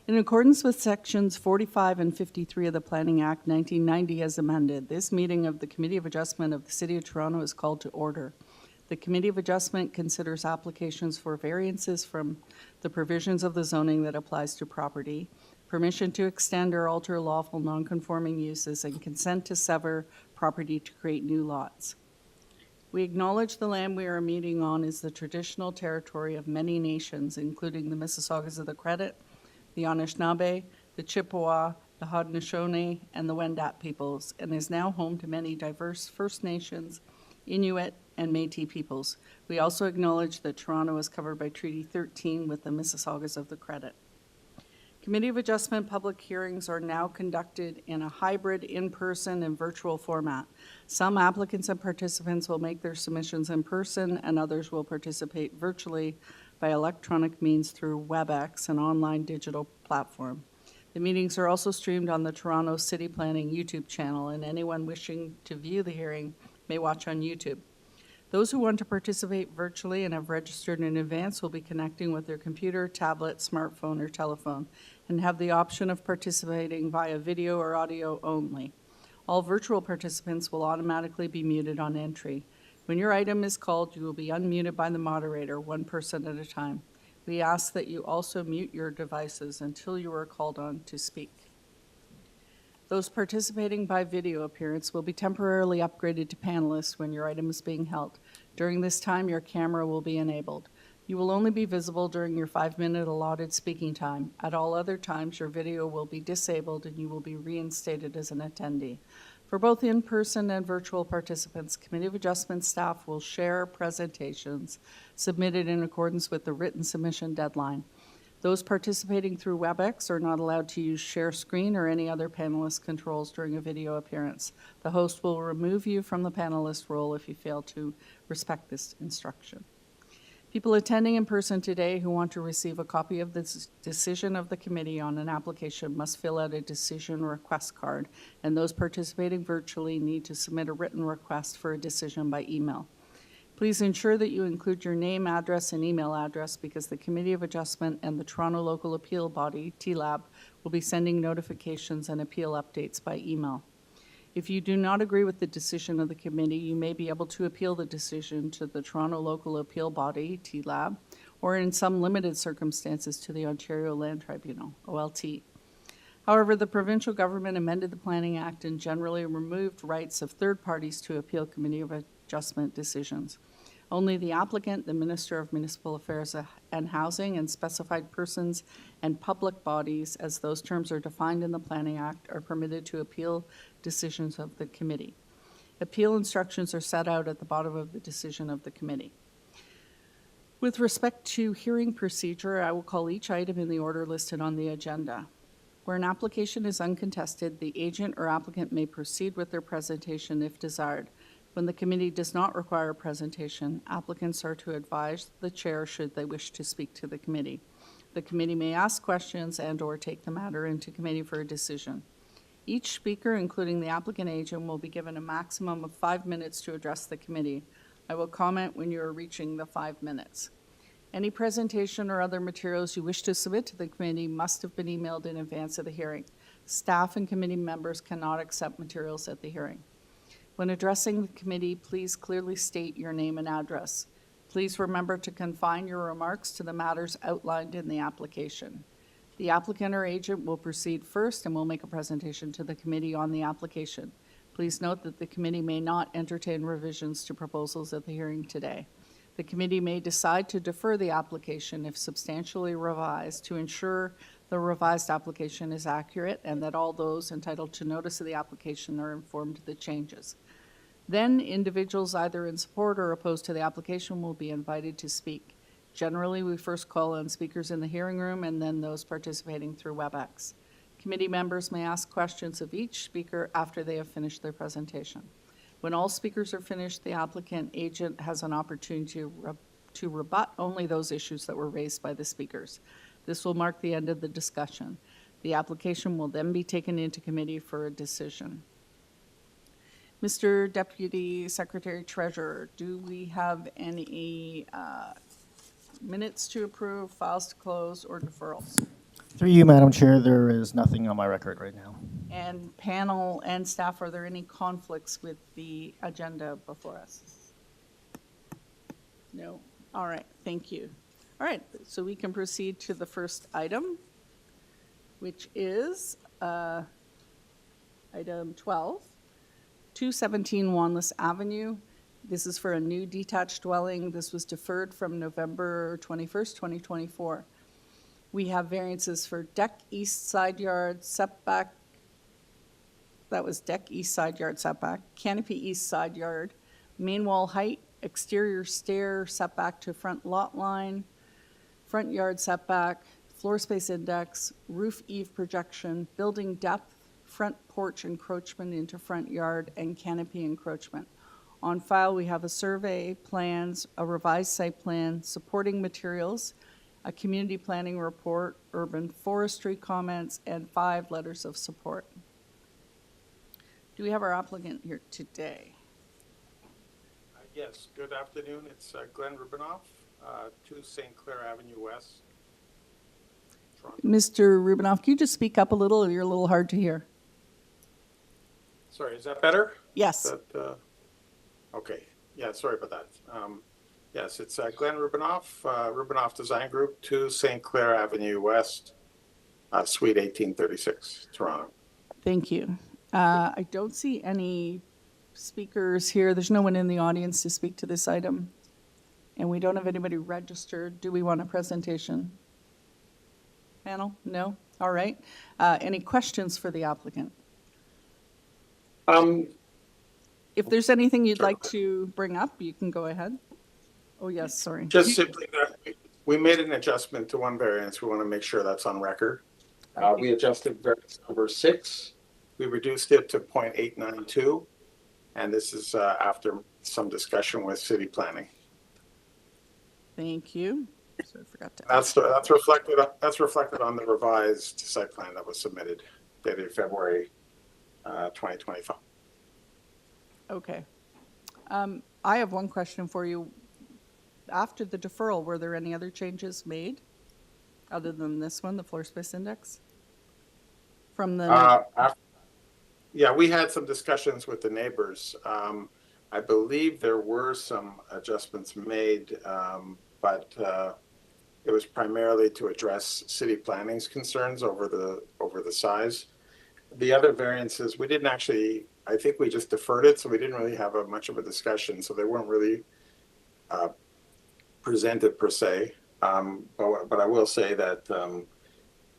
In accordance with Sections 45 and 53 of the Planning Act 1990 as amended, this meeting of the Committee of Adjustment of the City of Toronto is called to order. The Committee of Adjustment considers applications for variances from the provisions of the zoning that applies to property, permission to extend or alter lawful nonconforming uses, and consent to sever property to create new lots. We acknowledge the land we are meeting on is the traditional territory of many nations, including the Mississaugas of the Credit, the Anishinaabe, the Chippewa, the Haudenosaunee, and the Wendat peoples, and is now home to many diverse First Nations, Inuit, and Métis peoples. We also acknowledge that Toronto is covered by Treaty 13 with the Mississaugas of the Credit. Committee of Adjustment public hearings are now conducted in a hybrid in-person and virtual format. Some applicants and participants will make their submissions in person, and others will participate virtually by electronic means through WebEx, an online digital platform. The meetings are also streamed on the Toronto City Planning YouTube channel, and anyone wishing to view the hearing may watch on YouTube. Those who want to participate virtually and have registered in advance will be connecting with their computer, tablet, smartphone, or telephone, and have the option of participating via video or audio only. All virtual participants will automatically be muted on entry. When your item is called, you will be unmuted by the moderator, one person at a time. We ask that you also mute your devices until you are called on to speak. Those participating by video appearance will be temporarily upgraded to panelists when your item is being held. During this time, your camera will be enabled. You will only be visible during your 5-minute allotted speaking time. At all other times, your video will be disabled and you will be reinstated as an attendee. For both in-person and virtual participants, Committee of Adjustment staff will share presentations submitted in accordance with the written submission deadline. Those participating through WebEx are not allowed to use share screen or any other panelist controls during a video appearance. The host will remove you from the panelist role if you fail to respect this instruction. People attending in person today who want to receive a copy of the decision of the committee on an application must fill out a decision request card, and those participating virtually need to submit a written request for a decision by email. Please ensure that you include your name, address, and email address because the Committee of Adjustment and the Toronto Local Appeal Body, TLAB, will be sending notifications and appeal updates by email. If you do not agree with the decision of the committee, you may be able to appeal the decision to the Toronto Local Appeal Body, TLAB, or in some limited circumstances to the Ontario Land Tribunal, OLT. However, the provincial government amended the Planning Act and generally removed rights of third parties to appeal Committee of Adjustment decisions. Only the applicant, the Minister of Municipal Affairs and Housing, and specified persons and public bodies, as those terms are defined in the Planning Act, are permitted to appeal decisions of the committee. Appeal instructions are set out at the bottom of the decision of the committee. With respect to hearing procedure, I will call each item in the order listed on the agenda. Where an application is uncontested, the agent or applicant may proceed with their presentation if desired. When the committee does not require a presentation, applicants are to advise the chair should they wish to speak to the committee. The committee may ask questions and/or take the matter into committee for a decision. Each speaker, including the applicant agent, will be given a maximum of 5 minutes to address the committee. I will comment when you are reaching the 5 minutes. Any presentation or other materials you wish to submit to the committee must have been emailed in advance of the hearing. Staff and committee members cannot accept materials at the hearing. When addressing the committee, please clearly state your name and address. Please remember to confine your remarks to the matters outlined in the application. The applicant or agent will proceed first and will make a presentation to the committee on the application. Please note that the committee may not entertain revisions to proposals at the hearing today. The committee may decide to defer the application if substantially revised to ensure the revised application is accurate and that all those entitled to notice of the application are informed of the changes. Then individuals either in support or opposed to the application will be invited to speak. Generally, we first call on speakers in the hearing room and then those participating through WebEx. Committee members may ask questions of each speaker after they have finished their presentation. When all speakers are finished, the applicant agent has an opportunity to rebut only those issues that were raised by the speakers. This will mark the end of the discussion. The application will then be taken into committee for a decision. Mr. Deputy Secretary Treasurer, do we have any minutes to approve, files to close, or deferrals? Through you, Madam Chair, there is nothing on my record right now. And panel and staff, are there any conflicts with the agenda before us? No. All right, thank you. All right, so we can proceed to the first item, which is item 12, 217 WANLESS Avenue. This is for a new detached dwelling. This was deferred from November 21st, 2024. We have variances for deck east side yard setback. That was deck east side yard setback, canopy east side yard, main wall height, exterior stair setback to front lot line, front yard setback, floor space index, roof eave projection, building depth, front porch encroachment into front yard, and canopy encroachment. On file, we have a survey, plans, a revised site plan, supporting materials, a community planning report, urban forestry comments, and 5 letters of support. Do we have our applicant here today? Yes, good afternoon. It's Glenn Rubinoff, 2 St. Clair Avenue West, Toronto. Mr. Rubinoff, can you just speak up a little? You're a little hard to hear. Sorry, is that better? Yes. Okay. Yeah, sorry about that. Yes, it's Glenn Rubinoff, Rubinoff Design Group, 2 St. Clair Avenue West, Suite 1836, Toronto. Thank you. I don't see any speakers here. There's no one in the audience to speak to this item. And we don't have anybody registered. Do we want a presentation? Panel? No? All right. Any questions for the applicant? If there's anything you'd like to bring up, you can go ahead. Oh, yes, sorry. Just simply that we made an adjustment to one variance. We want to make sure that's on record. We adjusted variance number 6. We reduced it to 0.892, and this is after some discussion with city planning. Thank you. So I forgot to. That's reflected on the revised site plan that was submitted, dated February 2025. Okay. I have one question for you. After the deferral, were there any other changes made other than this one, the floor space index? From the yeah, we had some discussions with the neighbors. I believe there were some adjustments made, but it was primarily to address city planning's concerns over the size. The other variances, we didn't actually. I think we just deferred it, so we didn't really have much of a discussion. So they weren't really presented per se. But I will say that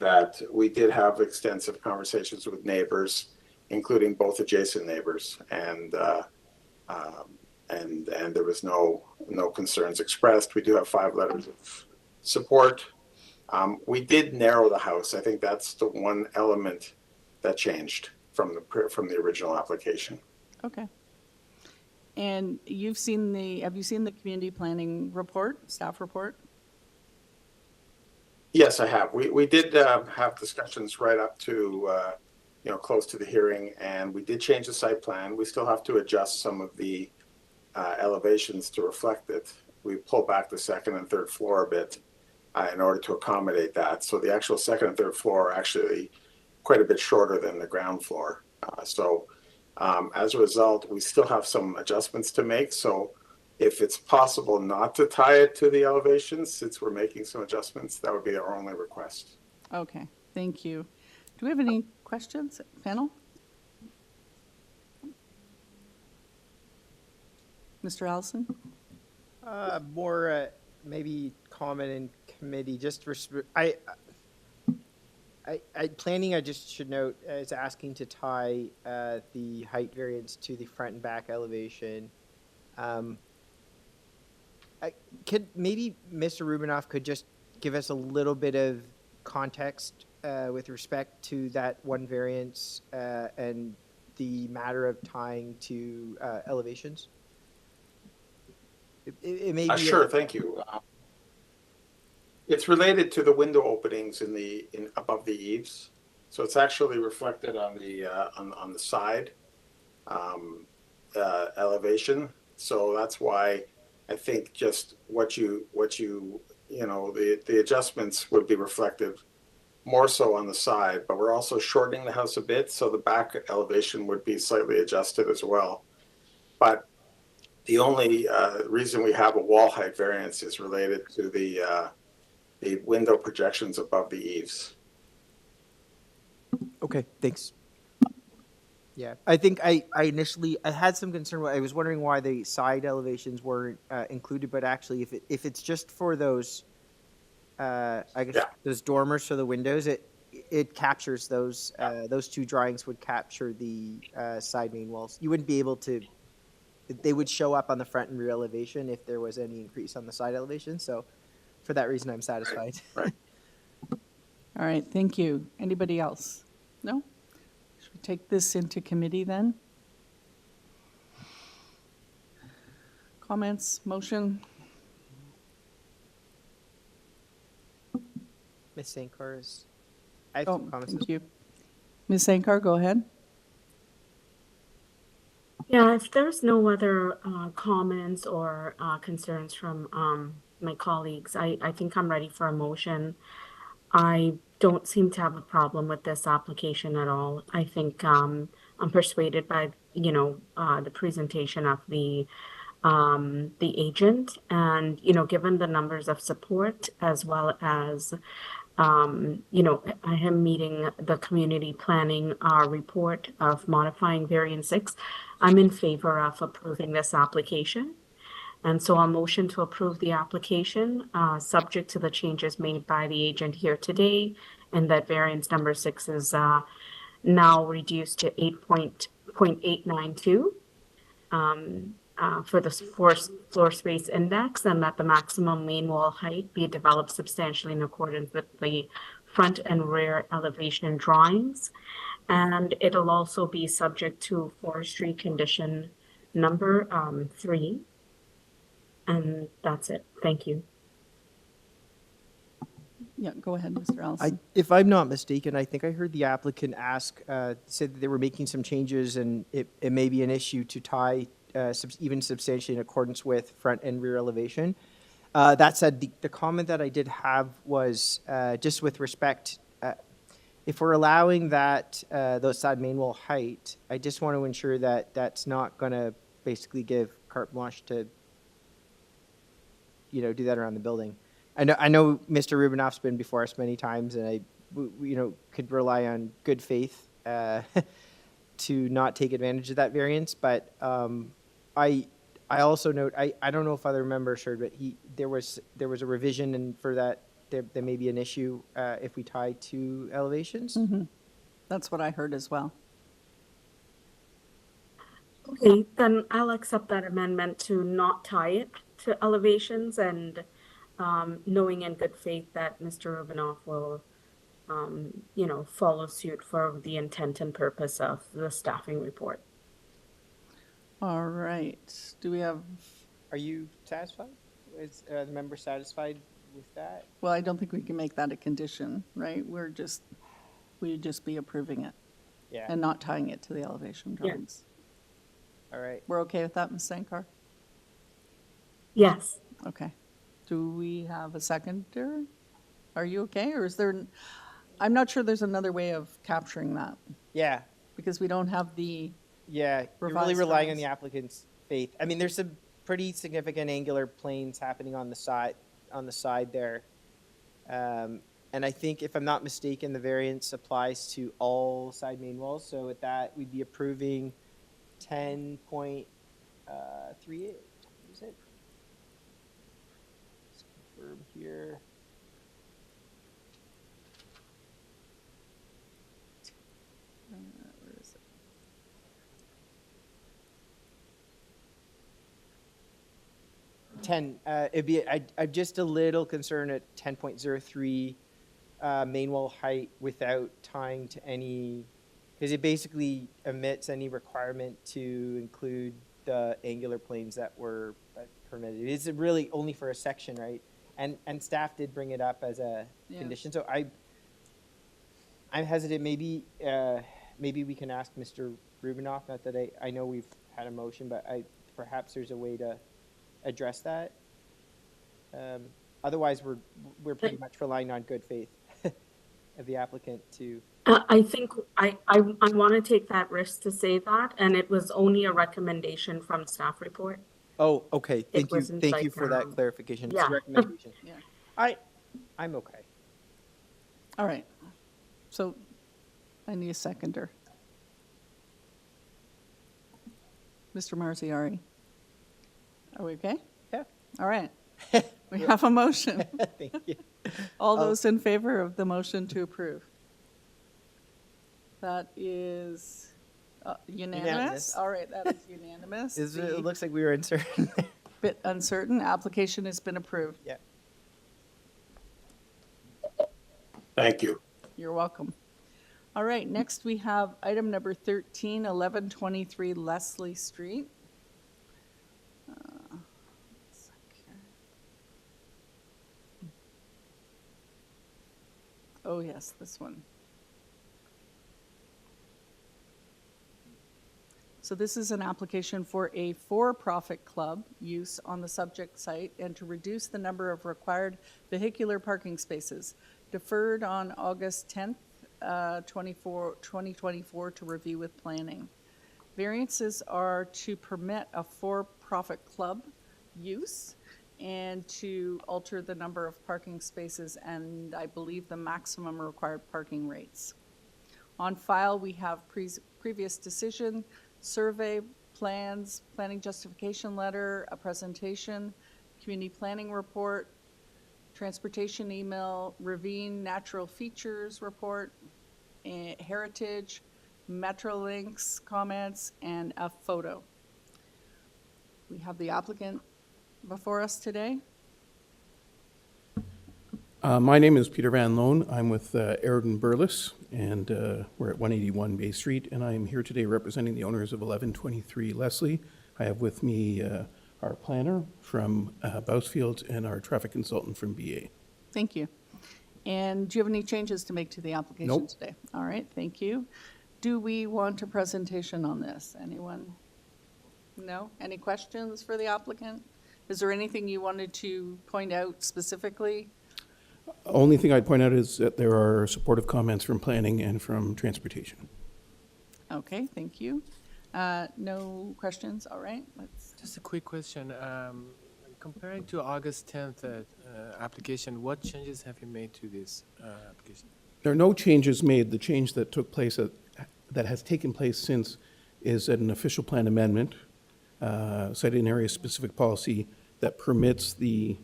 that we did have extensive conversations with neighbors, including both adjacent neighbors, and there was no concerns expressed. We do have 5 letters of support. We did narrow the house. I think that's the one element that changed from the original application. Okay. And have you seen the community planning report, staff report? Yes, I have. We did have discussions right up to close to the hearing, and we did change the site plan. We still have to adjust some of the elevations to reflect it. We pulled back the second and third floor a bit in order to accommodate that. So the actual second and third floor are actually quite a bit shorter than the ground floor. As a result, we still have some adjustments to make. So if it's possible not to tie it to the elevations, since we're making some adjustments, that would be our only request. Okay, thank you. Do we have any questions, panel? Mr. Allison? More maybe comment in committee. Just planning. I just should note is asking to tie the height variance to the front and back elevation. Could maybe Mr. Rubinoff could just give us a little bit of context with respect to that one variance and the matter of tying to elevations? It may be sure. Thank you. It's related to the window openings in above the eaves, so it's actually reflected on the side elevation. So that's why I think just the adjustments would be reflective more so on the side, but we're also shortening the house a bit, so the back elevation would be slightly adjusted as well. But the only reason we have a wall height variance is related to the window projections above the eaves. Okay, thanks. Yeah, I think I initially I had some concern. I was wondering why the side elevations weren't included, but actually, if it's just for those, I guess those dormers for the windows, it captures those. Those two drawings would capture the side main walls. You wouldn't be able to. They would show up on the front and rear elevation if there was any increase on the side elevation. So, for that reason, I'm satisfied. Right. All right, thank you. Anybody else? No? Should we take this into committee then? Comments, motion? Ms. Sankar I have Oh, some comments. thank you. Ms. Sankar, go ahead. Yeah, if there's no other comments or concerns from my colleagues, I think I'm ready for a motion. I don't seem to have a problem with this application at all. I think I'm persuaded by, the presentation of the agent, and, given the numbers of support as well as him meeting the community planning report of modifying variant 6, I'm in favor of approving this application. And so I'll motion to approve the application, subject to the changes made by the agent here today, and that variance number 6 is now reduced to 8.892 for the floor space index, and that the maximum main wall height be developed substantially in accordance with the front and rear elevation drawings. And it'll also be subject to forestry condition number 3. And that's it. Thank you. Yeah, go ahead, Mr. Allison. If I'm not mistaken, I think I heard the applicant said that they were making some changes, and it may be an issue to tie even substantially in accordance with front and rear elevation. That said, the comment that I did have was just with respect, if we're allowing that those side main wall height, I just want to ensure that that's not going to basically give carte blanche to do that around the building. I know Mr. Rubinoff's been before us many times, and could rely on good faith to not take advantage of that variance. But I also note, I don't know if other members heard, but there was a revision, and for that there may be an issue if we tie two elevations. Mm-hmm. That's what I heard as well. Okay, then I'll accept that amendment to not tie it to elevations, and knowing in good faith that Mr. Rubinoff will, follow suit for the intent and purpose of the staffing report. All right. Do we have, Are you satisfied? Is the member satisfied with that? well, I don't think we can make that a condition, right? We'd just be approving it Yeah. and not tying it to the elevation drawings. All right. We're okay with that, Ms. Sankar? Yes. Okay. Do we have a seconder? Are you okay? Or is there, I'm not sure there's another way of capturing that Yeah. because we don't have the, Yeah, you're really Revised relying on drawings. the applicant's faith. I mean, there's some pretty significant angular planes happening on the side there. And I think, if I'm not mistaken, the variance applies to all side main walls. So with that, we'd be approving 10.38. What is it? Let's confirm here. where is it? It'd be, I'm just a little concerned at 10.03 main wall height without tying to any, because it basically omits any requirement to include the angular planes that were permitted. It's really only for a section, right? And staff did bring it up as a Yeah. condition. So I'm hesitant. Maybe we can ask Mr. Rubinoff. Not that I know we've had a motion, but perhaps there's a way to address that. Otherwise, we're pretty much relying on good faith. of the applicant to, I think I want to take that risk to say that, and it was only a recommendation from staff report. oh, okay, thank you, wasn't thank you like, for that clarification. It's a yeah. recommendation. Yeah. I'm okay. All right. So I need a seconder. Mr. Marziari. Are we okay? Yeah. All right. We have a motion. Thank you. All those in favor of the motion to approve? That is unanimous? Unanimous. All right, that is unanimous. It The looks like we were uncertain. bit uncertain, application has been approved. Yeah. Thank you. You're welcome. All right, next we have item number 13, 1123 Leslie Street. Oh, yes, this one. So this is an application for a for-profit club use on the subject site and to reduce the number of required vehicular parking spaces. Deferred on August 10th, 2024 to review with planning. Variances are to permit a for-profit club use and to alter the number of parking spaces and I believe the maximum required parking rates. On file, we have previous decision, survey, plans, planning justification letter, a presentation, community planning report, transportation email, ravine natural features report, heritage, Metrolinx comments, and a photo. We have the applicant before us today. My name is Peter Van Loan. I'm with Airden Burles, and we're at 181 Bay Street, and I am here today representing the owners of 1123 Leslie. I have with me our planner from BRIARFIELD and our traffic consultant from BA. Thank you. And do you have any changes to make to the application Nope. today? All right, thank you. Do we want a presentation on this? Anyone? No? Any questions for the applicant? Is there anything you wanted to point out specifically? Only thing I'd point out is that there are supportive comments from planning and from transportation. Okay, thank you. No questions? All right, let's. Just a quick question. Comparing to August 10th application, what changes have you made to this application? There are no changes made. The change that took place, that has taken place since, is an official plan amendment, cited in area-specific policy that permits the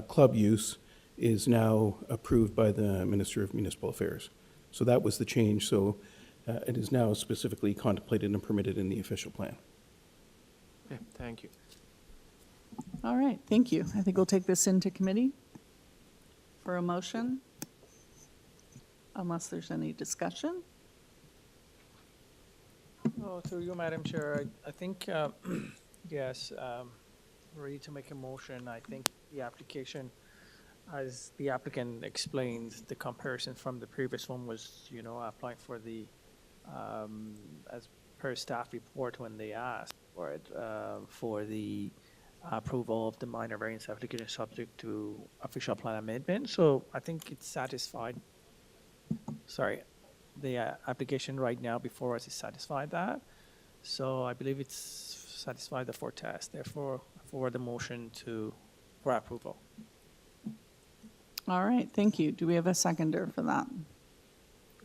club use is now approved by the Minister of Municipal Affairs. So that was the change. So it is now specifically contemplated and permitted in the official plan. Okay, thank you. All right, thank you. I think we'll take this into committee for a motion, unless there's any discussion. Oh, through you, Madam Chair, I think, yes, ready to make a motion. I think the application, as the applicant explained, the comparison from the previous one was, applying for the, as per staff report when they asked for it, for the approval of the minor variance application subject to official plan amendment. So I think it's satisfied. Sorry, the application right now before us is satisfied that. So I believe it's satisfied the four tests. Therefore, for the motion for approval. All right, thank you. Do we have a seconder for that?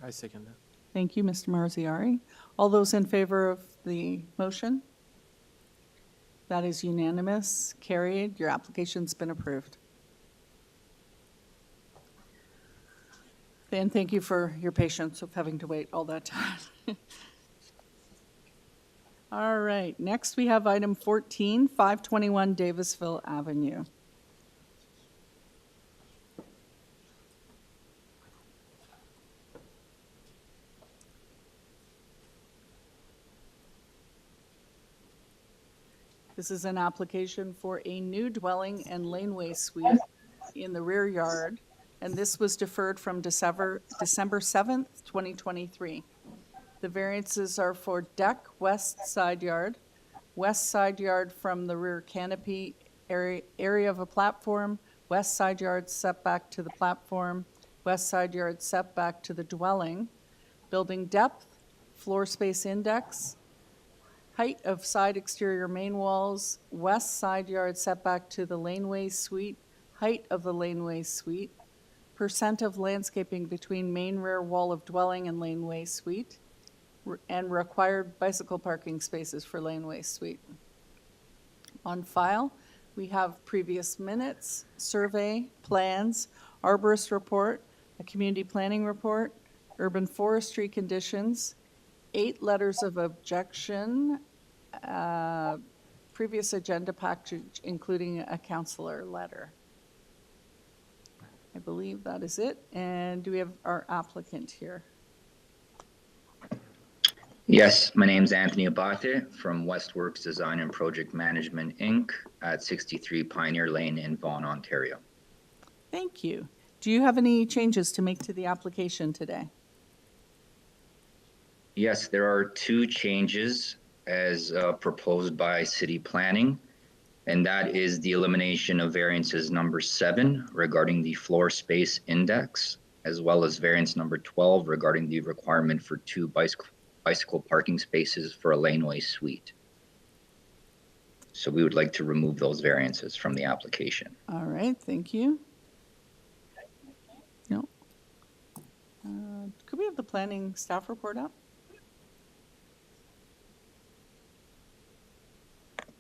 I second that. Thank you, Mr. Marziari. All those in favor of the motion? That is unanimous, carried. Your application's been approved. And thank you for your patience of having to wait all that time. All right, next we have item 14, 521 Davisville Avenue. This is an application for a new dwelling and laneway suite in the rear yard, and this was deferred from December 7th, 2023. The variances are for deck, west side yard from the rear canopy area of a platform, west side yard setback to the platform, west side yard setback to the dwelling, building depth, floor space index, height of side exterior main walls, west side yard setback to the laneway suite, height of the laneway suite, percent of landscaping between main rear wall of dwelling and laneway suite, and required bicycle parking spaces for laneway suite. On file, we have previous minutes, survey, plans, arborist report, a community planning report, urban forestry conditions, 8 letters of objection, previous agenda package, including a counselor letter. I believe that is it. And do we have our applicant here? Yes, my name's Anthony Abate from Westworks Design and Project Management, Inc. at 63 Pioneer Lane in Vaughan, Ontario. Thank you. Do you have any changes to make to the application today? Yes, there are 2 changes as proposed by City Planning, and that is the elimination of variances number 7 regarding the floor space index, as well as variance number 12 regarding the requirement for 2 bicycle parking spaces for a laneway suite. So we would like to remove those variances from the application. All right, thank you. No. Could we have the planning staff report up?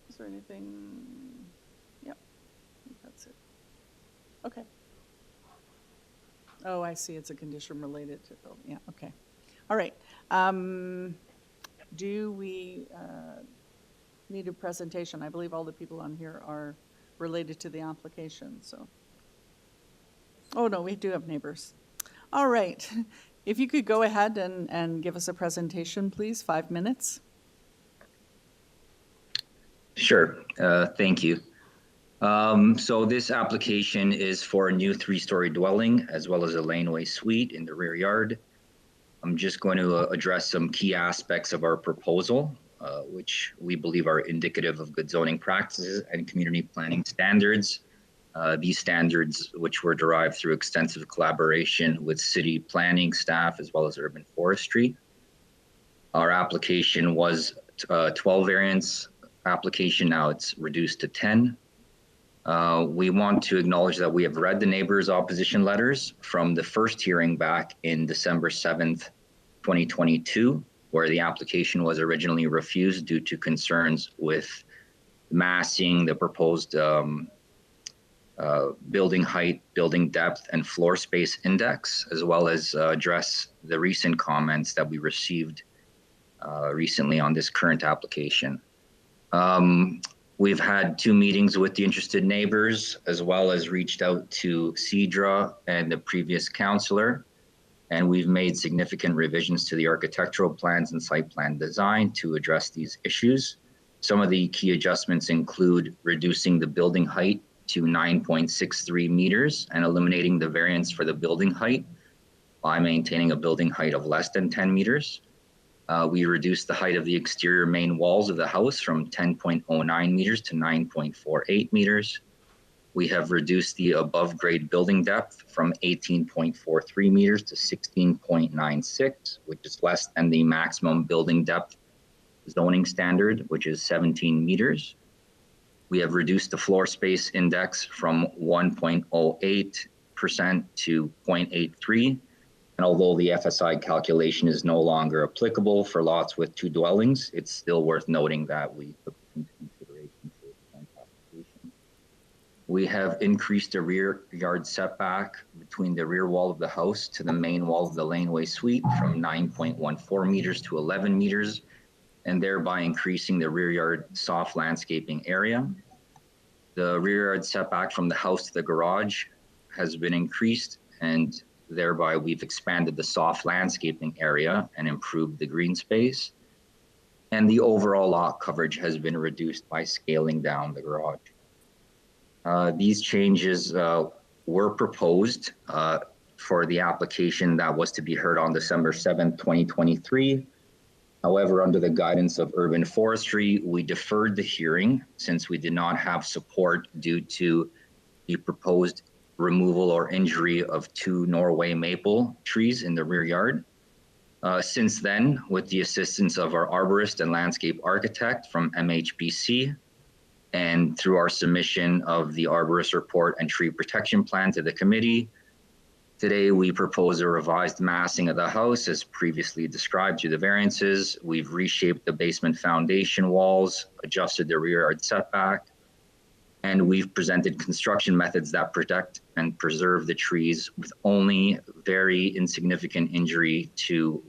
Is there anything? Yep, I think that's it. Okay. Oh, I see, it's a condition related to building, yeah, okay. All right. Do we need a presentation? I believe all the people on here are related to the application, so. Oh, no, we do have neighbors. All right. If you could go ahead and give us a presentation, please, 5 minutes. Sure, thank you. So this application is for a new 3-story dwelling as well as a laneway suite in the rear yard. I'm just going to address some key aspects of our proposal, which we believe are indicative of good zoning practices and community planning standards. These standards, which were derived through extensive collaboration with city planning staff as well as urban forestry. Our application was 12 variance application. Now it's reduced to 10. We want to acknowledge that we have read the neighbors' opposition letters from the first hearing back in December 7th, 2022, where the application was originally refused due to concerns with massing, the proposed building height, building depth, and floor space index, as well as address the recent comments that we received recently on this current application. We've had 2 meetings with the interested neighbors, as well as reached out to CEDRA and the previous councillor, and we've made significant revisions to the architectural plans and site plan design to address these issues. Some of the key adjustments include reducing the building height to 9.63 meters and eliminating the variance for the building height by maintaining a building height of less than 10 meters. We reduced the height of the exterior main walls of the house from 10.09 meters to 9.48 meters. We have reduced the above grade building depth from 18.43 meters to 16.96, which is less than the maximum building depth zoning standard, which is 17 meters. We have reduced the floor space index from 1.08% to 0.83. And although the FSI calculation is no longer applicable for lots with 2 dwellings, it's still worth noting that we took into consideration for the current application. We have increased the rear yard setback between the rear wall of the house to the main wall of the laneway suite from 9.14 meters to 11 meters, and thereby increasing the rear yard soft landscaping area. The rear yard setback from the house to the garage has been increased, and thereby we've expanded the soft landscaping area and improved the green space. And the overall lot coverage has been reduced by scaling down the garage. These changes were proposed for the application that was to be heard on December 7th, 2023. However, under the guidance of urban forestry, we deferred the hearing since we did not have support due to the proposed removal or injury of 2 Norway maple trees in the rear yard. Since then, with the assistance of our arborist and landscape architect from MHBC, and through our submission of the arborist report and tree protection plan to the committee, today we propose a revised massing of the house as previously described through the variances. We've reshaped the basement foundation walls, adjusted the rear yard setback, and we've presented construction methods that protect and preserve the trees with only very insignificant injury to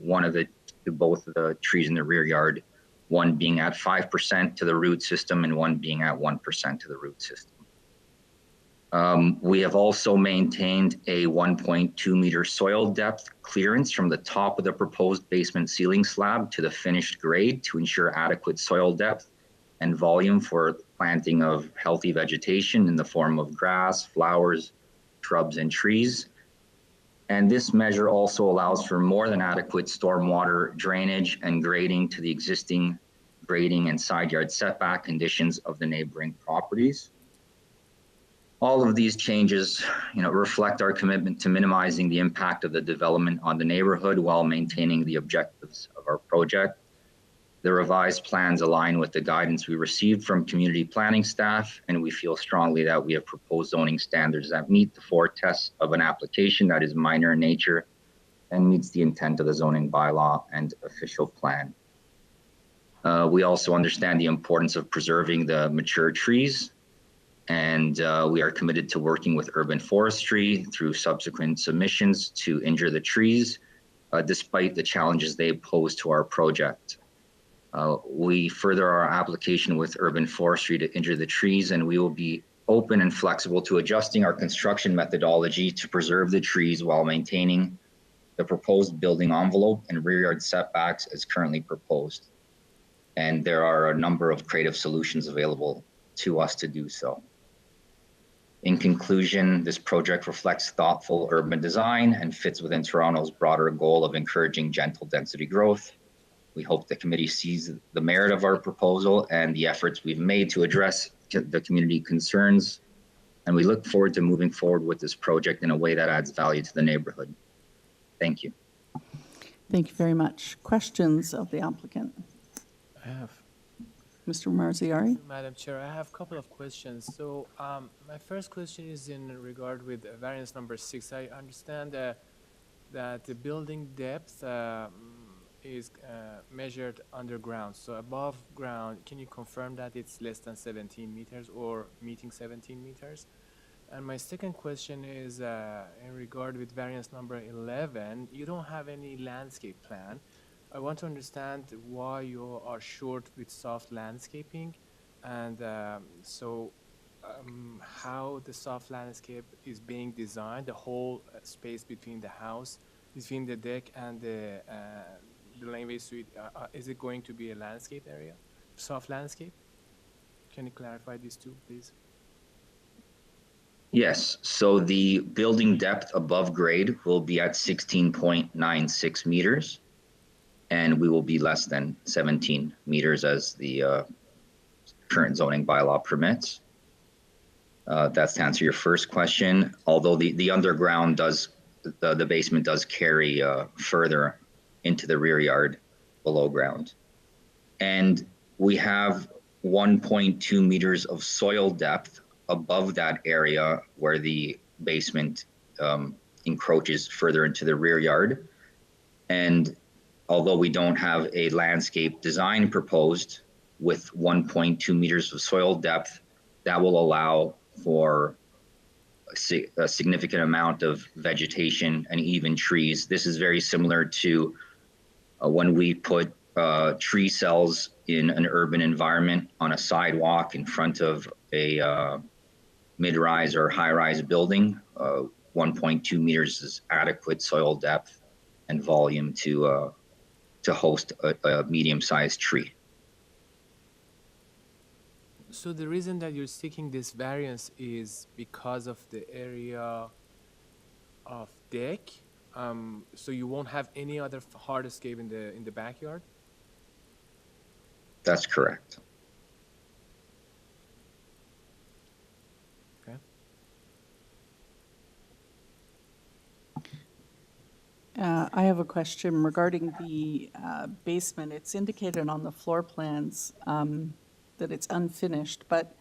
both of the trees in the rear yard, one being at 5% to the root system and one being at 1% to the root system. We have also maintained a 1.2 meter soil depth clearance from the top of the proposed basement ceiling slab to the finished grade to ensure adequate soil depth and volume for planting of healthy vegetation in the form of grass, flowers, shrubs, and trees. And this measure also allows for more than adequate stormwater drainage and grading to the existing grading and side yard setback conditions of the neighboring properties. All of these changes, reflect our commitment to minimizing the impact of the development on the neighborhood while maintaining the objectives of our project. The revised plans align with the guidance we received from community planning staff, and we feel strongly that we have proposed zoning standards that meet the 4 tests of an application that is minor in nature and meets the intent of the zoning bylaw and official plan. We also understand the importance of preserving the mature trees, and we are committed to working with urban forestry through subsequent submissions to injure the trees, despite the challenges they pose to our project. We further our application with urban forestry to injure the trees, and we will be open and flexible to adjusting our construction methodology to preserve the trees while maintaining the proposed building envelope and rear yard setbacks as currently proposed. And there are a number of creative solutions available to us to do so. In conclusion, this project reflects thoughtful urban design and fits within Toronto's broader goal of encouraging gentle density growth. We hope the committee sees the merit of our proposal and the efforts we've made to address the community concerns. And we look forward to moving forward with this project in a way that adds value to the neighborhood. Thank you. Thank you very much. Questions of the applicant? I have. Mr. Marziari? Madam Chair, I have a couple of questions. So my first question is in regard with variance number 6. I understand that the building depth is measured underground. So above ground, can you confirm that it's less than 17 meters or meeting 17 meters? And my second question is in regard with variance number 11, you don't have any landscape plan. I want to understand why you are short with soft landscaping, and how the soft landscape is being designed, the whole space between the house, between the deck and the laneway suite. Is it going to be a landscape area, soft landscape? Can you clarify these two, please? Yes, so the building depth above grade will be at 16.96 meters, and we will be less than 17 meters as the current zoning bylaw permits. That's to answer your first question, although the underground does, the basement does carry further into the rear yard below ground. And we have 1.2 meters of soil depth above that area where the basement encroaches further into the rear yard. And although we don't have a landscape design proposed with 1.2 meters of soil depth, that will allow for a significant amount of vegetation and even trees. This is very similar to when we put tree cells in an urban environment on a sidewalk in front of a mid-rise or high-rise building. 1.2 meters is adequate soil depth and volume to host a medium-sized tree. So the reason that you're seeking this variance is because of the area of deck. So you won't have any other hardscape in the backyard? That's correct. Okay. I have a question regarding the basement. It's indicated on the floor plans that it's unfinished, but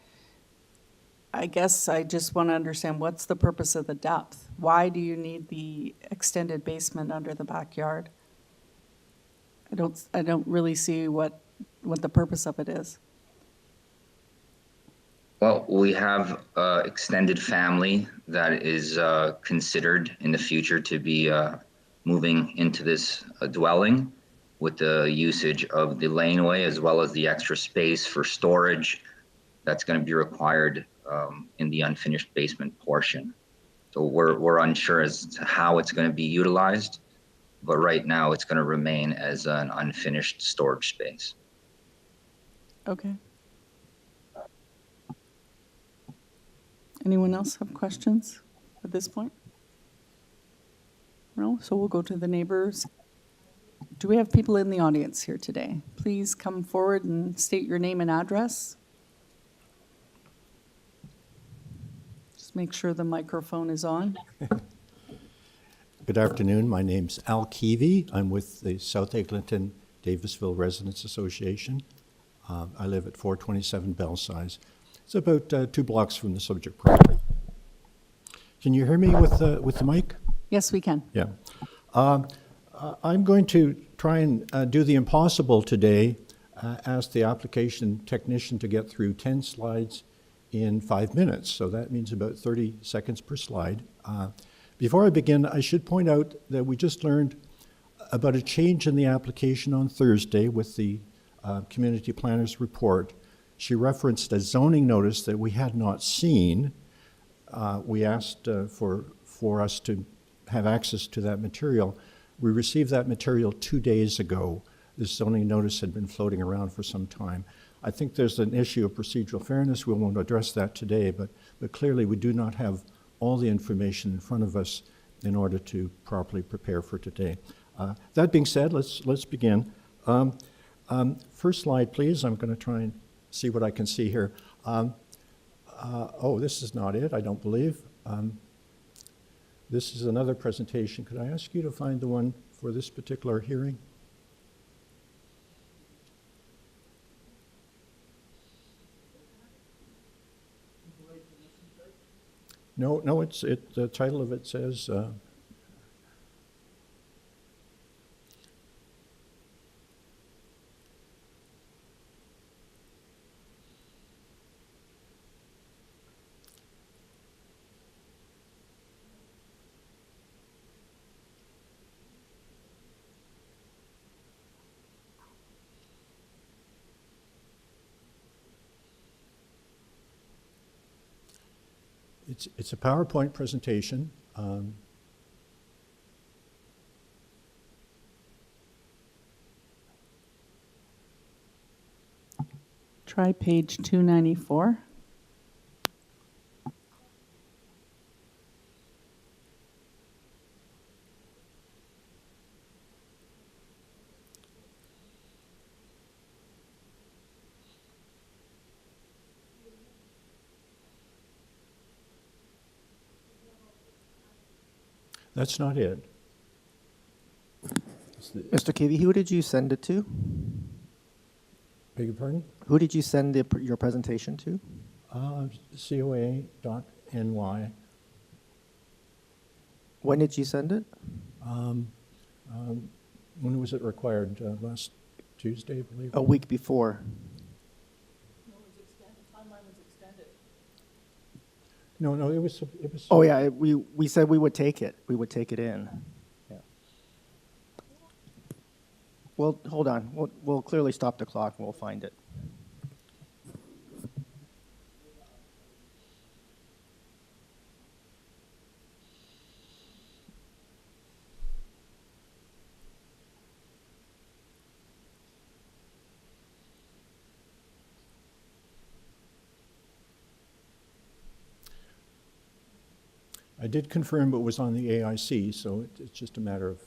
I guess I just want to understand, what's the purpose of the depth? Why do you need the extended basement under the backyard? I don't really see what the purpose of it is. Well, we have extended family that is considered in the future to be moving into this dwelling with the usage of the laneway as well as the extra space for storage that's going to be required in the unfinished basement portion. So we're unsure as to how it's going to be utilized, but right now it's going to remain as an unfinished storage space. Okay. Anyone else have questions at this point? No? So we'll go to the neighbors. Do we have people in the audience here today? Please come forward and state your name and address. Just make sure the microphone is on. Good afternoon. My name's Al Keevy. I'm with the South Eglinton Davisville Residents Association. I live at 427 Belsize. It's about 2 blocks from the subject property. Can you hear me with the mic? Yes, we can. Yeah. I'm going to try and do the impossible today, ask the application technician to get through 10 slides in 5 minutes. So that means about 30 seconds per slide. Before I begin, I should point out that we just learned about a change in the application on Thursday with the community planner's report. She referenced a zoning notice that we had not seen. We asked for us to have access to that material. We received that material 2 days ago. This zoning notice had been floating around for some time. I think there's an issue of procedural fairness. We won't address that today, but clearly we do not have all the information in front of us in order to properly prepare for today. That being said, let's begin. First slide, please. I'm going to try and see what I can see here. Oh, this is not it, I don't believe. This is another presentation. Could I ask you to find the one for this particular hearing? No, the title of it says, it's a PowerPoint presentation. Try page 294. That's not it. Mr. Keevy, who did you send it to? Beg your pardon? Who did you send your presentation to? COA.NY. When did you send it? When was it required? Last Tuesday, I believe? A week before. No, it was. Oh yeah, we said we would take it. We would take it in. Yeah. Well, hold on. We'll clearly stop the clock and we'll find it. I did confirm it was on the AIC, so it's just a matter of.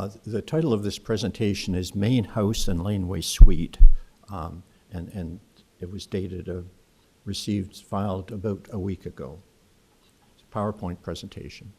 The title of this presentation is Main House and Laneway Suite, and it was dated, filed about a week ago. It's a PowerPoint presentation.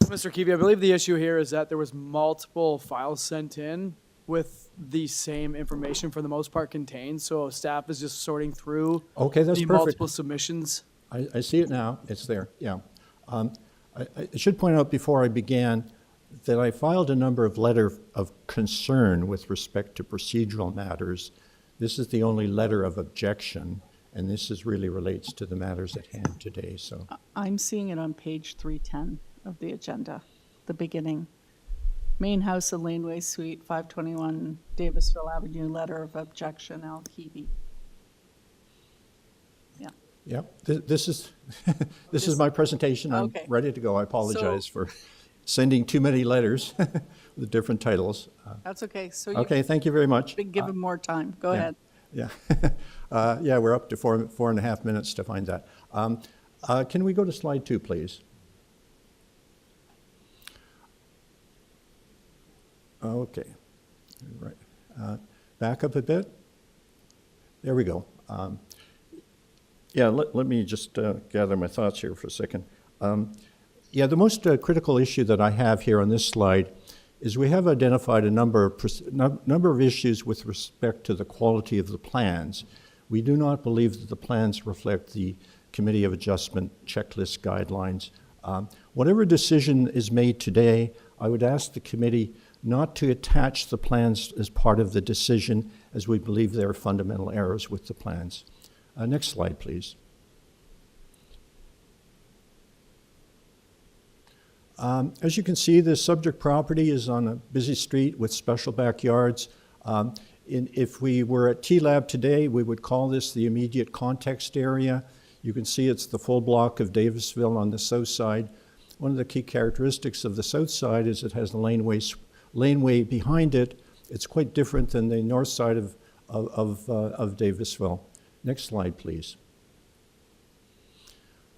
Mr. Keevy, I believe the issue here is that there was multiple files sent in with the same information for the most part contained, so staff is just sorting through Okay, that's the perfect. multiple submissions. I see it now. It's there, yeah. I should point out before I began that I filed a number of letters of concern with respect to procedural matters. This is the only letter of objection, and this really relates to the matters at hand today, so. I'm seeing it on page 310 of the agenda, the beginning. Main House and Laneway Suite, 521 Davisville Avenue, letter of objection, Al Keevy. Yeah. Yeah, this is, this is my presentation. I'm Okay. ready to go. I apologize for sending too many letters with different titles. That's okay. So Okay, you've thank you very much. been given more time. Go ahead. Yeah, yeah, we're up to four and a half minutes to find that. Can we go to slide 2, please? Okay, right. Back up a bit. There we go. Yeah, let me just gather my thoughts here for a second. Yeah, the most critical issue that I have here on this slide is we have identified a number of issues with respect to the quality of the plans. We do not believe that the plans reflect the Committee of Adjustment checklist guidelines. Whatever decision is made today, I would ask the committee not to attach the plans as part of the decision, as we believe there are fundamental errors with the plans. Next slide, please. As you can see, the subject property is on a busy street with special backyards. If we were at T-Lab today, we would call this the immediate context area. You can see it's the full block of Davisville on the south side. One of the key characteristics of the south side is it has a laneway behind it. It's quite different than the north side of Davisville. Next slide, please.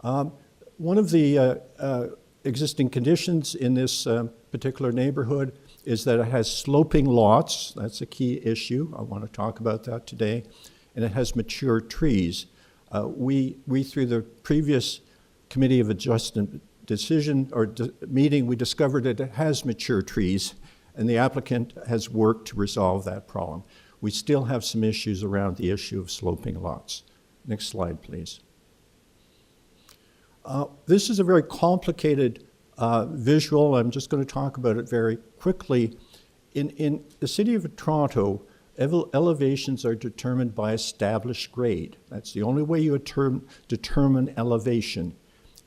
One of the existing conditions in this particular neighborhood is that it has sloping lots. That's a key issue. I want to talk about that today. And it has mature trees. We through the previous Committee of Adjustment meeting, we discovered that it has mature trees, and the applicant has worked to resolve that problem. We still have some issues around the issue of sloping lots. Next slide, please. This is a very complicated visual. I'm just going to talk about it very quickly. In the City of Toronto, elevations are determined by established grade. That's the only way you determine elevation.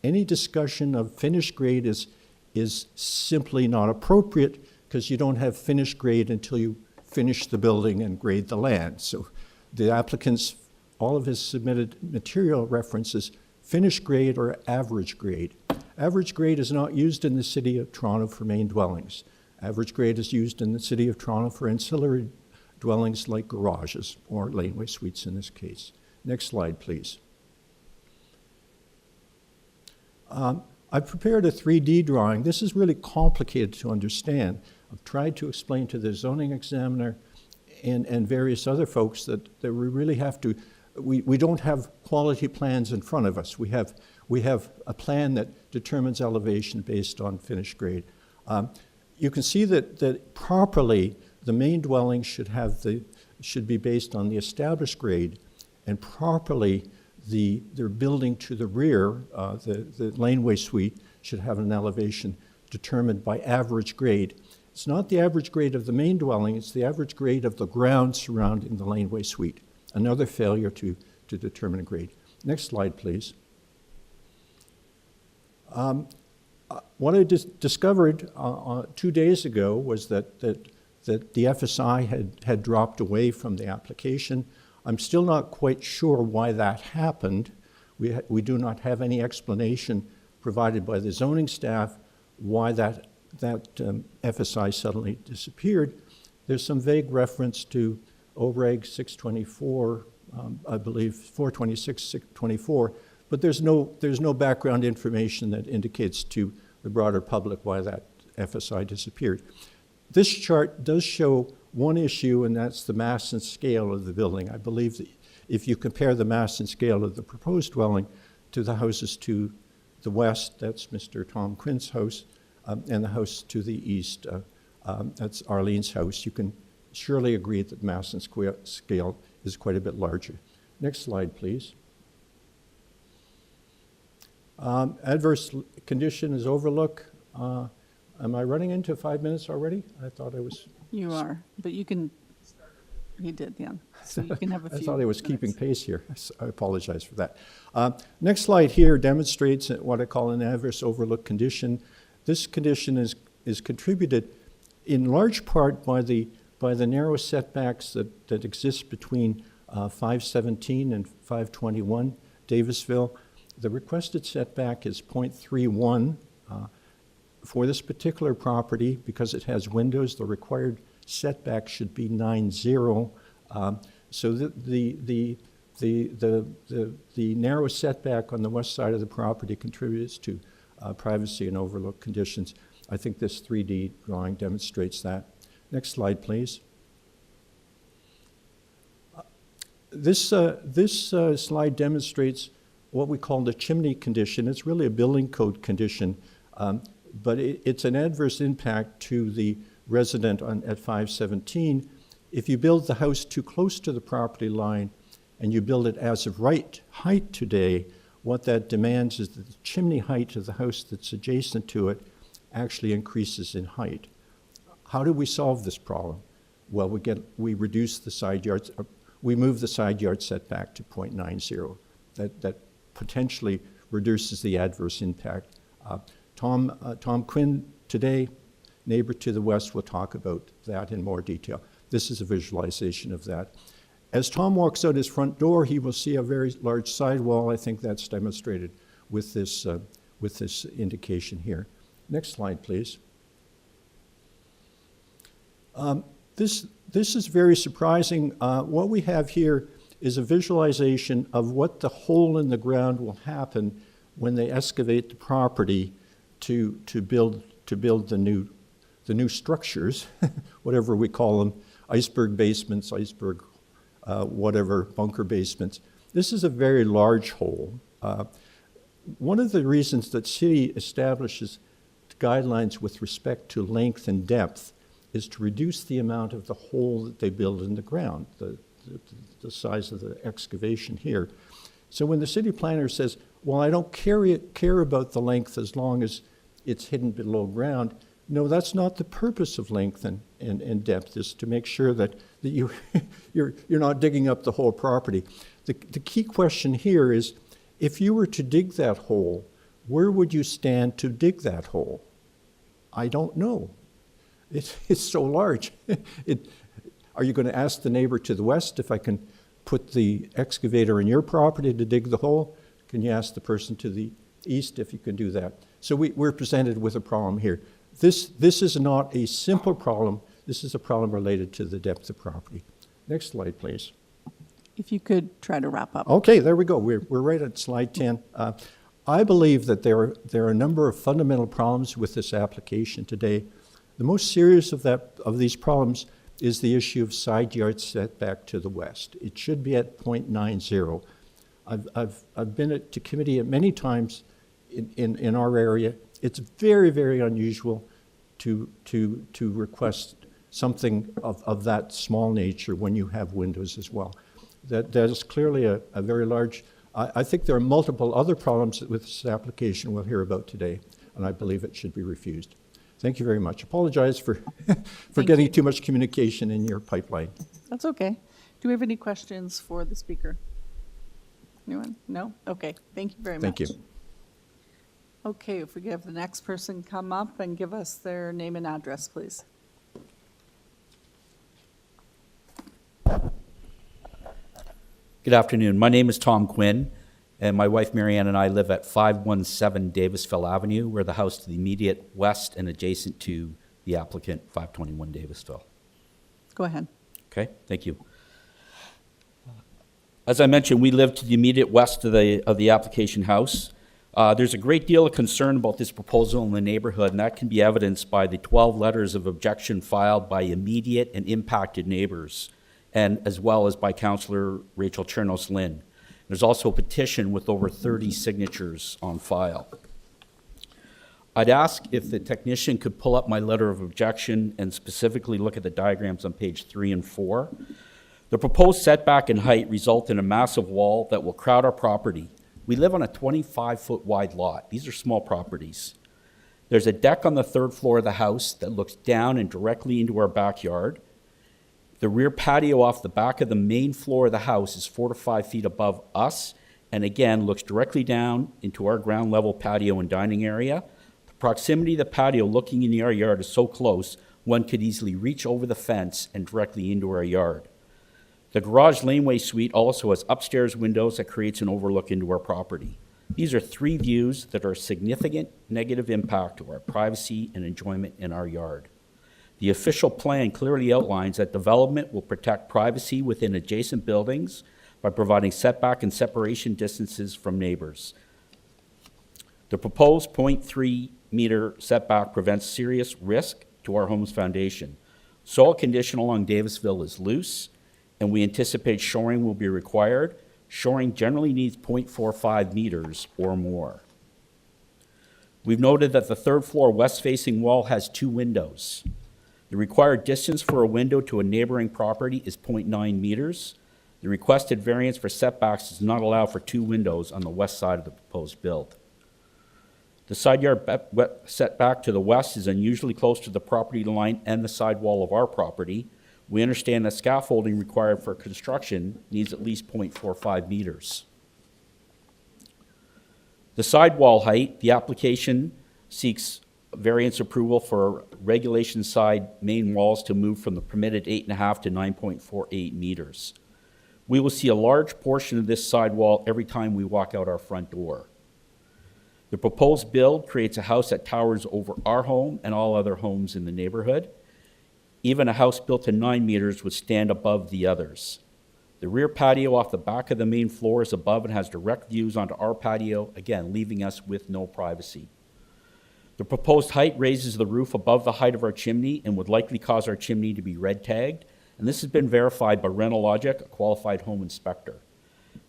Any discussion of finished grade is simply not appropriate because you don't have finished grade until you finish the building and grade the land. So the applicant's, all of his submitted material references finished grade or average grade. Average grade is not used in the City of Toronto for main dwellings. Average grade is used in the City of Toronto for ancillary dwellings like garages or laneway suites in this case. Next slide, please. I've prepared a 3D drawing. This is really complicated to understand. I've tried to explain to the zoning examiner and various other folks that we really have to, we don't have quality plans in front of us. We have a plan that determines elevation based on finished grade. You can see that properly the main dwelling should be based on the established grade, and properly their building to the rear, the laneway suite, should have an elevation determined by average grade. It's not the average grade of the main dwelling, it's the average grade of the ground surrounding the laneway suite. Another failure to determine a grade. Next slide, please. What I discovered 2 days ago was that the FSI had dropped away from the application. I'm still not quite sure why that happened. We do not have any explanation provided by the zoning staff why that FSI suddenly disappeared. There's some vague reference to OREG 624, I believe 426, 624, but there's no background information that indicates to the broader public why that FSI disappeared. This chart does show one issue, and that's the mass and scale of the building. I believe that if you compare the mass and scale of the proposed dwelling to the houses to the west, that's Mr. Tom Quinn's house, and the house to the east, that's Arlene's house, you can surely agree that the mass and scale is quite a bit larger. Next slide, please. Adverse condition is overlook. Am I running into 5 minutes already? I thought I was. You are, but you can, he did, yeah. So you can have a few. I thought I was minutes. keeping pace here. I apologize for that. Next slide here demonstrates what I call an adverse overlook condition. This condition is contributed in large part by the narrow setbacks that exist between 517 and 521 Davisville. The requested setback is 0.31. For this particular property, because it has windows, the required setback should be 90. So the narrow setback on the west side of the property contributes to privacy and overlook conditions. I think this 3D drawing demonstrates that. Next slide, please. This slide demonstrates what we call the chimney condition. It's really a building code condition, but it's an adverse impact to the resident at 517. If you build the house too close to the property line and you build it as of right height today, what that demands is that the chimney height of the house that's adjacent to it actually increases in height. How do we solve this problem? Well, we reduce the side yards, we move the side yard setback to 0.90. That potentially reduces the adverse impact. Tom Quinn today, neighbor to the west, will talk about that in more detail. This is a visualization of that. As Tom walks out his front door, he will see a very large sidewall. I think that's demonstrated with this indication here. Next slide, please. This is very surprising. What we have here is a visualization of what the hole in the ground will happen when they excavate the property to build the new structures, whatever we call them, iceberg basements, whatever, bunker basements. This is a very large hole. One of the reasons that city establishes guidelines with respect to length and depth is to reduce the amount of the hole that they build in the ground, the size of the excavation here. So when the city planner says, well, I don't care about the length as long as it's hidden below ground, no, that's not the purpose of length and depth, is to make sure that you're not digging up the whole property. The key question here is, if you were to dig that hole, where would you stand to dig that hole? I don't know. It's so large. Are you going to ask the neighbor to the west if I can put the excavator in your property to dig the hole? Can you ask the person to the east if you can do that? So we're presented with a problem here. This is not a simple problem. This is a problem related to the depth of property. Next slide, please. If you could try to wrap up. Okay, there we go. We're right at slide 10. I believe that there are a number of fundamental problems with this application today. The most serious of these problems is the issue of side yard setback to the west. It should be at 0.90. I've been to committee many times in our area. It's very, very unusual to request something of that small nature when you have windows as well. That is clearly a very large. I think there are multiple other problems with this application we'll hear about today. and I believe it should be refused. Thank you very much. Apologize for, for getting too much communication in your pipeline. That's okay. Do we have any questions for the speaker? Anyone? No? Okay, thank you very much. Thank you. Okay, if we could have the next person come up and give us their name and address, please. Good afternoon. My name is Tom Quinn, and my wife Marianne and I live at 517 Davisville Avenue. We're the house to the immediate west and adjacent to the applicant, 521 Davisville. Go ahead. Okay, thank you. As I mentioned, we live to the immediate west of the application house. There's a great deal of concern about this proposal in the neighborhood, and that can be evidenced by the 12 letters of objection filed by immediate and impacted neighbors, and as well as by Councillor Rachel Chernos-Lynn. There's also a petition with over 30 signatures on file. I'd ask if the technician could pull up my letter of objection and specifically look at the diagrams on page 3 and 4. The proposed setback and height result in a massive wall that will crowd our property. We live on a 25-foot wide lot. These are small properties. There's a deck on the 3rd floor of the house that looks down and directly into our backyard. The rear patio off the back of the main floor of the house is 4 to 5 feet above us, and again, looks directly down into our ground level patio and dining area. The proximity of the patio looking into our yard is so close, one could easily reach over the fence and directly into our yard. The garage laneway suite also has upstairs windows that creates an overlook into our property. These are 3 views that are a significant negative impact to our privacy and enjoyment in our yard. The official plan clearly outlines that development will protect privacy within adjacent buildings by providing setback and separation distances from neighbors. The proposed 0.3 meter setback prevents serious risk to our home's foundation. Soil condition along Davisville is loose, and we anticipate shoring will be required. Shoring generally needs 0.45 meters or more. We've noted that the 3rd floor west-facing wall has 2 windows. The required distance for a window to a neighboring property is 0.9 meters. The requested variance for setbacks does not allow for 2 windows on the west side of the proposed build. The side yard setback to the west is unusually close to the property line and the side wall of our property. We understand that scaffolding required for construction needs at least 0.45 meters. The sidewall height, the application seeks variance approval for regulation side main walls to move from the permitted 8.5 to 9.48 meters. We will see a large portion of this sidewall every time we walk out our front door. The proposed build creates a house that towers over our home and all other homes in the neighborhood. Even a house built to 9 meters would stand above the others. The rear patio off the back of the main floor is above and has direct views onto our patio, again, leaving us with no privacy. The proposed height raises the roof above the height of our chimney and would likely cause our chimney to be red tagged, and this has been verified by Renalogic, a qualified home inspector.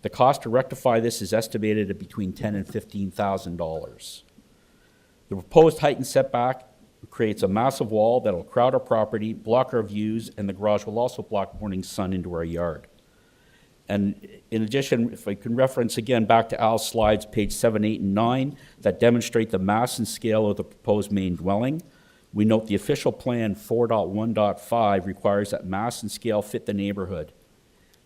The cost to rectify this is estimated at between $10,000 and $15,000. The proposed height and setback creates a massive wall that will crowd our property, block our views, and the garage will also block morning sun into our yard. And in addition, if I can reference again back to Al's slides, page 7, 8, and 9, that demonstrate the mass and scale of the proposed main dwelling. We note the official plan 4.1.5 requires that mass and scale fit the neighborhood.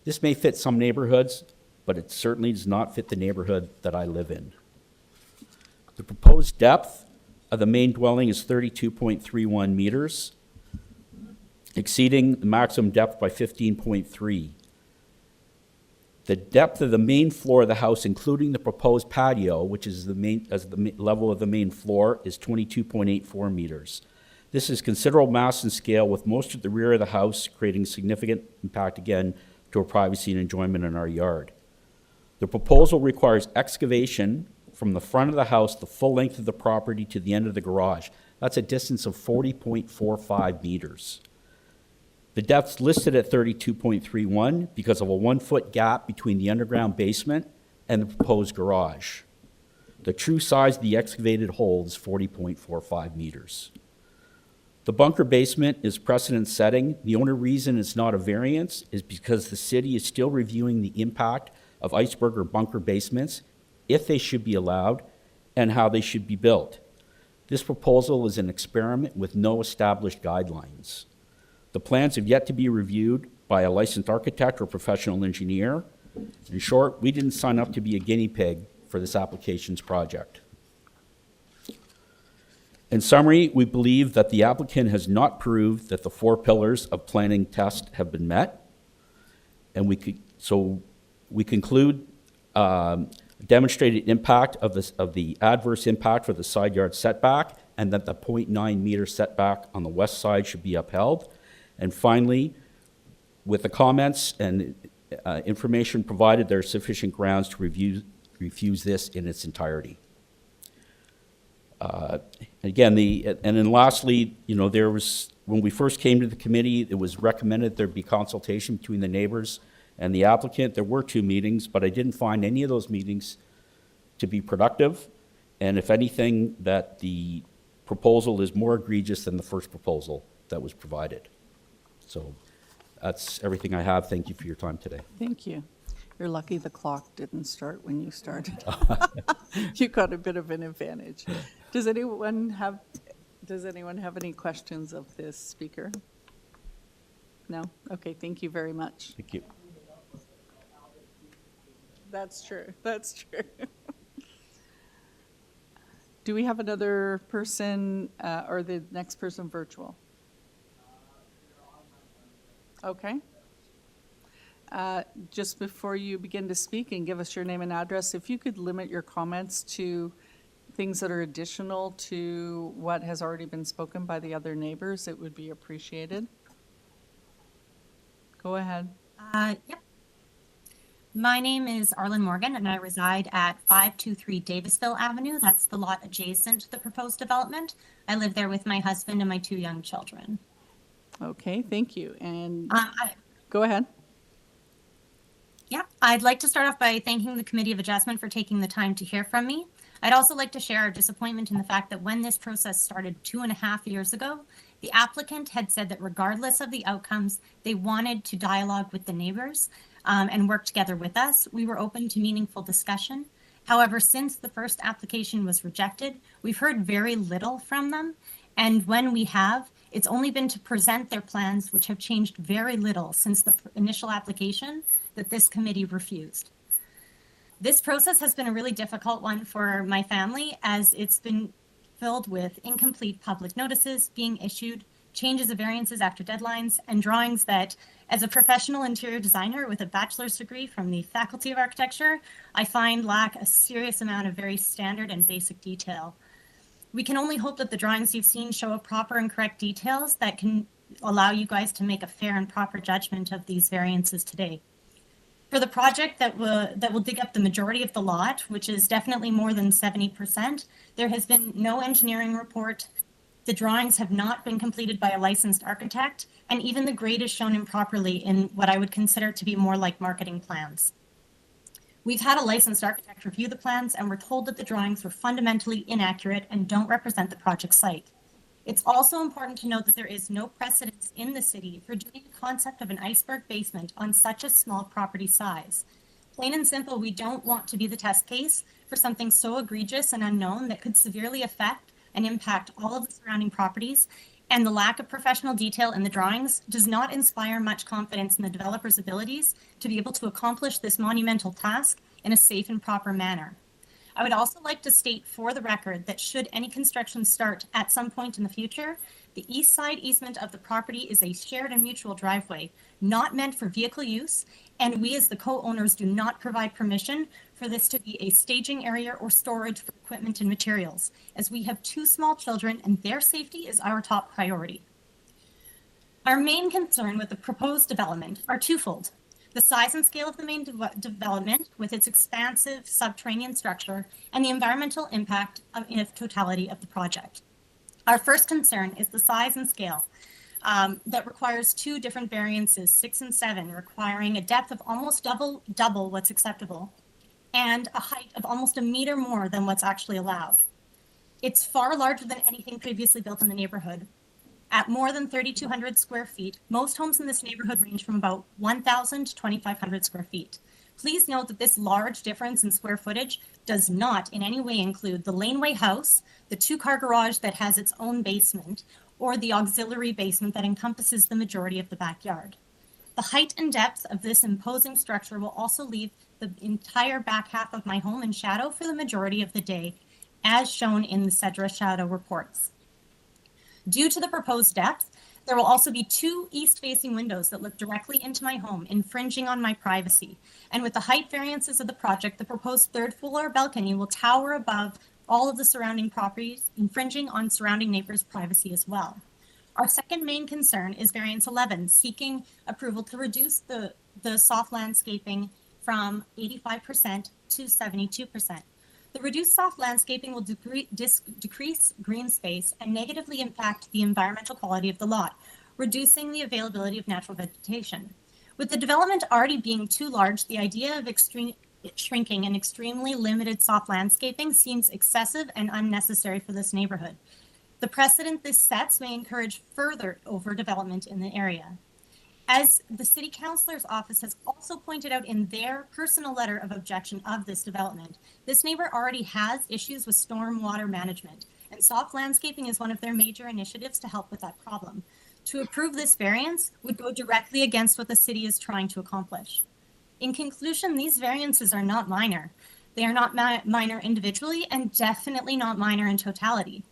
This may fit some neighborhoods, but it certainly does not fit the neighborhood that I live in. The proposed depth of the main dwelling is 32.31 meters, exceeding the maximum depth by 15.3. The depth of the main floor of the house, including the proposed patio, which is the level of the main floor, is 22.84 meters. This is considerable mass and scale, with most of the rear of the house creating significant impact, again, to our privacy and enjoyment in our yard. The proposal requires excavation from the front of the house the full length of the property to the end of the garage. That's a distance of 40.45 meters. The depth's listed at 32.31 because of a 1-foot gap between the underground basement and the proposed garage. The true size of the excavated hole is 40.45 meters. The bunker basement is precedent setting. The only reason it's not a variance is because the city is still reviewing the impact of iceberg or bunker basements, if they should be allowed, and how they should be built. This proposal is an experiment with no established guidelines. The plans have yet to be reviewed by a licensed architect or professional engineer. In short, we didn't sign up to be a guinea pig for this application's project. In summary, we believe that the applicant has not proved that the 4 pillars of planning test have been met, and we conclude demonstrated impact of the adverse impact for the side yard setback, and that the 0.9 meter setback on the west side should be upheld. And finally, with the comments and information provided, there are sufficient grounds to refuse this in its entirety. Again, and then lastly, there was, when we first came to the committee, it was recommended there be consultation between the neighbors and the applicant. There were 2 meetings, but I didn't find any of those meetings to be productive. And if anything, that the proposal is more egregious than the first proposal that was provided. So that's everything I have. Thank you for your time today. Thank you. You're lucky the clock didn't start when you started. You got a bit of an advantage. Does anyone have any questions of this speaker? No? Okay, thank you very much. Thank you. That's true. That's true. Do we have another person, or the next person virtual? Okay. Just before you begin to speak and give us your name and address, if you could limit your comments to things that are additional to what has already been spoken by the other neighbors, it would be appreciated. Go ahead. Yep. My name is Arlen Morgan, and I reside at 523 Davisville Avenue. That's the lot adjacent to the proposed development. I live there with my husband and my 2 young children. Okay, thank you. And go ahead. Yeah, I'd like to start off by thanking the Committee of Adjustment for taking the time to hear from me. I'd also like to share our disappointment in the fact that when this process started 2.5 years ago, the applicant had said that regardless of the outcomes, they wanted to dialogue with the neighbors and work together with us. We were open to meaningful discussion. However, since the first application was rejected, we've heard very little from them. And when we have, it's only been to present their plans, which have changed very little since the initial application that this committee refused. This process has been a really difficult one for my family, as it's been filled with incomplete public notices being issued, changes of variances after deadlines, and drawings that, as a professional interior designer with a bachelor's degree from the Faculty of Architecture, I find lack a serious amount of very standard and basic detail. We can only hope that the drawings you've seen show a proper and correct details that can allow you guys to make a fair and proper judgment of these variances today. For the project that will dig up the majority of the lot, which is definitely more than 70%, there has been no engineering report. The drawings have not been completed by a licensed architect, and even the grade is shown improperly in what I would consider to be more like marketing plans. We've had a licensed architect review the plans, and we're told that the drawings were fundamentally inaccurate and don't represent the project site. It's also important to note that there is no precedence in the city for doing the concept of an iceberg basement on such a small property size. Plain and simple, we don't want to be the test case for something so egregious and unknown that could severely affect and impact all of the surrounding properties, and the lack of professional detail in the drawings does not inspire much confidence in the developer's abilities to be able to accomplish this monumental task in a safe and proper manner. I would also like to state for the record that should any construction start at some point in the future, the east side easement of the property is a shared and mutual driveway, not meant for vehicle use, and we as the co-owners do not provide permission for this to be a staging area or storage for equipment and materials, as we have 2 small children and their safety is our top priority. Our main concern with the proposed development are twofold: the size and scale of the main development with its expansive subterranean structure, and the environmental impact in totality of the project. Our first concern is the size and scale that requires 2 different variances, 6 and 7, requiring a depth of almost double what's acceptable and a height of almost a meter more than what's actually allowed. It's far larger than anything previously built in the neighborhood. At more than 3,200 square feet, most homes in this neighborhood range from about 1,000 to 2,500 square feet. Please note that this large difference in square footage does not in any way include the laneway house, the two-car garage that has its own basement, or the auxiliary basement that encompasses the majority of the backyard. The height and depth of this imposing structure will also leave the entire back half of my home in shadow for the majority of the day, as shown in the CEDRA shadow reports. Due to the proposed depth, there will also be 2 east-facing windows that look directly into my home, infringing on my privacy. And with the height variances of the project, the proposed third-floor balcony will tower above all of the surrounding properties, infringing on surrounding neighbors' privacy as well. Our second main concern is variance 11, seeking approval to reduce the soft landscaping from 85% to 72%. The reduced soft landscaping will decrease green space and negatively impact the environmental quality of the lot, reducing the availability of natural vegetation. With the development already being too large, the idea of shrinking and extremely limited soft landscaping seems excessive and unnecessary for this neighborhood. The precedent this sets may encourage further overdevelopment in the area. As the City Councilor's office has also pointed out in their personal letter of objection of this development, this neighbor already has issues with stormwater management, and soft landscaping is one of their major initiatives to help with that problem. To approve this variance would go directly against what the city is trying to accomplish. In conclusion, these variances are not minor. They are not minor individually and definitely not minor in totality.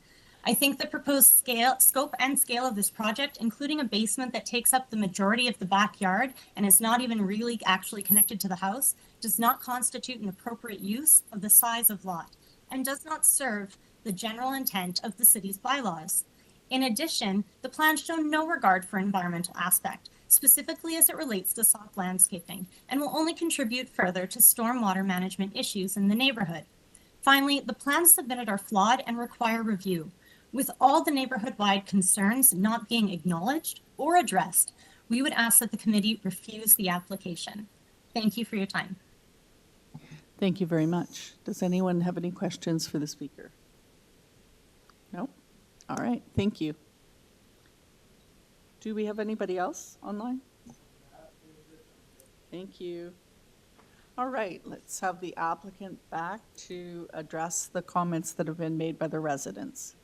I think the proposed scope and scale of this project, including a basement that takes up the majority of the backyard and is not even really actually connected to the house, does not constitute an appropriate use of the size of lot and does not serve the general intent of the city's bylaws. In addition, the plans show no regard for environmental aspect, specifically as it relates to soft landscaping, and will only contribute further to stormwater management issues in the neighborhood. Finally, the plans submitted are flawed and require review. With all the neighborhood-wide concerns not being acknowledged or addressed, we would ask that the committee refuse the application. Thank you for your time. Thank you very much. Does anyone have any questions for the speaker? No? All right, thank you. Do we have anybody else online? Thank you. All right, let's have the applicant back to address the comments that have been made by the residents.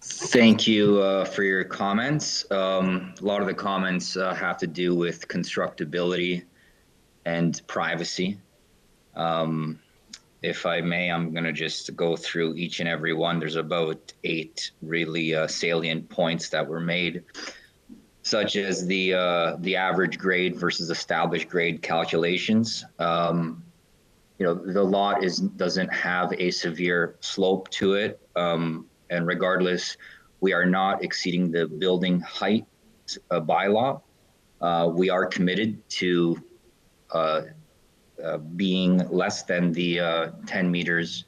Thank you for your comments. A lot of the comments have to do with constructability and privacy. If I may, I'm going to just go through each and every one. There's about 8 really salient points that were made, such as the average grade versus established grade calculations. The lot doesn't have a severe slope to it. And regardless, we are not exceeding the building height bylaw. We are committed to being less than the 10 meters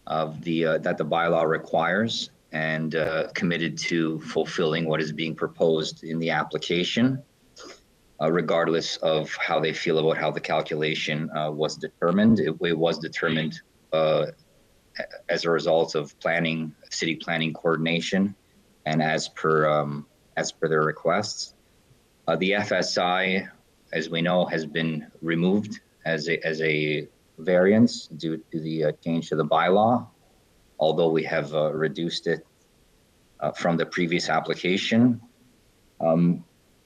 of that the bylaw requires, and committed to fulfilling what is being proposed in the application, regardless of how they feel about how the calculation was determined. It was determined as a result of city planning coordination, and as per their requests. The FSI, as we know, has been removed as a variance due to the change to the bylaw, although we have reduced it from the previous application.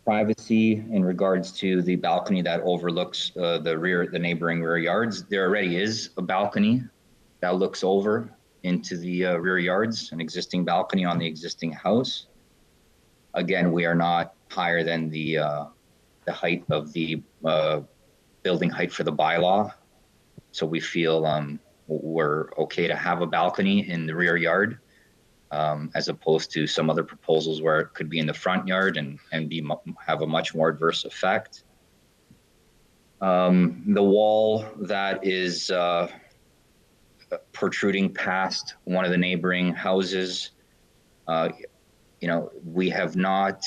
Privacy in regards to the balcony that overlooks the neighboring rear yards. There already is a balcony that looks over into the rear yards, an existing balcony on the existing house. Again, we are not higher than the height of the building height for the bylaw. So we feel we're okay to have a balcony in the rear yard, as opposed to some other proposals where it could be in the front yard and have a much more adverse effect. The wall that is protruding past one of the neighboring houses, we have not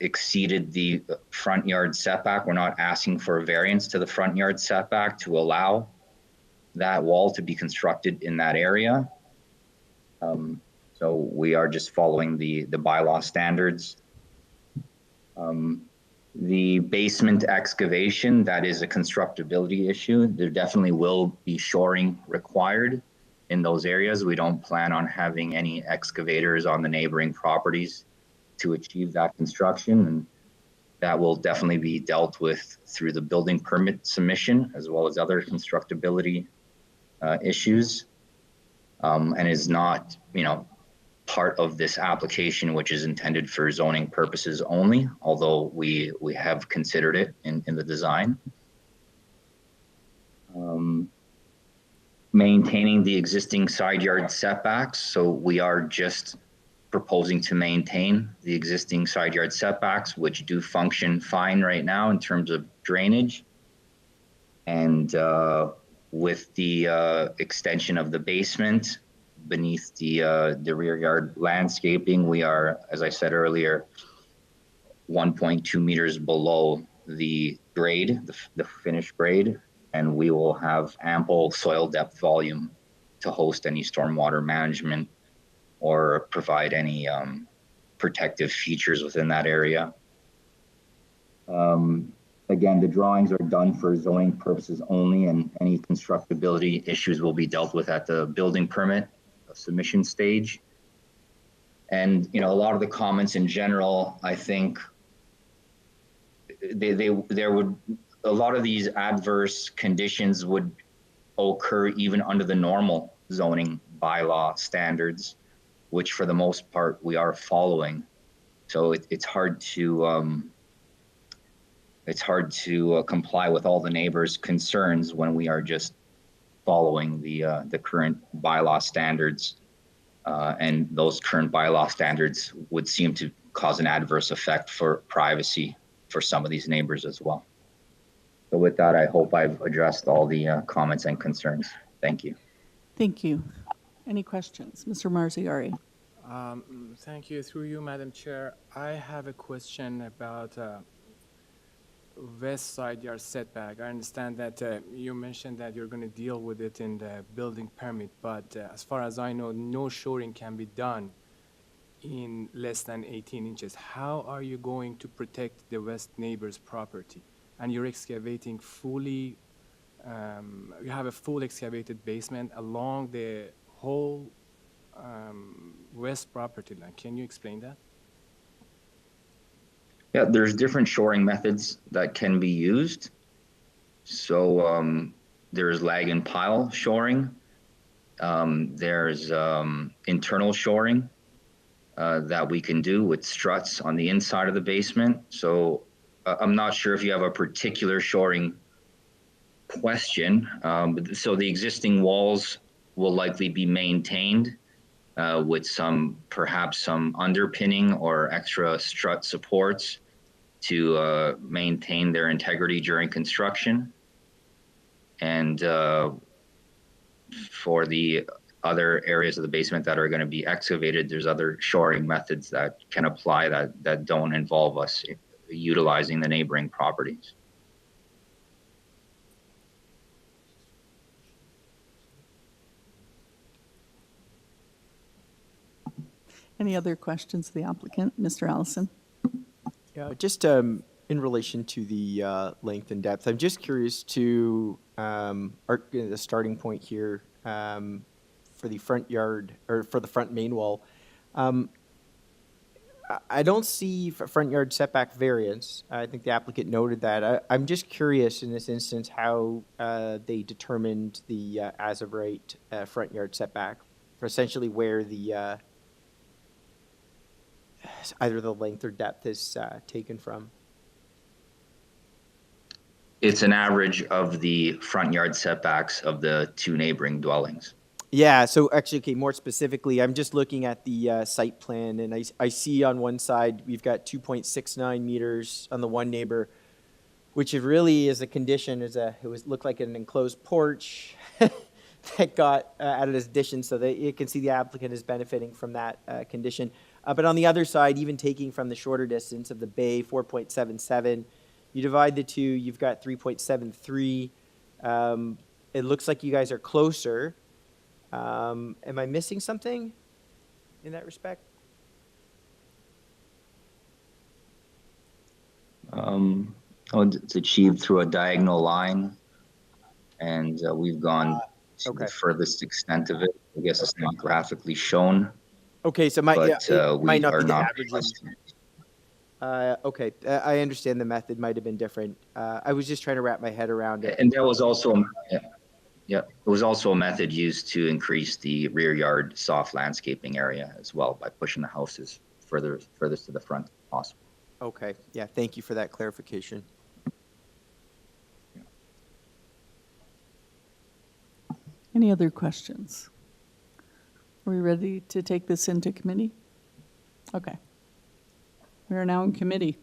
exceeded the front yard setback. We're not asking for a variance to the front yard setback to allow that wall to be constructed in that area. So we are just following the bylaw standards. The basement excavation, that is a constructability issue. There definitely will be shoring required in those areas. We don't plan on having any excavators on the neighboring properties to achieve that construction. And that will definitely be dealt with through the building permit submission, as well as other constructability issues, and is not, part of this application, which is intended for zoning purposes only, although we have considered it in the design. Maintaining the existing side yard setbacks. So we are just proposing to maintain the existing side yard setbacks, which do function fine right now in terms of drainage. And with the extension of the basement beneath the rear yard landscaping, we are, as I said earlier, 1.2 meters below the grade, the finished grade, and we will have ample soil depth volume to host any stormwater management or provide any protective features within that area. Again, the drawings are done for zoning purposes only, and any constructability issues will be dealt with at the building permit submission stage. And, a lot of the comments in general, I think there would, a lot of these adverse conditions would occur even under the normal zoning bylaw standards, which for the most part we are following. So it's hard to comply with all the neighbors' concerns when we are just following the current bylaw standards, and those current bylaw standards would seem to cause an adverse effect for privacy for some of these neighbors as well. So with that, I hope I've addressed all the comments and concerns. Thank you. Thank you. Any questions? Mr. Marziari. Thank you. Through you, Madam Chair, I have a question about west side yard setback. I understand that you mentioned that you're going to deal with it in the building permit, but as far as I know, no shoring can be done in less than 18 inches. How are you going to protect the west neighbor's property? And you're excavating fully, you have a full excavated basement along the whole west property line. Can you explain that? Yeah, there's different shoring methods that can be used. So there's lag and pile shoring. There's internal shoring that we can do with struts on the inside of the basement. So I'm not sure if you have a particular shoring question. So the existing walls will likely be maintained with perhaps some underpinning or extra strut supports to maintain their integrity during construction. And for the other areas of the basement that are going to be excavated, there's other shoring methods that can apply that don't involve us utilizing the neighboring properties. Any other questions of the applicant? Mr. Allison? Yeah, just in relation to the length and depth, I'm just curious to the starting point here for the front yard or for the front main wall. I don't see front yard setback variance. I think the applicant noted that. I'm just curious in this instance how they determined the as of right front yard setback for essentially where the either the length or depth is taken from. It's an average of the front yard setbacks of the two neighboring dwellings. Yeah, so actually, okay, more specifically, I'm just looking at the site plan, and I see on one side we've got 2.69 meters on the one neighbor, which it really is a condition, looked like an enclosed porch that got added as addition, so that you can see the applicant is benefiting from that condition. But on the other side, even taking from the shorter distance of the bay, 4.77, you divide the two, you've got 3.73. It looks like you guys are closer. Am I missing something in that respect? It's achieved through a diagonal line, and we've gone to Okay. the furthest extent of it. I guess it's not graphically shown, Okay, so but it might we not are be the not average. requesting. Okay, I understand the method might have been different. I was just trying to wrap my head around it. And that was also, yeah, it was also a method used to increase the rear yard soft landscaping area as well by pushing the houses furthest to the front if possible. Okay, yeah, thank you for that clarification. Any other questions? Are we ready to take this into committee? Okay. We are now in committee.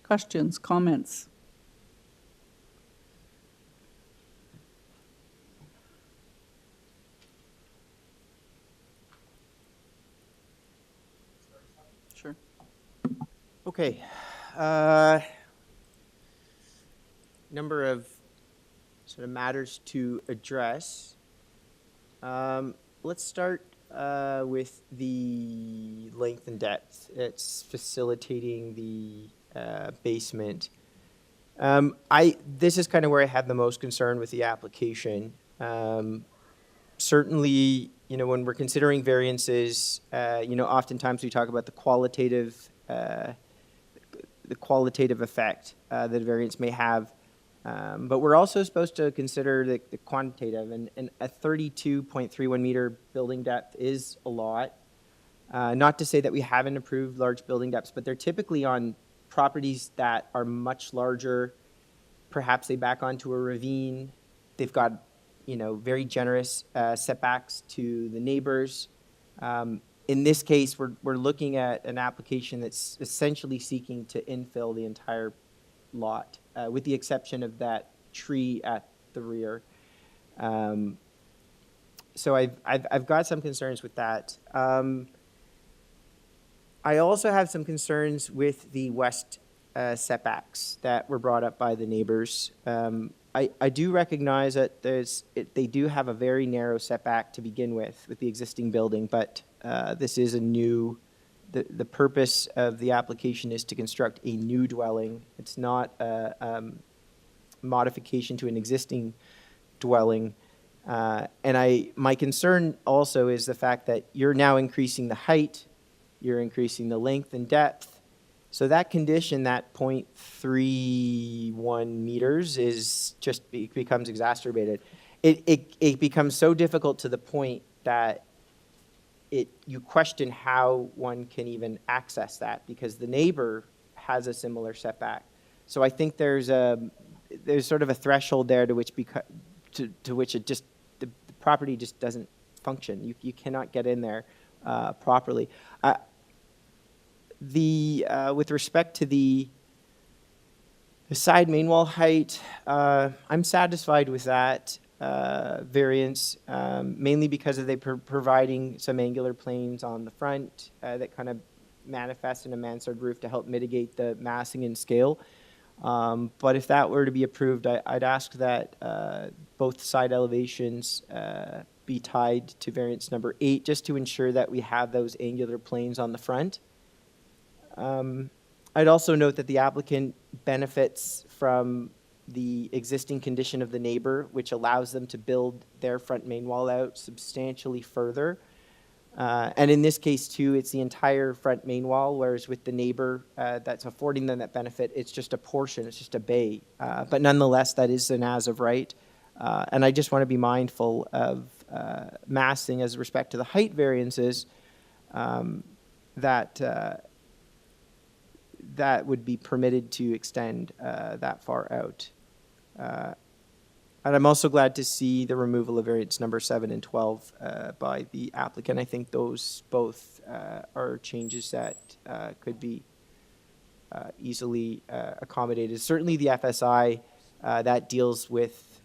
Questions, comments? Sure. Okay. Number of sort of matters to address. Let's start with the length and depth. It's facilitating the basement. This is kind of where I had the most concern with the application. Certainly, when we're considering variances, oftentimes we talk about the qualitative effect that a variance may have. But we're also supposed to consider the quantitative, and a 32.31 meter building depth is a lot. Not to say that we haven't approved large building depths, but they're typically on properties that are much larger. Perhaps they back onto a ravine. They've got, very generous setbacks to the neighbors. In this case, we're looking at an application that's essentially seeking to infill the entire lot, with the exception of that tree at the rear. So I've got some concerns with that. I also have some concerns with the west setbacks that were brought up by the neighbors. I do recognize that they do have a very narrow setback to begin with the existing building, but this is a new. The purpose of the application is to construct a new dwelling. It's not a modification to an existing dwelling. And my concern also is the fact that you're now increasing the height, you're increasing the length and depth. So that condition, that 0.31 meters, becomes exacerbated. It becomes so difficult to the point that you question how one can even access that, because the neighbor has a similar setback. So I think there's sort of a threshold there to which the property just doesn't function. You cannot get in there properly. With respect to the side main wall height, I'm satisfied with that variance, mainly because of providing some angular planes on the front that kind of manifest in a mansard roof to help mitigate the massing and scale. But if that were to be approved, I'd ask that both side elevations be tied to variance number 8, just to ensure that we have those angular planes on the front. I'd also note that the applicant benefits from the existing condition of the neighbor, which allows them to build their front main wall out substantially further. And in this case, too, it's the entire front main wall, whereas with the neighbor that's affording them that benefit, it's just a portion, it's just a bay. But nonetheless, that is an as of right. And I just want to be mindful of massing as respect to the height variances that would be permitted to extend that far out. And I'm also glad to see the removal of variance number 7 and 12 by the applicant. I think those both are changes that could be easily accommodated. Certainly the FSI that deals with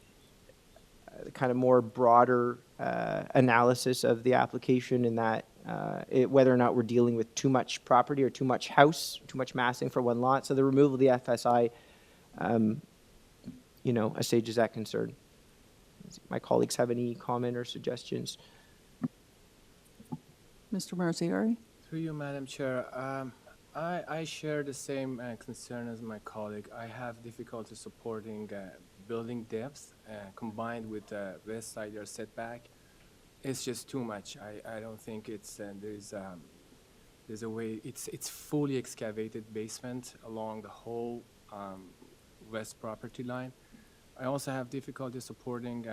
kind of more broader analysis of the application, in that whether or not we're dealing with too much property or too much house, too much massing for one lot. So the removal of the FSI assuages that concern. My colleagues have any comment or suggestions? Mr. Marziari? Through you, Madam Chair. I share the same concern as my colleague. I have difficulty supporting building depth combined with west side yard setback. It's just too much. I don't think it's there's a way. It's fully excavated basement along the whole west property line. I also have difficulty supporting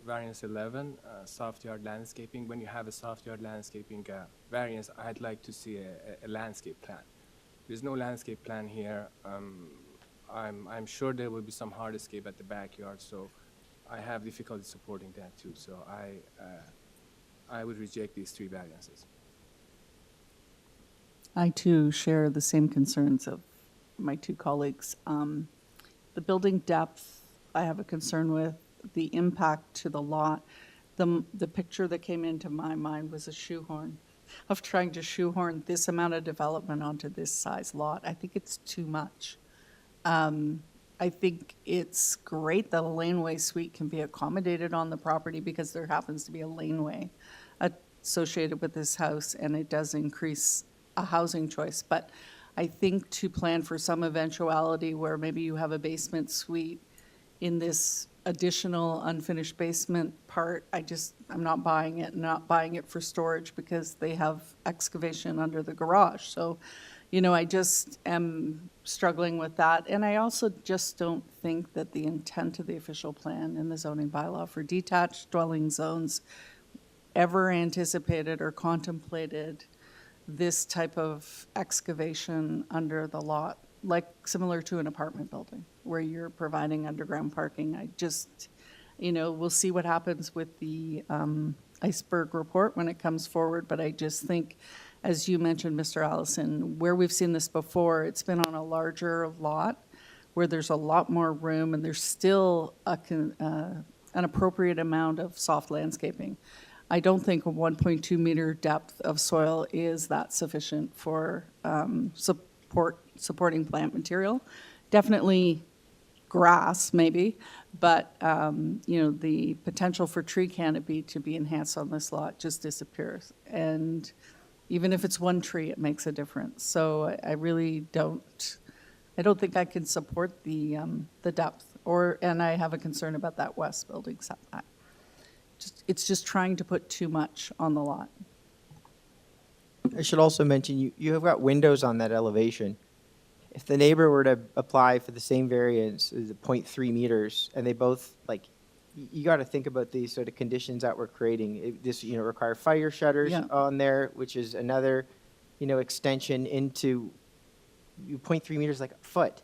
variance 11, soft yard landscaping. When you have a soft yard landscaping variance, I'd like to see a landscape plan. There's no landscape plan here. I'm sure there will be some hardscape at the backyard, so I have difficulty supporting that too. So I would reject these three variances. I too share the same concerns of my two colleagues. The building depth, I have a concern with. The impact to the lot. The picture that came into my mind was a shoehorn of trying to shoehorn this amount of development onto this size lot. I think it's too much. I think it's great that a laneway suite can be accommodated on the property because there happens to be a laneway associated with this house, and it does increase a housing choice. But I think to plan for some eventuality where maybe you have a basement suite in this additional unfinished basement part, I'm not buying it, not buying it for storage because they have excavation under the garage. So, I just am struggling with that. And I also just don't think that the intent of the official plan in the zoning bylaw for detached dwelling zones ever anticipated or contemplated this type of excavation under the lot, like similar to an apartment building where you're providing underground parking. I just, we'll see what happens with the iceberg report when it comes forward, but I just think, as you mentioned, Mr. Allison, where we've seen this before, it's been on a larger lot where there's a lot more room and there's still an appropriate amount of soft landscaping. I don't think a 1.2 meter depth of soil is that sufficient for supporting plant material. Definitely grass, maybe, but the potential for tree canopy to be enhanced on this lot just disappears. And even if it's one tree, it makes a difference. So I really don't. I don't think I can support the depth, and I have a concern about that west building setback. It's just trying to put too much on the lot. I should also mention, you have got windows on that elevation. If the neighbor were to apply for the same variance as 0.3 meters, and they both, you got to think about these sort of conditions that we're creating. This, require fire shutters on there, which is another, extension into 0.3 meters, like a foot.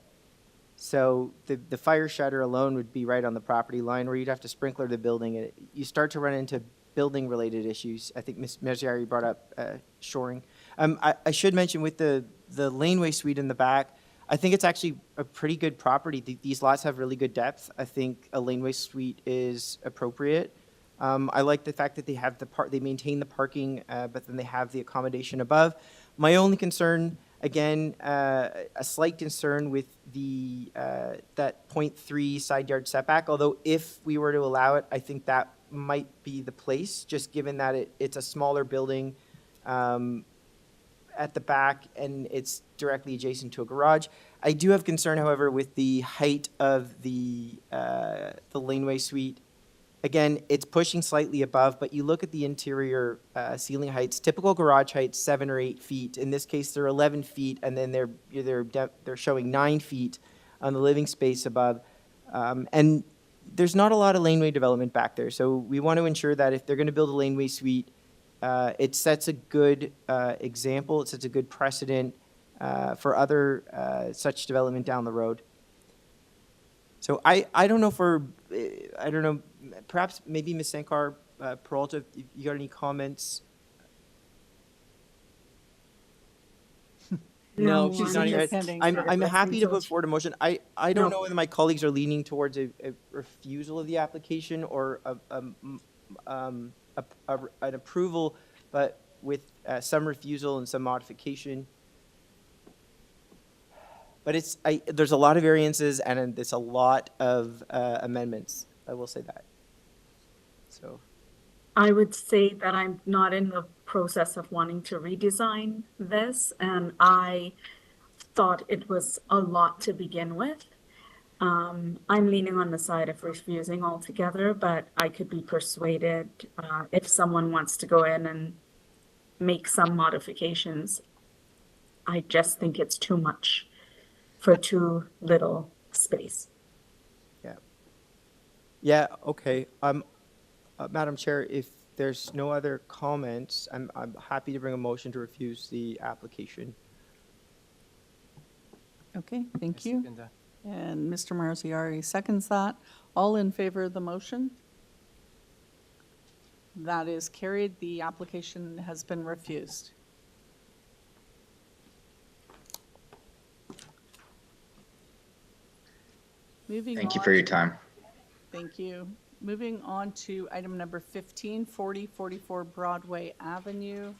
So the fire shutter alone would be right on the property line, where you'd have to sprinkler the building. And you start to run into building-related issues. I think Ms. Mezziari brought up shoring. I should mention with the laneway suite in the back, I think it's actually a pretty good property. These lots have really good depth. I think a laneway suite is appropriate. I like the fact that they have they maintain the parking, but then they have the accommodation above. My only concern, again, a slight concern with the that 0.3 side yard setback. Although if we were to allow it, I think that might be the place, just given that it's a smaller building at the back and it's directly adjacent to a garage. I do have concern, however, with the height of the laneway suite. Again, it's pushing slightly above, but you look at the interior ceiling heights, typical garage heights, 7 or 8 feet. In this case, they're 11 feet, and then they're showing 9 feet on the living space above. And there's not a lot of laneway development back there, so we want to ensure that if they're going to build a laneway suite, it sets a good example, it sets a good precedent for other such development down the road. So I don't know I don't know, perhaps maybe Ms. Sankar Peralta, if you got any comments? No, she's not here. I'm happy to put forward a motion. I don't know whether my colleagues are leaning towards a refusal of the application or an approval, but with some refusal and some modification. But there's a lot of variances and it's a lot of amendments. I will say that. So I would say that I'm not in the process of wanting to redesign this, and I thought it was a lot to begin with. I'm leaning on the side of refusing altogether, but I could be persuaded if someone wants to go in and make some modifications. I just think it's too much for too little space. Yeah, okay. Madam Chair, if there's no other comments, I'm happy to bring a motion to refuse the application. Okay, thank I you. second that. And Mr. Marziari seconds that. All in favor of the motion? That is carried. The application has been refused. Moving Thank you on for your to- time. Thank you. Moving on to item number 15, 4044 Broadway Avenue.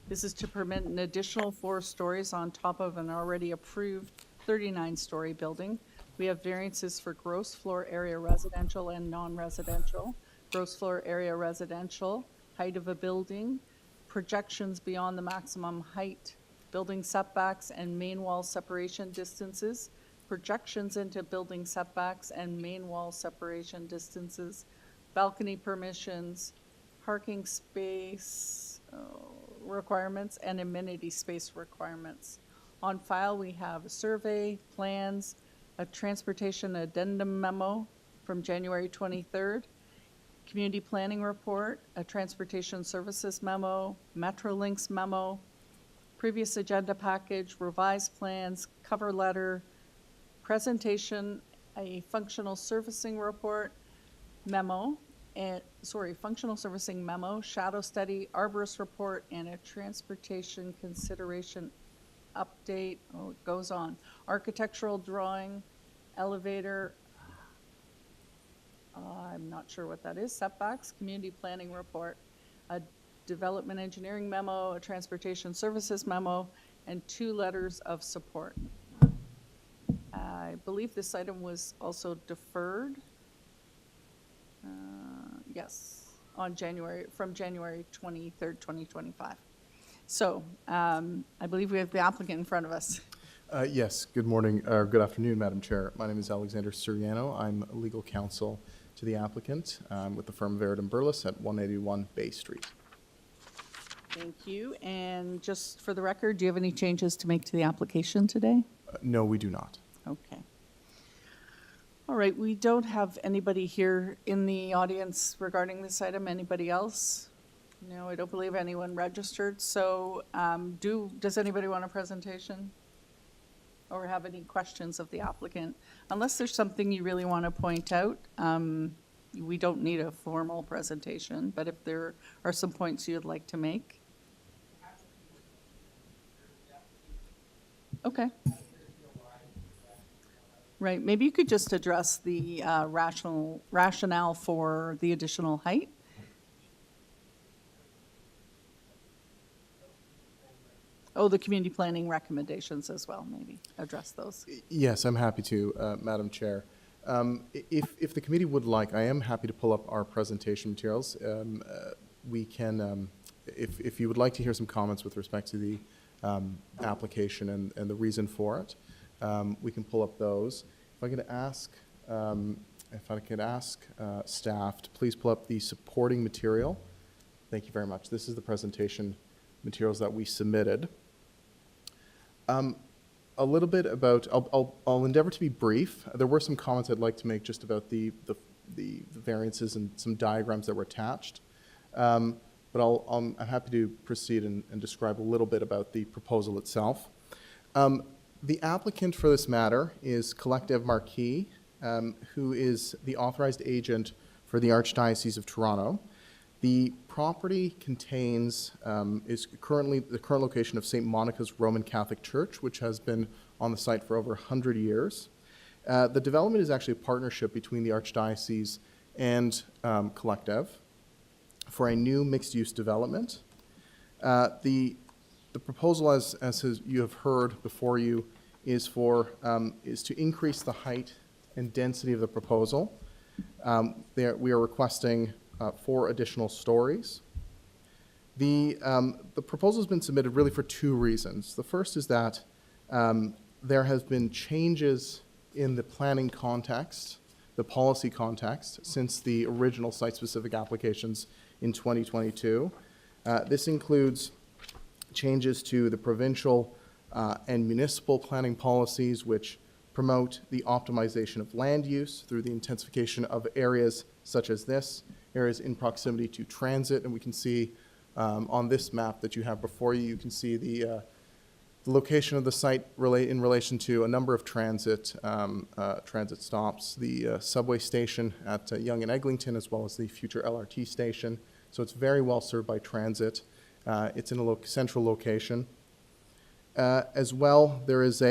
This is to permit an additional 4 stories on top of an already approved 39-story building. We have variances for gross floor area residential and non-residential. Gross floor area residential, height of a building, projections beyond the maximum height, building setbacks and main wall separation distances, projections into building setbacks and main wall separation distances, balcony permissions, parking space requirements, and amenity space requirements. On file, we have a survey, plans, a transportation addendum memo from January 23rd, community planning report, a transportation services memo, Metrolinx memo, previous agenda package, revised plans, cover letter, presentation, a functional servicing report, memo, functional servicing memo, shadow study, arborist report, and a transportation consideration update. Oh, it goes on. Architectural drawing, elevator, I'm not sure what that is, setbacks, community planning report, a development engineering memo, a transportation services memo, and 2 letters of support. I believe this item was also deferred. Yes, from January 23rd, 2025. So I believe we have the applicant in front of us. Yes, good morning, or good afternoon, Madam Chair. My name is Alexander Suriano. I'm legal counsel to the applicant with the firm Veriden Burles at 181 Bay Street. Thank you. And just for the record, do you have any changes to make to the application today? No, we do not. Okay. All right, we don't have anybody here in the audience regarding this item. Anybody else? No, I don't believe anyone registered. So does anybody want a presentation? Or have any questions of the applicant? Unless there's something you really want to point out, we don't need a formal presentation, but if there are some points you'd like to make. Okay. Right, maybe you could just address the rationale for the additional height. Oh, the community planning recommendations as well, maybe address those. Yes, I'm happy to, Madam Chair. If the committee would like, I am happy to pull up our presentation materials. We can, if you would like to hear some comments with respect to the application and the reason for it, we can pull up those. If I could ask staff to please pull up the supporting material. Thank you very much. This is the presentation materials that we submitted. A little bit about, I'll endeavor to be brief. There were some comments I'd like to make just about the variances and some diagrams that were attached. But I'm happy to proceed and describe a little bit about the proposal itself. The applicant for this matter is Collective Marquis, who is the authorized agent for the Archdiocese of Toronto. The property contains, is currently the current location of St. Monica's Roman Catholic Church, which has been on the site for over 100 years. The development is actually a partnership between the Archdiocese and Collective for a new mixed-use development. The proposal, as you have heard before you, is to increase the height and density of the proposal. We are requesting 4 additional stories. The proposal has been submitted really for 2 reasons. The first is that there has been changes in the planning context, the policy context, since the original site-specific applications in 2022. This includes changes to the provincial and municipal planning policies, which promote the optimization of land use through the intensification of areas such as this, areas in proximity to transit. And we can see on this map that you have before you, you can see the location of the site in relation to a number of transit stops, the subway station at Yonge and Eglinton, as well as the future LRT station. So it's very well served by transit. It's in a central location. As well, there is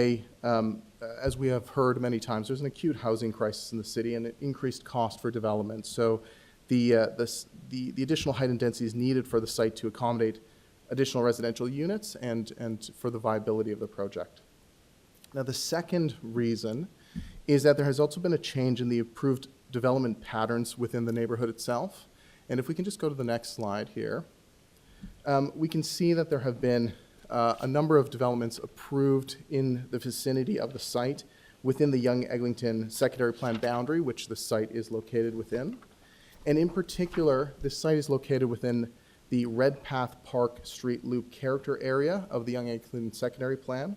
as we have heard many times, there's an acute housing crisis in the city and an increased cost for development. So the additional height and density is needed for the site to accommodate additional residential units and for the viability of the project. Now, the second reason is that there has also been a change in the approved development patterns within the neighborhood itself. And if we can just go to the next slide here, we can see that there have been a number of developments approved in the vicinity of the site within the Yonge-Eglinton secondary plan boundary, which the site is located within. And in particular, this site is located within the Redpath Park Street Loop character area of the Yonge-Eglinton secondary plan,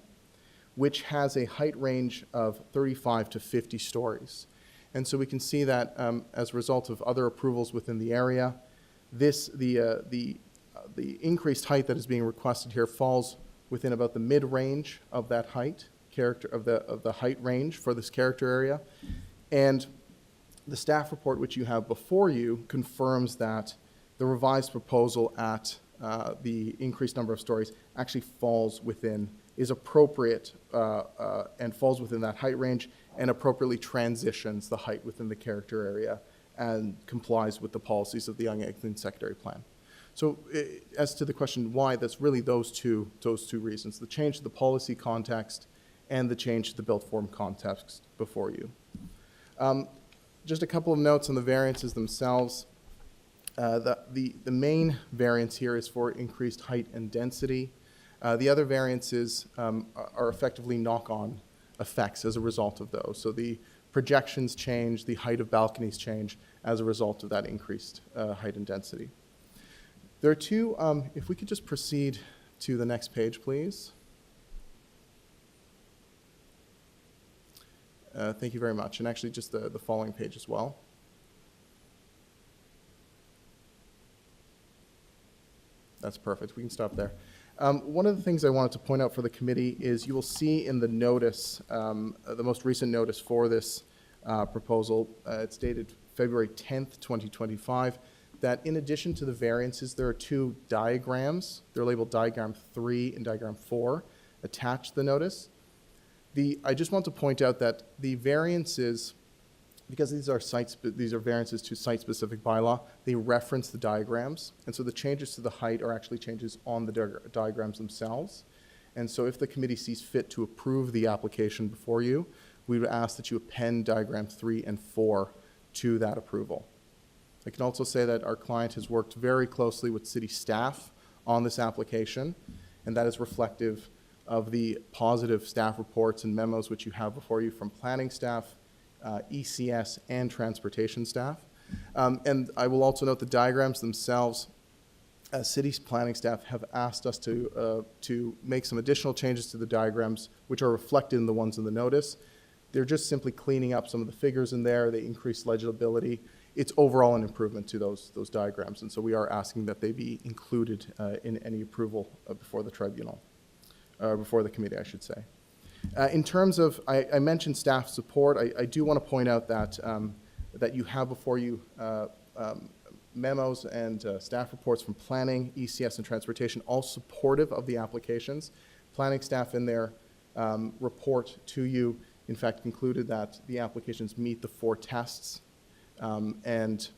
which has a height range of 35 to 50 stories. And so we can see that as a result of other approvals within the area, the increased height that is being requested here falls within about the mid-range of that height, of the height range for this character area. And the staff report which you have before you confirms that the revised proposal at the increased number of stories actually is appropriate and falls within that height range and appropriately transitions the height within the character area and complies with the policies of the Yonge-Eglinton secondary plan. So as to the question why, that's really those two reasons, the change to the policy context and the change to the built form context before you. Just a couple of notes on the variances themselves. The main variance here is for increased height and density. The other variances are effectively knock-on effects as a result of those. So the projections change, the height of balconies change as a result of that increased height and density. There are 2, if we could just proceed to the next page, please. Thank you very much. And actually just the following page as well. That's perfect. We can stop there. One of the things I wanted to point out for the committee is you will see in the notice, the most recent notice for this proposal, it's dated February 10th, 2025, that in addition to the variances, there are 2 diagrams. They're labeled Diagram 3 and Diagram 4 attached to the notice. I just want to point out that the variances, because these are variances to site-specific bylaw, they reference the diagrams, and so the changes to the height are actually changes on the diagrams themselves. And so if the committee sees fit to approve the application before you, we would ask that you append Diagram 3 and 4 to that approval. I can also say that our client has worked very closely with city staff on this application, and that is reflective of the positive staff reports and memos which you have before you from planning staff, ECS, and transportation staff. And I will also note the diagrams themselves. City's planning staff have asked us to make some additional changes to the diagrams, which are reflected in the ones in the notice. They're just simply cleaning up some of the figures in there. They increase legibility. It's overall an improvement to those diagrams, and so we are asking that they be included in any approval before the tribunal, before the committee, I should say. In terms of, I mentioned staff support. I do want to point out that that you have before you memos and staff reports from planning, ECS, and transportation, all supportive of the applications. Planning staff in their report to you, in fact, concluded that the applications meet the 4 tests and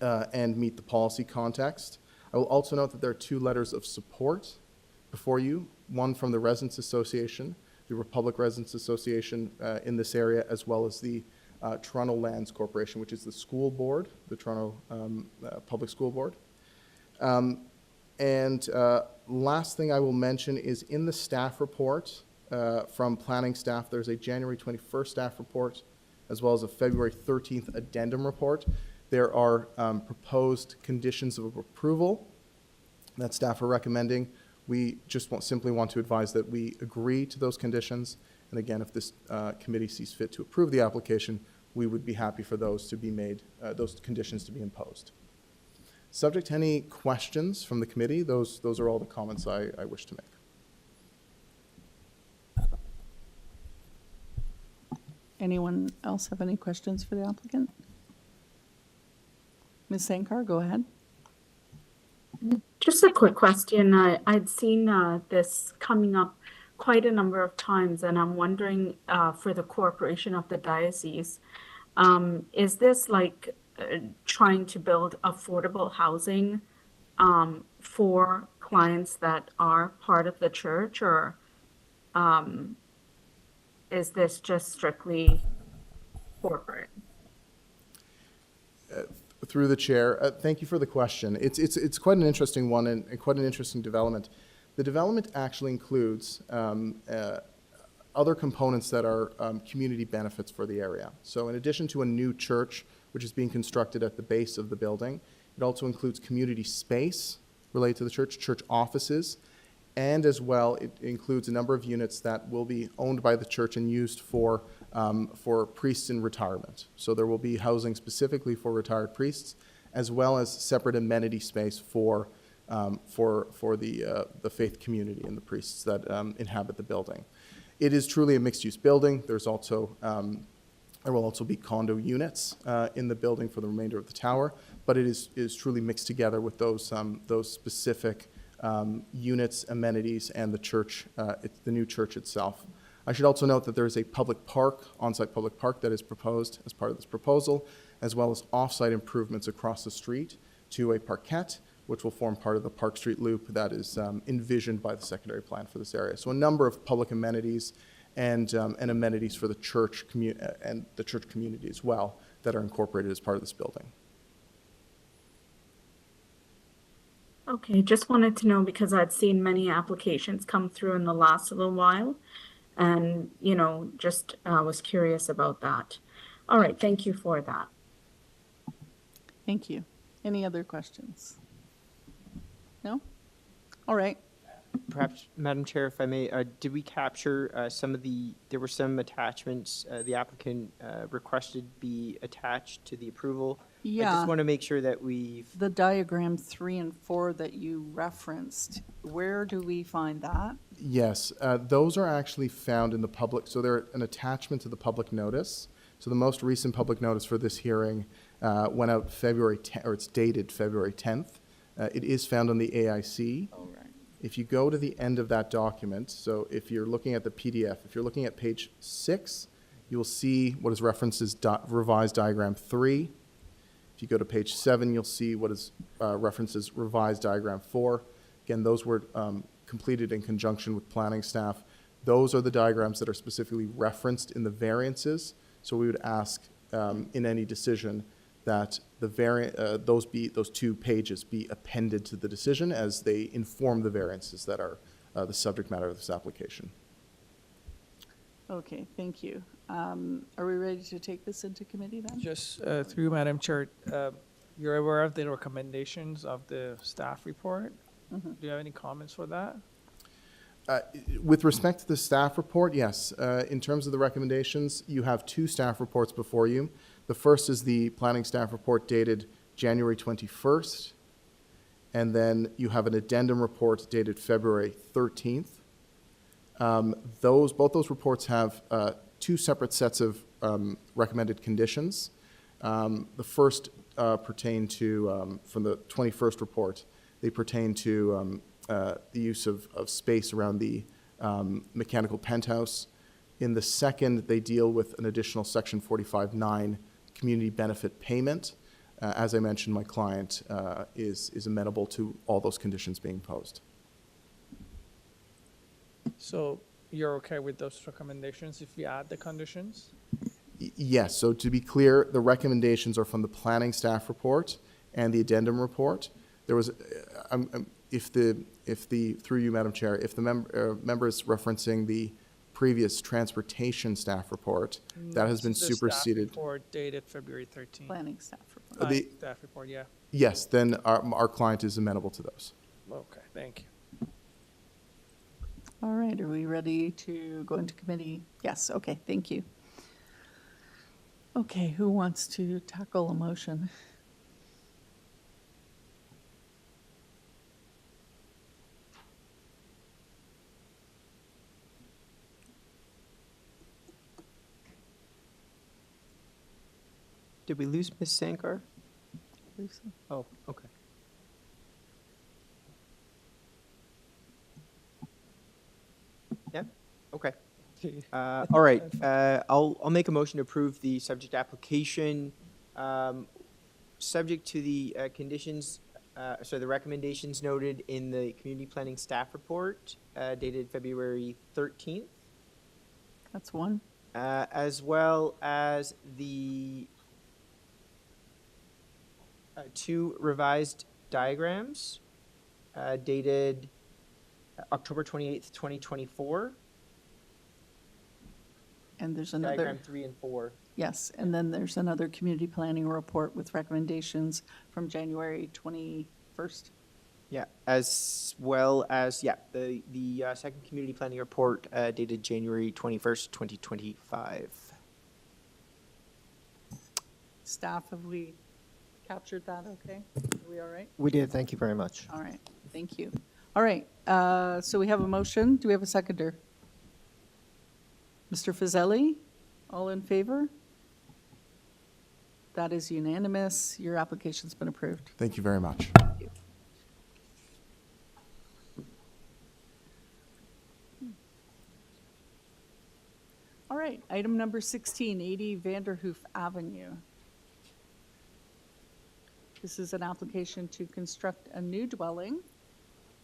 meet the policy context. I will also note that there are 2 letters of support before you, one from the Residents Association, the Republic Residents Association in this area, as well as the Toronto Lands Corporation, which is the school board, the Toronto Public School Board. Last thing I will mention is in the staff report from planning staff, there's a January 21st staff report, as well as a February 13th addendum report. There are proposed conditions of approval that staff are recommending. We just simply want to advise that we agree to those conditions. And again, if this committee sees fit to approve the application, we would be happy for those to be made, those conditions to be imposed. Subject to any questions from the committee, those are all the comments I wish to make. Anyone else have any questions for the applicant? Ms. Sankar, go ahead. Just a quick question. I'd seen this coming up quite a number of times, and I'm wondering for the corporation of the diocese, is this like trying to build affordable housing for clients that are part of the church, or is this just strictly corporate? Through the chair, thank you for the question. It's quite an interesting one and quite an interesting development. The development actually includes other components that are community benefits for the area. So in addition to a new church, which is being constructed at the base of the building, it also includes community space related to the church offices, and as well, it includes a number of units that will be owned by the church and used for priests in retirement. So there will be housing specifically for retired priests, as well as separate amenity space for the faith community and the priests that inhabit the building. It is truly a mixed-use building. There's also there will also be condo units in the building for the remainder of the tower, but it is truly mixed together with those specific units, amenities, and the church, the new church itself. I should also note that there is a public park, on-site public park, that is proposed as part of this proposal, as well as off-site improvements across the street to a parkette, which will form part of the Park Street Loop that is envisioned by the secondary plan for this area. So a number of public amenities and amenities for the church and the church community as well that are incorporated as part of this building. Okay, just wanted to know because I'd seen many applications come through in the last little while, and just was curious about that. All right, thank you for that. Thank you. Any other questions? No? All right. Perhaps, Madam Chair, if I may, did we capture there were some attachments the applicant requested be attached to the approval? I Yeah. just want to make sure that The diagram 3 and 4 that you referenced, where do we find that? Yes, those are actually found in the public, so they're an attachment to the public notice. So the most recent public notice for this hearing went out February 10th, or it's dated February 10th. It is found on the AIC. Oh, right. If you go to the end of that document, so if you're looking at the PDF, if you're looking at page 6, you will see what is referenced as revised diagram 3. If you go to page 7, you'll see what is referenced as revised diagram 4. Again, those were completed in conjunction with planning staff. Those are the diagrams that are specifically referenced in the variances. So we would ask in any decision that those 2 pages be appended to the decision as they inform the variances that are the subject matter of this application. Okay, thank you. Are we ready to take this into committee then? Just through Madam Chair, you're aware of the recommendations of the staff report? Mm-hmm. Do you have any comments for that? With respect to the staff report, yes. In terms of the recommendations, you have 2 staff reports before you. The first is the planning staff report dated January 21st, and then you have an addendum report dated February 13th. Both those reports have 2 separate sets of recommended conditions. The first pertain to, from the 21st report, they pertain to the use of space around the mechanical penthouse. In the second, they deal with an additional section 45.9 community benefit payment. As I mentioned, my client is amenable to all those conditions being posed. So you're okay with those recommendations if we add the conditions? Yes, so to be clear, the recommendations are from the planning staff report and the addendum report. There was, through you, Madam Chair, if the member is referencing the previous transportation staff report, that has been This is the staff superseded. report dated February 13th. Planning staff report. Staff report, yeah. Yes, then our client is amenable to those. Okay, thank you. All right, are we ready to go into committee? Yes, okay, thank you. Okay, who wants to tackle a motion? Did we lose Ms. Sankar? Lisa? Oh, okay. Yeah, okay. All right, I'll make a motion to approve the subject application, subject to the conditions, the recommendations noted in the community planning staff report dated February 13th, That's one. as well as the two revised diagrams dated October 28th, 2024. And there's Diagram another, 3 and 4. yes, and then there's another community planning report with recommendations from January 21st. Yeah, as well as, the second community planning report dated January 21st, 2025. Staff, have we captured that okay? Are we all right? We did, thank you very much. All right, thank you. All right, so we have a motion. Do we have a seconder? Mr. Fazeli, all in favor? That is unanimous. Your application's been approved. Thank you very much. All right, item number 16, 80 Vanderhoof Avenue. This is an application to construct a new dwelling.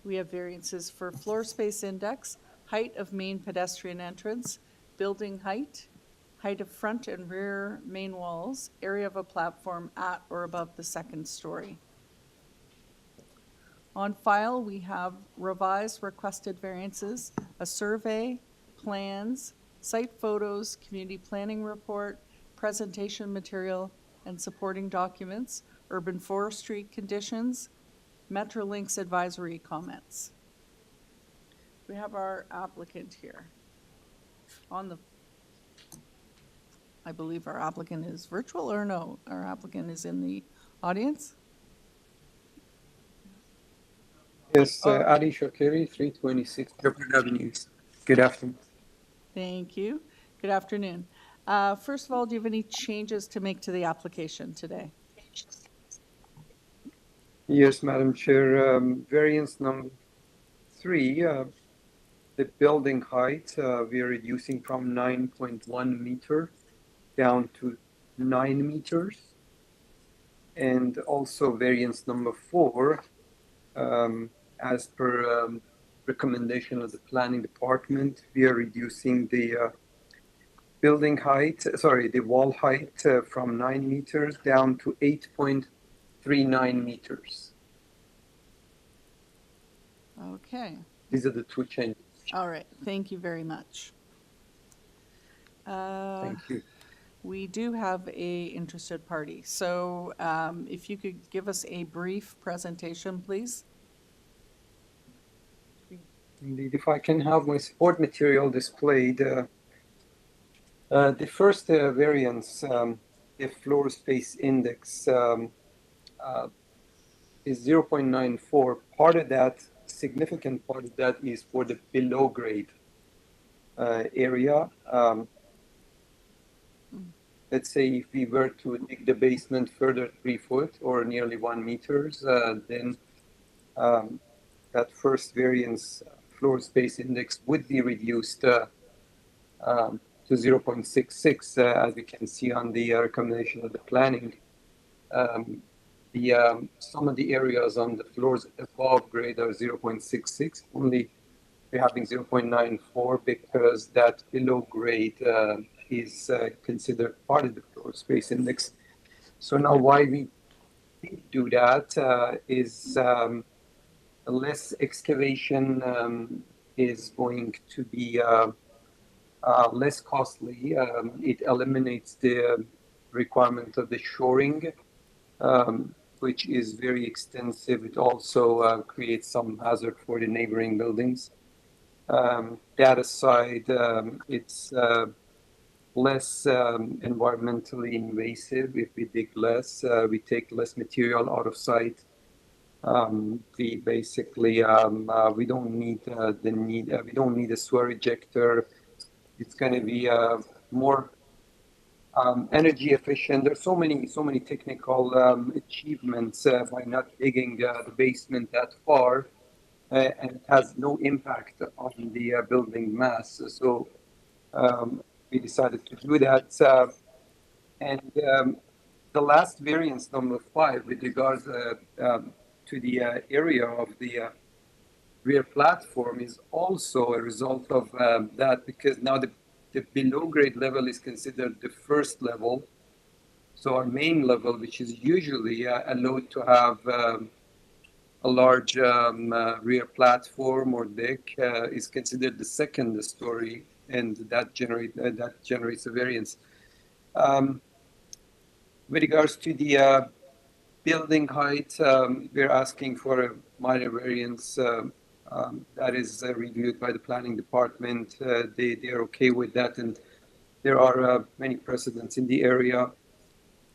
We have variances for floor space index, height of main pedestrian entrance, building height, height of front and rear main walls, area of a platform at or above the second story. On file, we have revised requested variances, a survey, plans, site photos, community planning report, presentation material, and supporting documents, urban forestry conditions, Metrolinx advisory comments. We have our applicant here. I believe our applicant is virtual, or no? Our applicant is in the audience? Yes, Ali Shakiri, 326 Shepherd Avenue. Good afternoon. Thank you. Good afternoon. First of all, do you have any changes to make to the application today? Yes, Madam Chair. Variance number 3, the building height, we are reducing from 9.1 meter down to 9 meters. And also variance number 4, as per recommendation of the planning department, we are reducing the building height, the wall height from 9 meters down to 8.39 meters. Okay. These are the 2 changes. All right. Thank you very much. Thank you. We do have a interested party. So if you could give us a brief presentation, please. Indeed, if I can have my support material displayed. The first variance, the floor space index is 0.94. Part of that, significant part of that is for the below grade area. Let's say if we were to dig the basement further 3 foot or nearly 1 meters, then that first variance floor space index would be reduced to 0.66, as we can see on the recommendation of the planning. Some of the areas on the floors above grade are 0.66. Only we're having 0.94 because that below grade is considered part of the floor space index. So now why we did do that is less excavation is going to be less costly. It eliminates the requirement of the shoring, which is very extensive. It also creates some hazard for the neighboring buildings. That aside, it's less environmentally invasive. If we dig less, we take less material out of site. We basically we don't need we don't need a sewer ejector. It's going to be more energy efficient. There's so many technical achievements by not digging the basement that far, and it has no impact on the building mass. So we decided to do that. And the last variance, number 5, with regards to the area of the rear platform, is also a result of that, because now the below grade level is considered the first level. So our main level, which is usually allowed to have a large rear platform or deck, is considered the second story, and that generates a variance. With regards to the building height, we're asking for a minor variance that is reviewed by the planning department. They are okay with that, and there are many precedents in the area.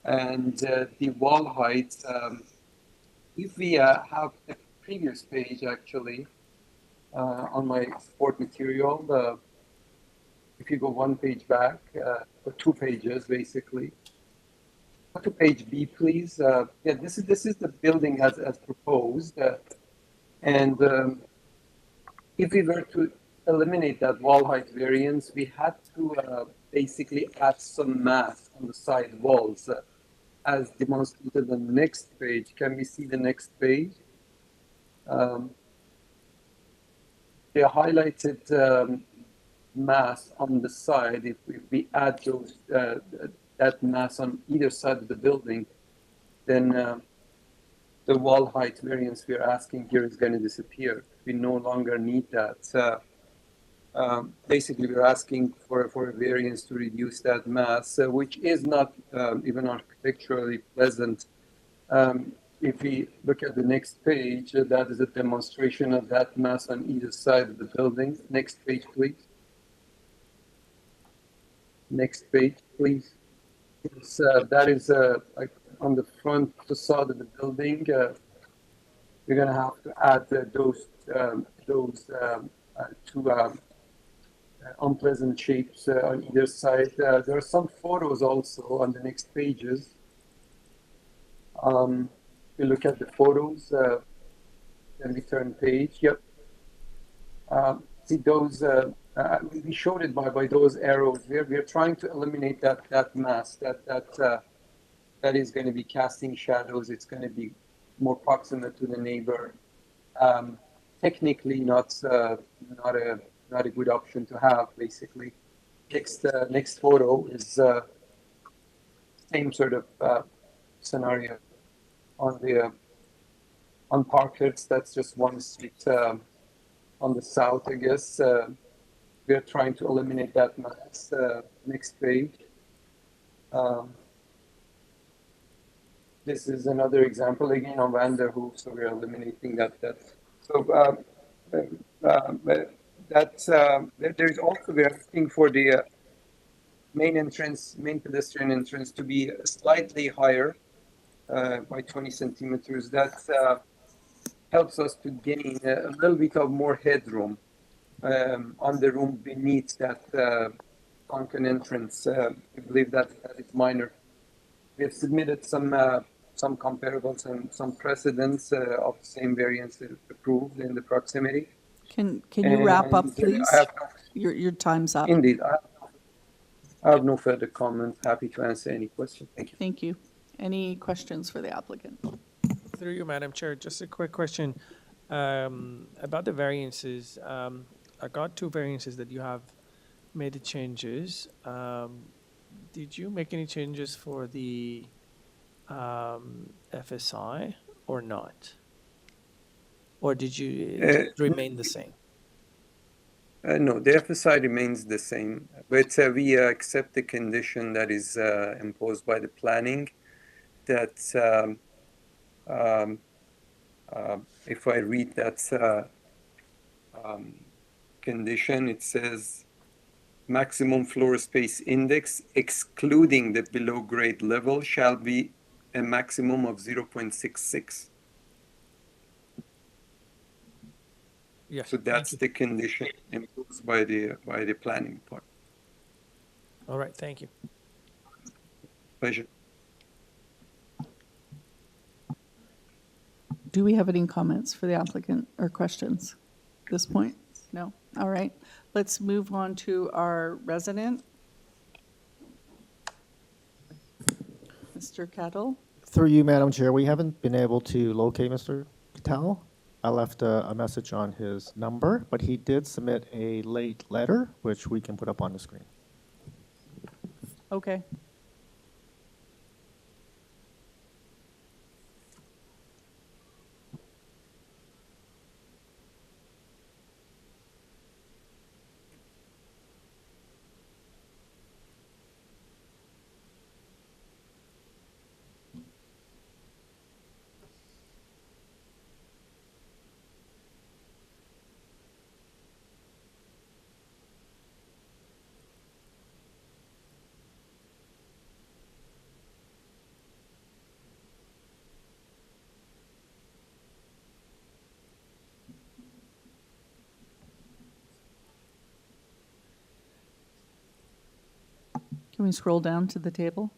And the wall height, if we have a previous page actually on my support material, if you go one page back, or 2 pages basically. Go to page B, please. Yeah, this is the building as proposed, and if we were to eliminate that wall height variance, we had to basically add some mass on the side walls, as demonstrated on the next page. Can we see the next page? The highlighted mass on the side, if we add those that mass on either side of the building, then the wall height variance we're asking here is going to disappear. We no longer need that. Basically, we're asking for a variance to reduce that mass, which is not even architecturally pleasant. If we look at the next page, that is a demonstration of that mass on either side of the building. Next page, please. Next page, please. That is like on the front facade of the building. We're going to have to add those 2 unpleasant shapes on either side. There are some photos also on the next pages. We look at the photos, then we turn page. Yep. See those. We showed it by those arrows. We're trying to eliminate that mass that is going to be casting shadows. It's going to be more proximate to the neighbor. Technically, not a good option to have. Basically, next photo is same sort of scenario on Parker's. That's just one street on the south, I guess. We are trying to eliminate that mass. Next page. This is another example again on Vanderhoof, so we are eliminating that. So there's also, we are asking for the main pedestrian entrance to be slightly higher by 20 centimeters. That helps us to gain a little bit of more headroom on the room beneath that sunken entrance. I believe that is minor. We have submitted some comparables and some precedents of the same variance approved in the proximity. Can you wrap up, please? Your time's up. Indeed. I have no further comment. Happy to answer any questions. Thank you. Thank you. Any questions for the applicant? Through you, Madam Chair, just a quick question about the variances. I got 2 variances that you have made the changes. Did you make any changes for the FSI or not? Or did you just remain the same? No, the FSI remains the same, but we accept the condition that is imposed by the planning that if I read that condition, it says maximum floor space index excluding the below grade level shall be a maximum of 0.66. Yes. So that's the condition imposed by the planning part. All right, thank you. Pleasure. Do we have any comments for the applicant or questions at this point? No? All right. Let's move on to our resident. Mr. Kettle. Through you, Madam Chair, we haven't been able to locate Mr. Patel. I left a message on his number, but he did submit a late letter, which we can put up on the screen. Okay. Can we scroll down to the table?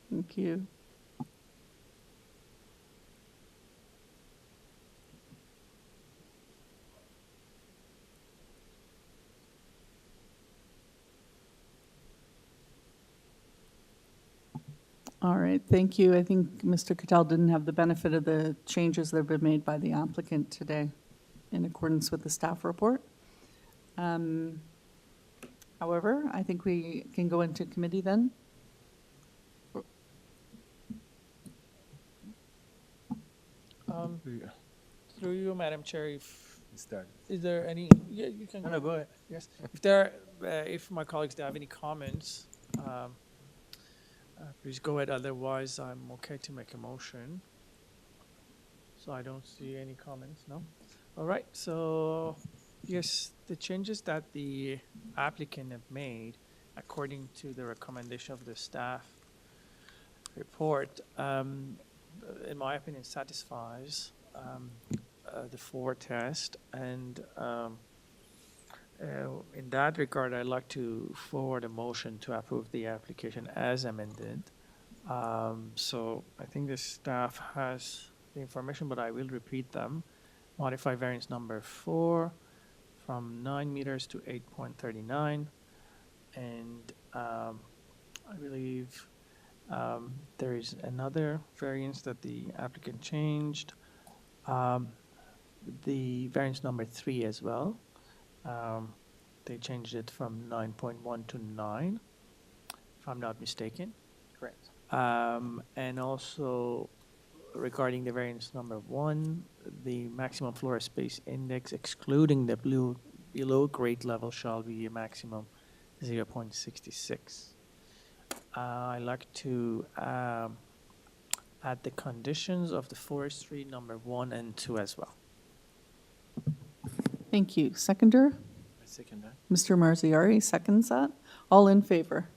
Thank you. All right, thank you. I think Mr. Cattell didn't have the benefit of the changes that have been made by the applicant today in accordance with the staff report. However, I think we can go into committee then. Through you, Madam Chair, if Start. is there any? Yeah, you can. No, go ahead. Yes. If there, if my colleagues have any comments, please go ahead. Otherwise, I'm okay to make a motion. So I don't see any comments. No. All right. So yes, the changes that the applicant have made, according to the recommendation of the staff report, in my opinion, satisfies the 4 test, and in that regard, I'd like to forward a motion to approve the application as amended. So I think the staff has the information, but I will repeat them. Modify variance number 4 from 9 meters to 8.39, and I believe there is another variance that the applicant changed. The variance number 3 as well. They changed it from 9.1 to 9, if I'm not mistaken. Correct. And also regarding the variance number 1, the maximum floor space index excluding the below grade level shall be a maximum 0.66. I'd like to add the conditions of the forestry number 1 and 2 as well. Thank you. Seconder? I second that. Mr. Marziari seconds that. All in favor?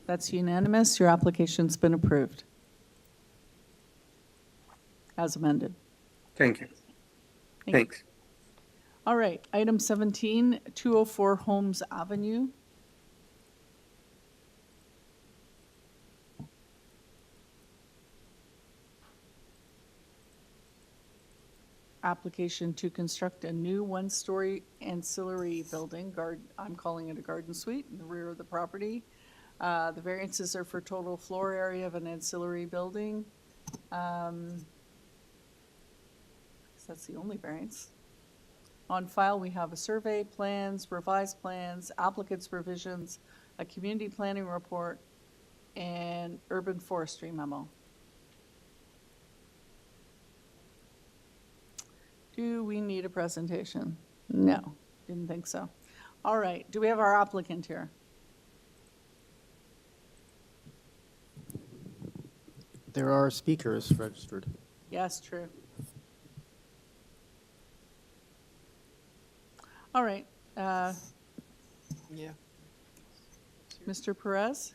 That's unanimous. Your application's been approved as amended. Thank you. Thank you. Thanks. All right, item 17, 204 Holmes Avenue. Application to construct a new one-story ancillary building, I'm calling it a garden suite, in the rear of the property. The variances are for total floor area of an ancillary building. That's the only variance. On file, we have a survey, plans, revised plans, applicant's revisions, a community planning report, and urban forestry memo. Do we need a presentation? No, didn't think so. All right, do we have our applicant here? There are speakers registered. Yes, true. All right, Yeah. Mr. Perez?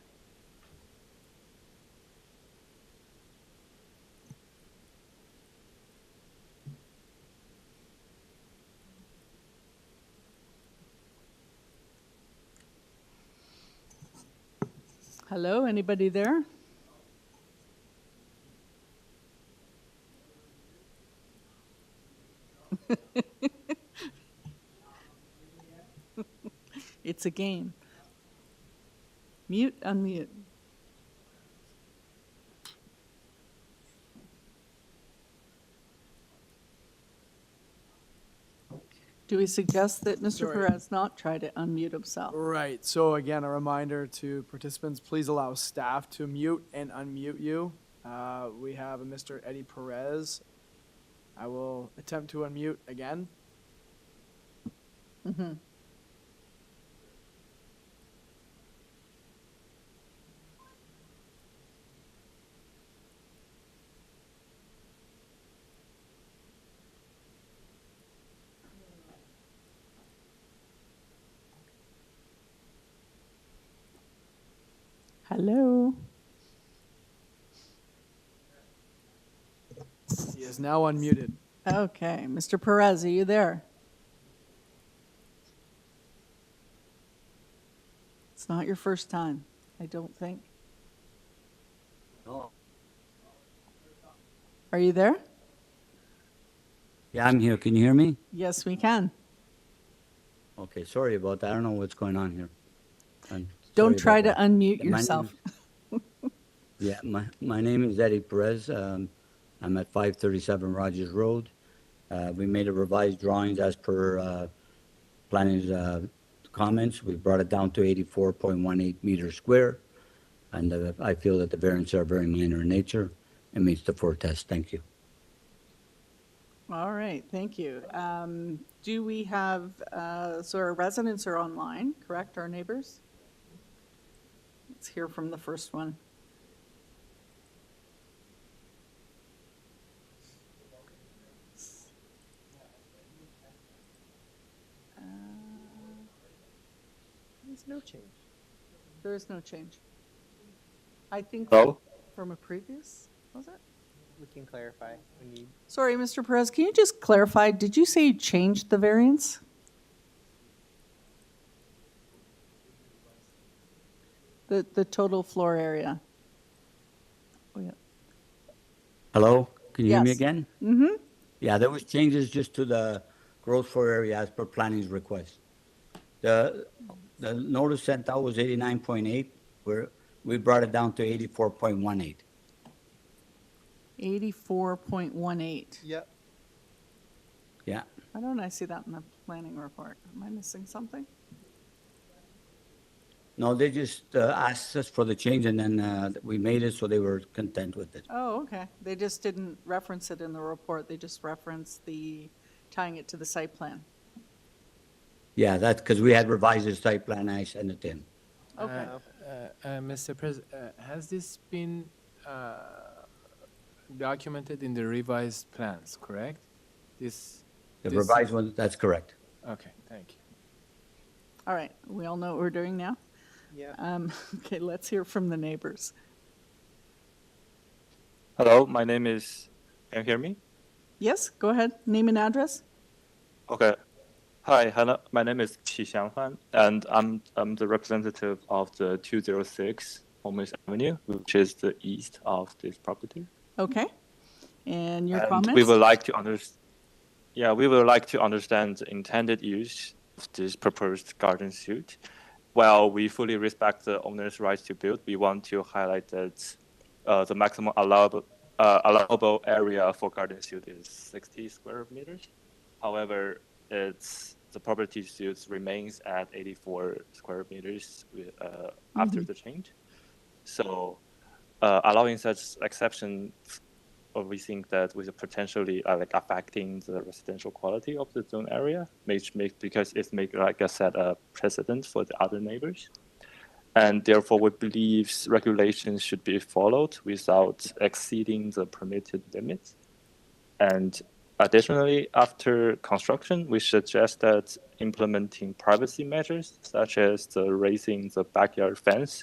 Hello, anybody there? It's a game. Mute, unmute. Do we suggest that Mr. Sorry. Perez not try to unmute himself? Right, so again, a reminder to participants, please allow staff to mute and unmute you. We have a Mr. Eddie Perez. I will attempt to unmute again. Mm-hmm. Hello? He is now unmuted. Okay, Mr. Perez, are you there? It's not your first time, I don't think. No. Are you there? Yeah, I'm here. Can you hear me? Yes, we can. Okay, sorry about that. I don't know what's going on here. Don't Sorry try about to that. unmute My yourself. my name is Eddie Perez. I'm at 537 Rogers Road. We made a revised drawings as per planning's comments. We brought it down to 84.18 meters square. And I feel that the variances are very minor in nature and meets the 4 test. Thank you. All right, thank you. Do we have, so our residents are online, correct, our neighbors? Let's hear from the first one. There's no change. There is no change. I think Hello? from a previous, was it? We can clarify. We need. Sorry, Mr. Perez, can you just clarify, did you say you changed the variance? The total floor area? Oh, yeah. Hello? Can you hear me Yes. again? Mm-hmm. Yeah, there was changes just to the gross floor area as per planning's request. The notice sent out was 89.8, where we brought it down to 84.18. 84.18. Yep. Yeah. Why don't I see that in the planning report? Am I missing something? No, they just asked us for the change, and then we made it, so they were content with it. Oh, okay. They just didn't reference it in the report. They just referenced the, tying it to the site plan. Yeah, that's because we had revised the site plan, I sent it in. Okay. Mr. President, has this been documented in the revised plans, correct? This. The this- revised one, that's correct. Okay, thank you. All right. We all know what we're doing now? Yeah. Okay, let's hear from the neighbors. Hello, my name is. Can you hear me? Yes, go ahead. Name and address? Okay. Hi, hello. My name is Qi Xianghan, and I'm the representative of the 206 HOLMES Avenue, which is the east of this property. Okay. And your And comments? we would like to we would like to understand the intended use of this proposed garden suite. While we fully respect the owner's right to build, we want to highlight that the maximum allowable area for garden suite is 60 square meters. However, the property still remains at 84 square meters after the change. So allowing such exception, we think that we are potentially like affecting the residential quality of the zone area, because it make, like I said, a precedent for the other neighbors. And therefore, we believe regulations should be followed without exceeding the permitted limits. And additionally, after construction, we suggest that implementing privacy measures, such as raising the backyard fence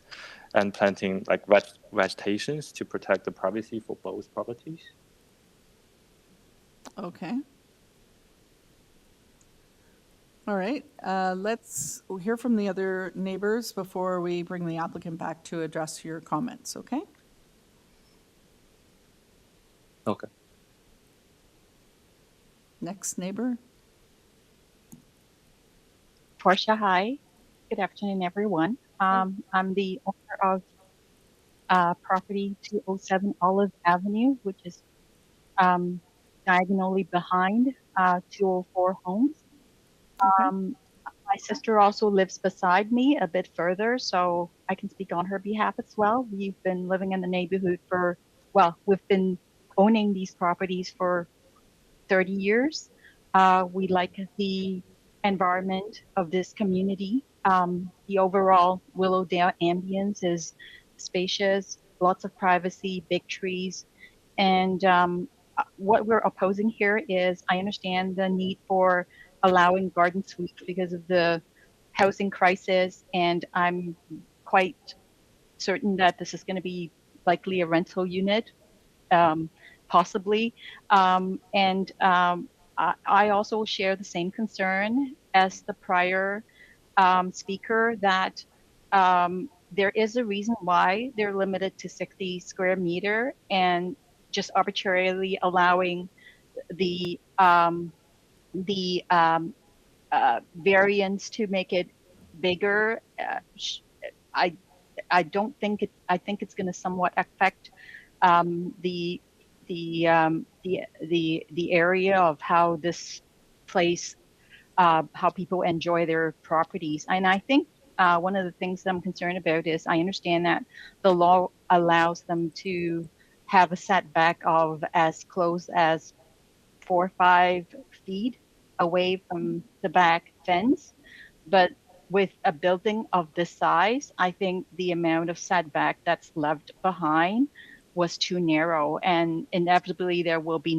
and planting like vegetations to protect the privacy for both properties. Okay. All right, let's hear from the other neighbors before we bring the applicant back to address your comments, okay? Okay. Next neighbor. Portia, hi. Good afternoon, everyone. I'm the owner of property 207 Olive Avenue, which is diagonally behind 204 Homes. My sister also lives beside me a bit further, so I can speak on her behalf as well. We've been living in the neighborhood we've been owning these properties for 30 years. We like the environment of this community. The overall Willowdale ambience is spacious, lots of privacy, big trees. And what we're opposing here is, I understand the need for allowing garden suites because of the housing crisis, and I'm quite certain that this is going to be likely a rental unit, possibly. I also share the same concern as the prior speaker that there is a reason why they're limited to 60 square meter, and just arbitrarily allowing the variance to make it bigger. I don't think it. I think it's going to somewhat affect the area of how this place, how people enjoy their properties. And I think one of the things that I'm concerned about is, I understand that the law allows them to have a setback of as close as 4 or 5 feet away from the back fence. But with a building of this size, I think the amount of setback that's left behind was too narrow, and inevitably there will be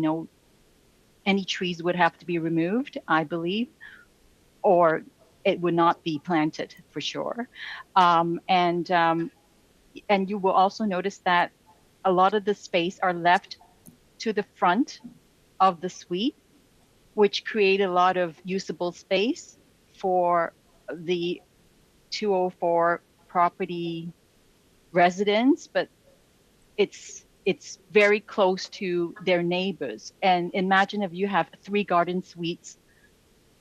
any trees would have to be removed, I believe, or it would not be planted for sure. And you will also notice that a lot of the space are left to the front of the suite, which create a lot of usable space for the 204 property residents, but it's very close to their neighbors. And imagine if you have 3 garden suites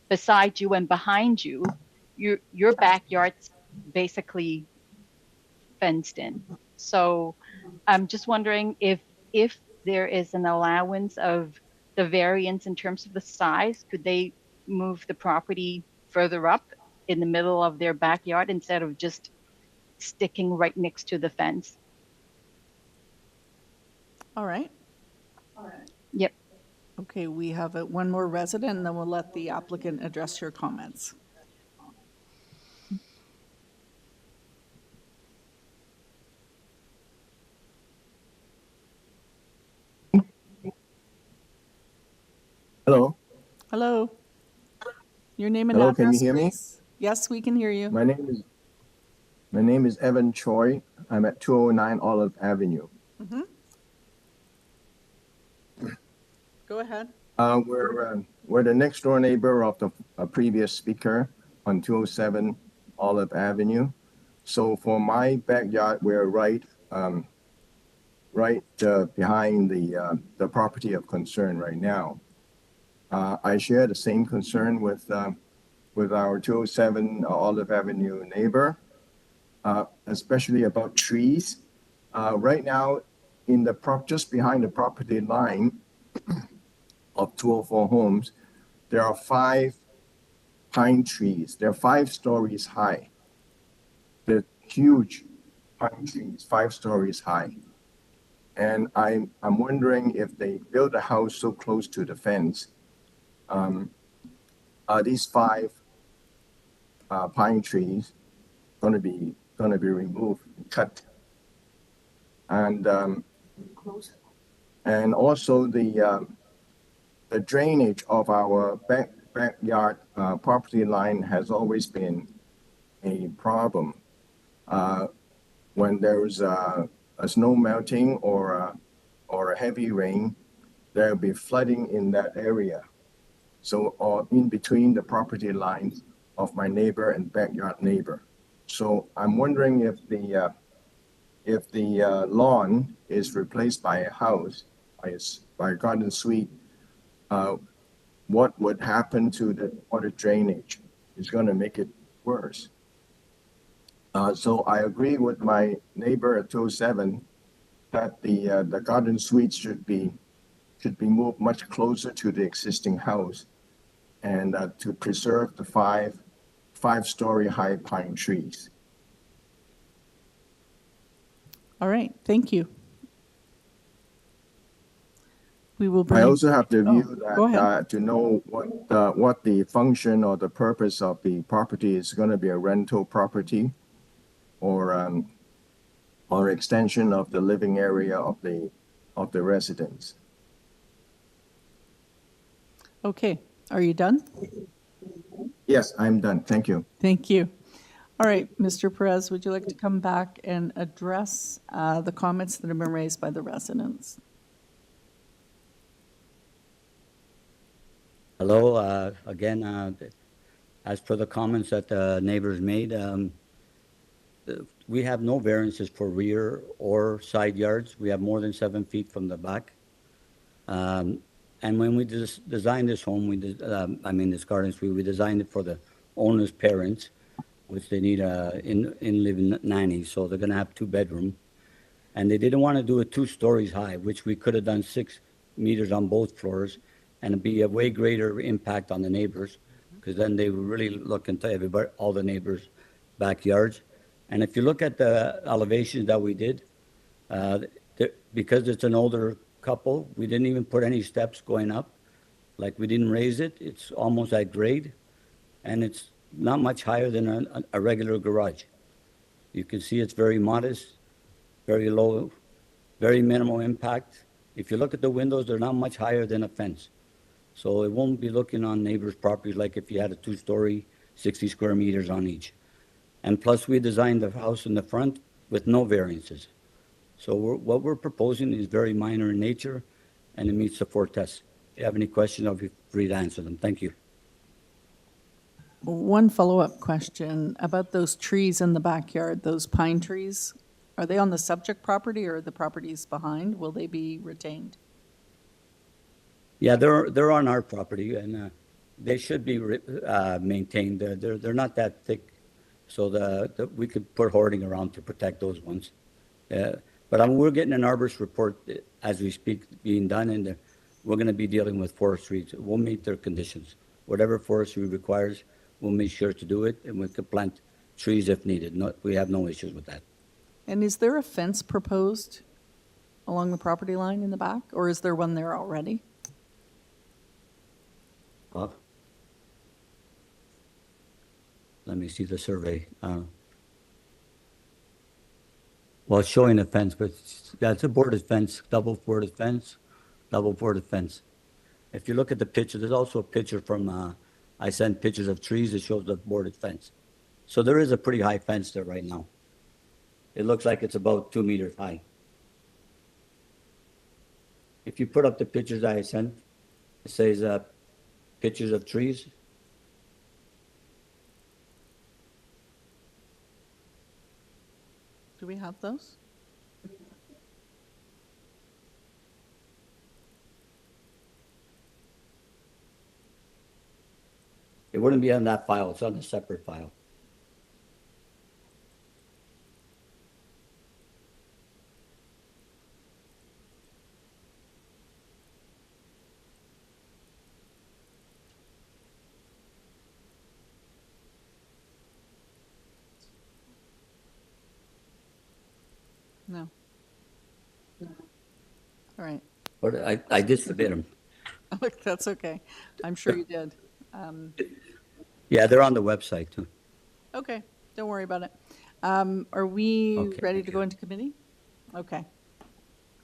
beside you and behind you, your backyard's basically fenced in. So I'm just wondering if there is an allowance of the variance in terms of the size, could they move the property further up in the middle of their backyard instead of just sticking right next to the fence? All right. Yep. Okay, we have one more resident, and then we'll let the applicant address your comments. Hello. Hello. Your name and Hello, address, can you hear me? please? Yes, we can hear you. My name is Evan Choi. I'm at 209 Olive Avenue. Mm-hmm. Go ahead. We're the next door neighbor of the previous speaker on 207 Olive Avenue. So for my backyard, we're right behind the property of concern right now. I share the same concern with our 207 Olive Avenue neighbor, especially about trees. Right now, just behind the property line of 204 Homes, there are 5 pine trees. They're 5 stories high. They're huge pine trees, 5 stories high. And I'm wondering if they build a house so close to the fence, are these 5 pine trees gonna be removed, cut? And also the drainage of our backyard property line has always been a problem. When there's a snow melting or a heavy rain, there'll be flooding in that area. So, or in between the property lines of my neighbor and backyard neighbor. So I'm wondering if the lawn is replaced by a house, by a garden suite, what would happen to the water drainage? It's going to make it worse. So I agree with my neighbor at 207 that the garden suites should be moved much closer to the existing house, and to preserve the five-story high pine trees. All right, thank you. We will bring. I also have the view go ahead. that to know what the function or the purpose of the property is going to be, a rental property or extension of the living area of the residents. Okay, are you done? Yes, I'm done. Thank you. Thank you. All right, Mr. Perez, would you like to come back and address the comments that have been raised by the residents? Hello, again, as per the comments that the neighbors made, we have no variances for rear or side yards. We have more than 7 feet from the back. And when we designed this home, this garden suite, we designed it for the owner's parents, which they need in-living nanny, so they're gonna have 2 bedrooms. And they didn't want to do it 2 stories high, which we could have done 6 meters on both floors, and it'd be a way greater impact on the neighbors, because then they would really look into everybody, all the neighbors' backyards. And if you look at the elevations that we did, because it's an older couple, we didn't even put any steps going up. Like, we didn't raise it. It's almost at grade, and it's not much higher than a regular garage. You can see it's very modest, very low, very minimal impact. If you look at the windows, they're not much higher than a fence. So it won't be looking on neighbors' properties like if you had a 2-story, 60 square meters on each. And plus, we designed the house in the front with no variances. So what we're proposing is very minor in nature, and it meets the 4 tests. If you have any questions, I'll be free to answer them. Thank you. One follow-up question about those trees in the backyard, those pine trees. Are they on the subject property or the properties behind? Will they be retained? Yeah, they're on our property, and they should be maintained. They're not that thick, so we could put hoarding around to protect those ones. But we're getting an arborist report as we speak being done, and we're going to be dealing with forestry. We'll meet their conditions. Whatever forestry requires, we'll make sure to do it, and we can plant trees if needed. We have no issues with that. And is there a fence proposed along the property line in the back, or is there one there already? Let me see the survey. Well, it's showing a fence, but that's a boarded fence, double boarded fence. If you look at the picture, there's also a picture from, I sent pictures of trees that shows the boarded fence. So there is a pretty high fence there right now. It looks like it's about 2 meters high. If you put up the pictures I sent, it says pictures of trees. Do we have those? It wouldn't be on that file. It's on a separate file. All right. But I did submit them. Look, that's okay. I'm sure you did. Yeah, they're on the website too. Okay, don't worry about it. Are we Okay, ready thank to you. go into committee? Okay.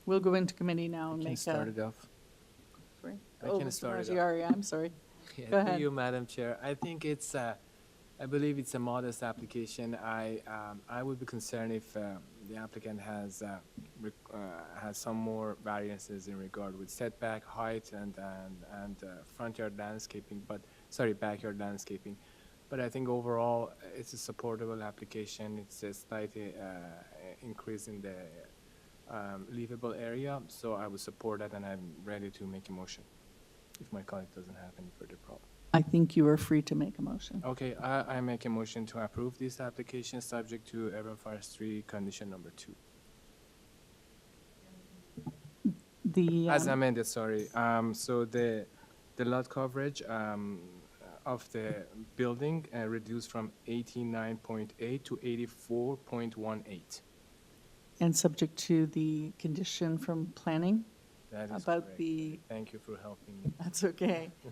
We'll go into committee now and Can make start a. it off. Sorry. I Oh, can Mr. start it off. Marziari, I'm sorry. Yeah, Go thank ahead. you, Madam Chair. I think it's, I believe it's a modest application. I would be concerned if the applicant has some more variances in regard with setback, height, and front yard landscaping, backyard landscaping. But I think overall, it's a supportable application. It's a slight increase in the livable area, so I would support that, and I'm ready to make a motion if my colleague doesn't have any further problem. I think you are free to make a motion. Okay, I make a motion to approve this application subject to urban forestry condition number 2. As amended, sorry. So the lot coverage of the building reduced from 89.8 to 84.18. And subject to the condition from planning? That is about correct. the. Thank you for helping me. That's okay. Yeah,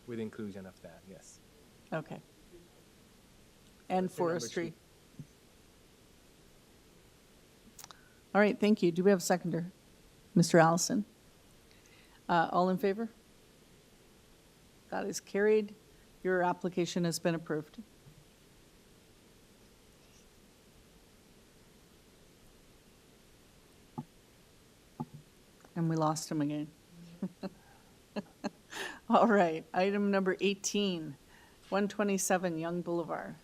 with inclusion of that, yes. Okay. And That's the number forestry. All right, thank you. Do we have a seconder? Mr. Allison? All in favor? That is carried. Your application has been approved. And we lost him again. All right, item number 18, 127 Young Boulevard.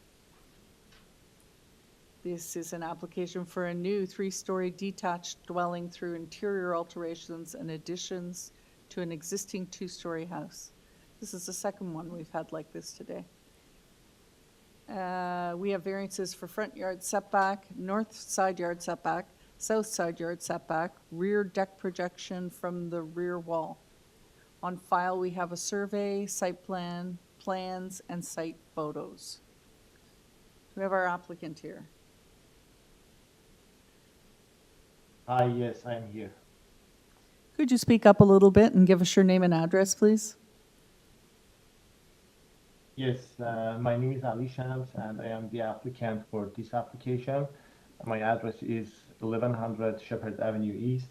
This is an application for a new 3-story detached dwelling through interior alterations and additions to an existing 2-story house. This is the second one we've had like this today. We have variances for front yard setback, north side yard setback, south side yard setback, rear deck projection from the rear wall. On file, we have a survey, site plan, plans, and site photos. We have our applicant here. Hi, yes, I'm here. Could you speak up a little bit and give us your name and address, please? Yes, my name is Ali Shams, and I am the applicant for this application. My address is 1100 Shepherd Avenue East,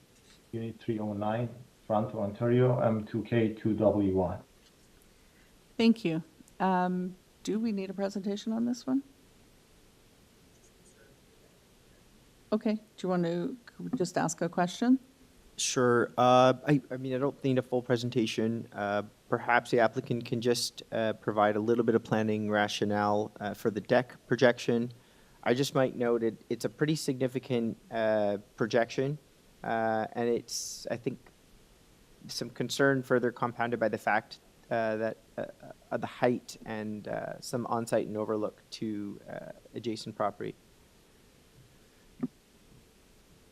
Unit 309, Toronto, Ontario, M2K2W1. Thank you. Do we need a presentation on this one? Okay, do you want to just ask a question? Sure. I mean, I don't need a full presentation. Perhaps the applicant can just provide a little bit of planning rationale for the deck projection. I just might note it's a pretty significant projection, and it's, I think, some concern further compounded by the fact that the height and some on-site and overlook to adjacent property.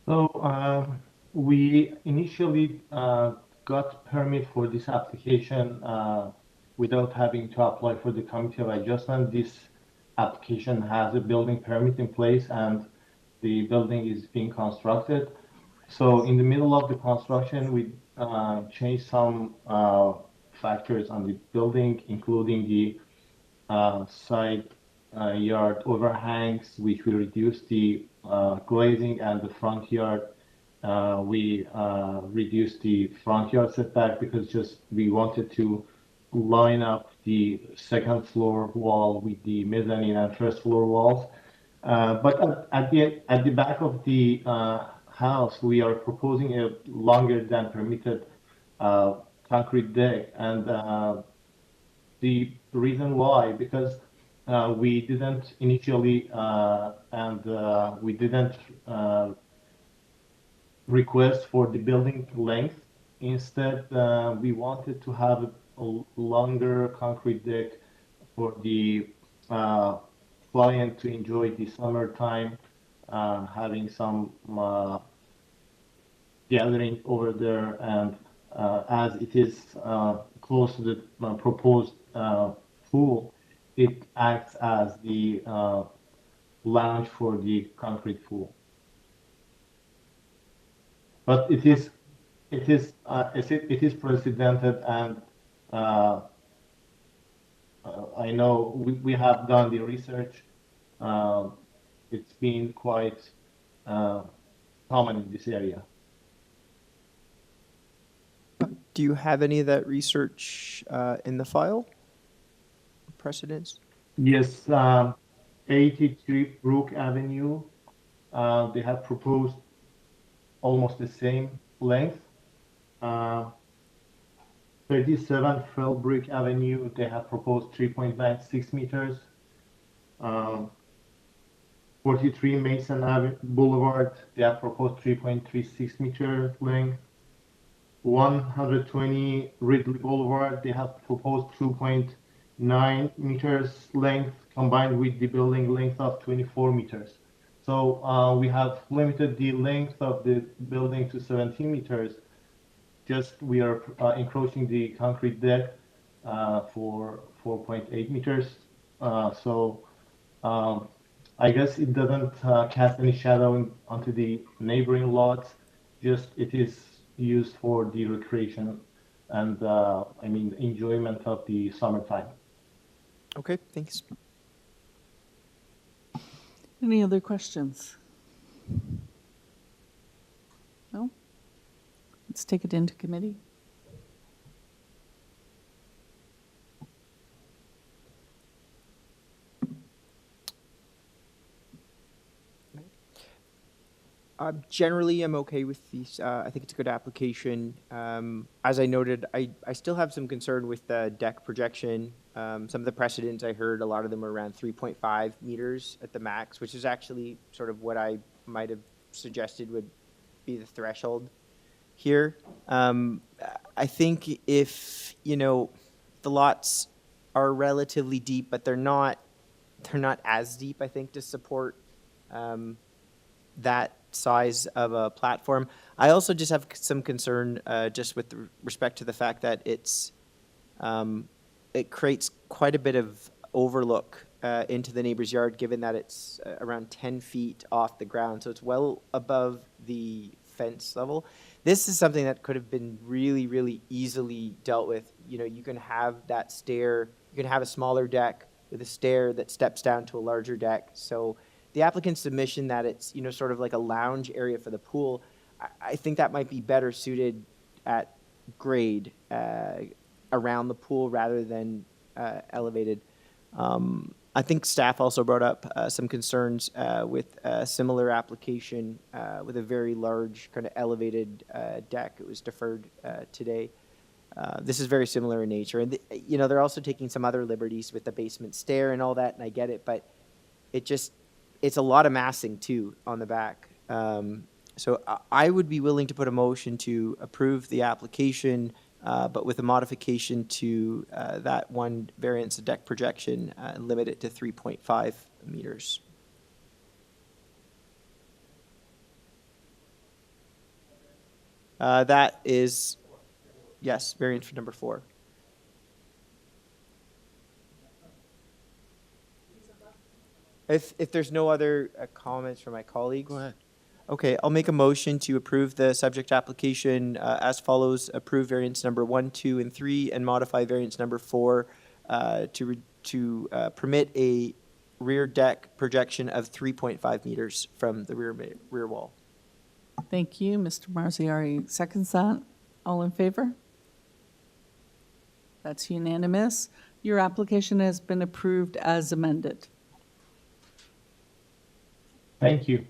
So we initially got permit for this application without having to apply for the Committee of Adjustment. This application has a building permit in place and the building is being constructed. So in the middle of the construction, we changed some factors on the building, including the side yard overhangs, which we reduced the glazing, and the front yard. We reduced the front yard setback because just we wanted to line up the second floor wall with the mezzanine and first floor walls. But at the back of the house, we are proposing a longer than permitted concrete deck, and the reason why, because we didn't initially we didn't request for the building length. Instead, we wanted to have a longer concrete deck for the client to enjoy the summertime, having some gathering over there, and as it is close to the proposed pool, it acts as the lounge for the concrete pool. But it is precedented, and uh, I know we have done the research. It's been quite common in this area. Do you have any of that research in the file? Precedents? Yes, 83 Brook Avenue, they have proposed almost the same length. 37 Fellbrick Avenue, they have proposed 3.96 meters. 43 Mason Boulevard, they have proposed 3.36 meter length. 120 Ridley Boulevard, they have proposed 2.9 meters length combined with the building length of 24 meters. So we have limited the length of the building to 17 meters. Just we are encroaching the concrete deck for 4.8 meters. I guess it doesn't cast any shadow onto the neighboring lots. Just it is used for the recreation and I mean enjoyment of the summertime. Okay, thanks. Any other questions? No? Let's take it into committee. Generally, I'm okay with these. I think it's a good application. As I noted, I still have some concern with the deck projection. Some of the precedents I heard, a lot of them are around 3.5 meters at the max, which is actually sort of what I might have suggested would be the threshold here. I think if, you know, the lots are relatively deep, but they're not as deep, I think, to support that size of a platform. I also just have some concern just with respect to the fact that it creates quite a bit of overlook into the neighbor's yard, given that it's around 10 feet off the ground. So it's well above the fence level. This is something that could have been really, really easily dealt with. You know, you can have that stair, you can have a smaller deck with a stair that steps down to a larger deck. So the applicant's submission that it's, you know, sort of like a lounge area for the pool, I think that might be better suited at grade around the pool rather than elevated. I think staff also brought up some concerns with a similar application with a very large kind of elevated deck. It was deferred today. This is very similar in nature. And, you know, they're also taking some other liberties with the basement stair and all that, and I get it, but it's a lot of massing too on the back. So I would be willing to put a motion to approve the application, but with a modification to that one variance of deck projection and limit it to 3.5 meters. That is, yes, variance for number 4. If there's no other comments from my colleagues. Go ahead. Okay, I'll make a motion to approve the subject application as follows. Approve variance number 1, 2, and 3, and modify variance number 4 to permit a rear deck projection of 3.5 meters from the rear wall. Thank you. Mr. Marziari seconds that. All in favor? That's unanimous. Your application has been approved as amended. Thank you.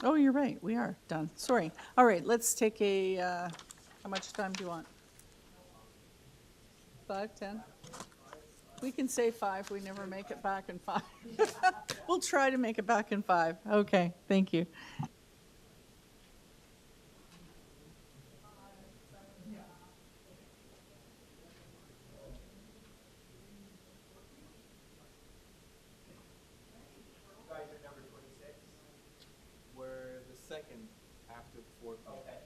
Oh, you're right. We are done. Sorry. All right, let's take a, how much time do you want? 5, 10? We can say 5. We never make it back in 5. We'll try to make it back in 5. Okay, thank you. Second after the fourth. Okay.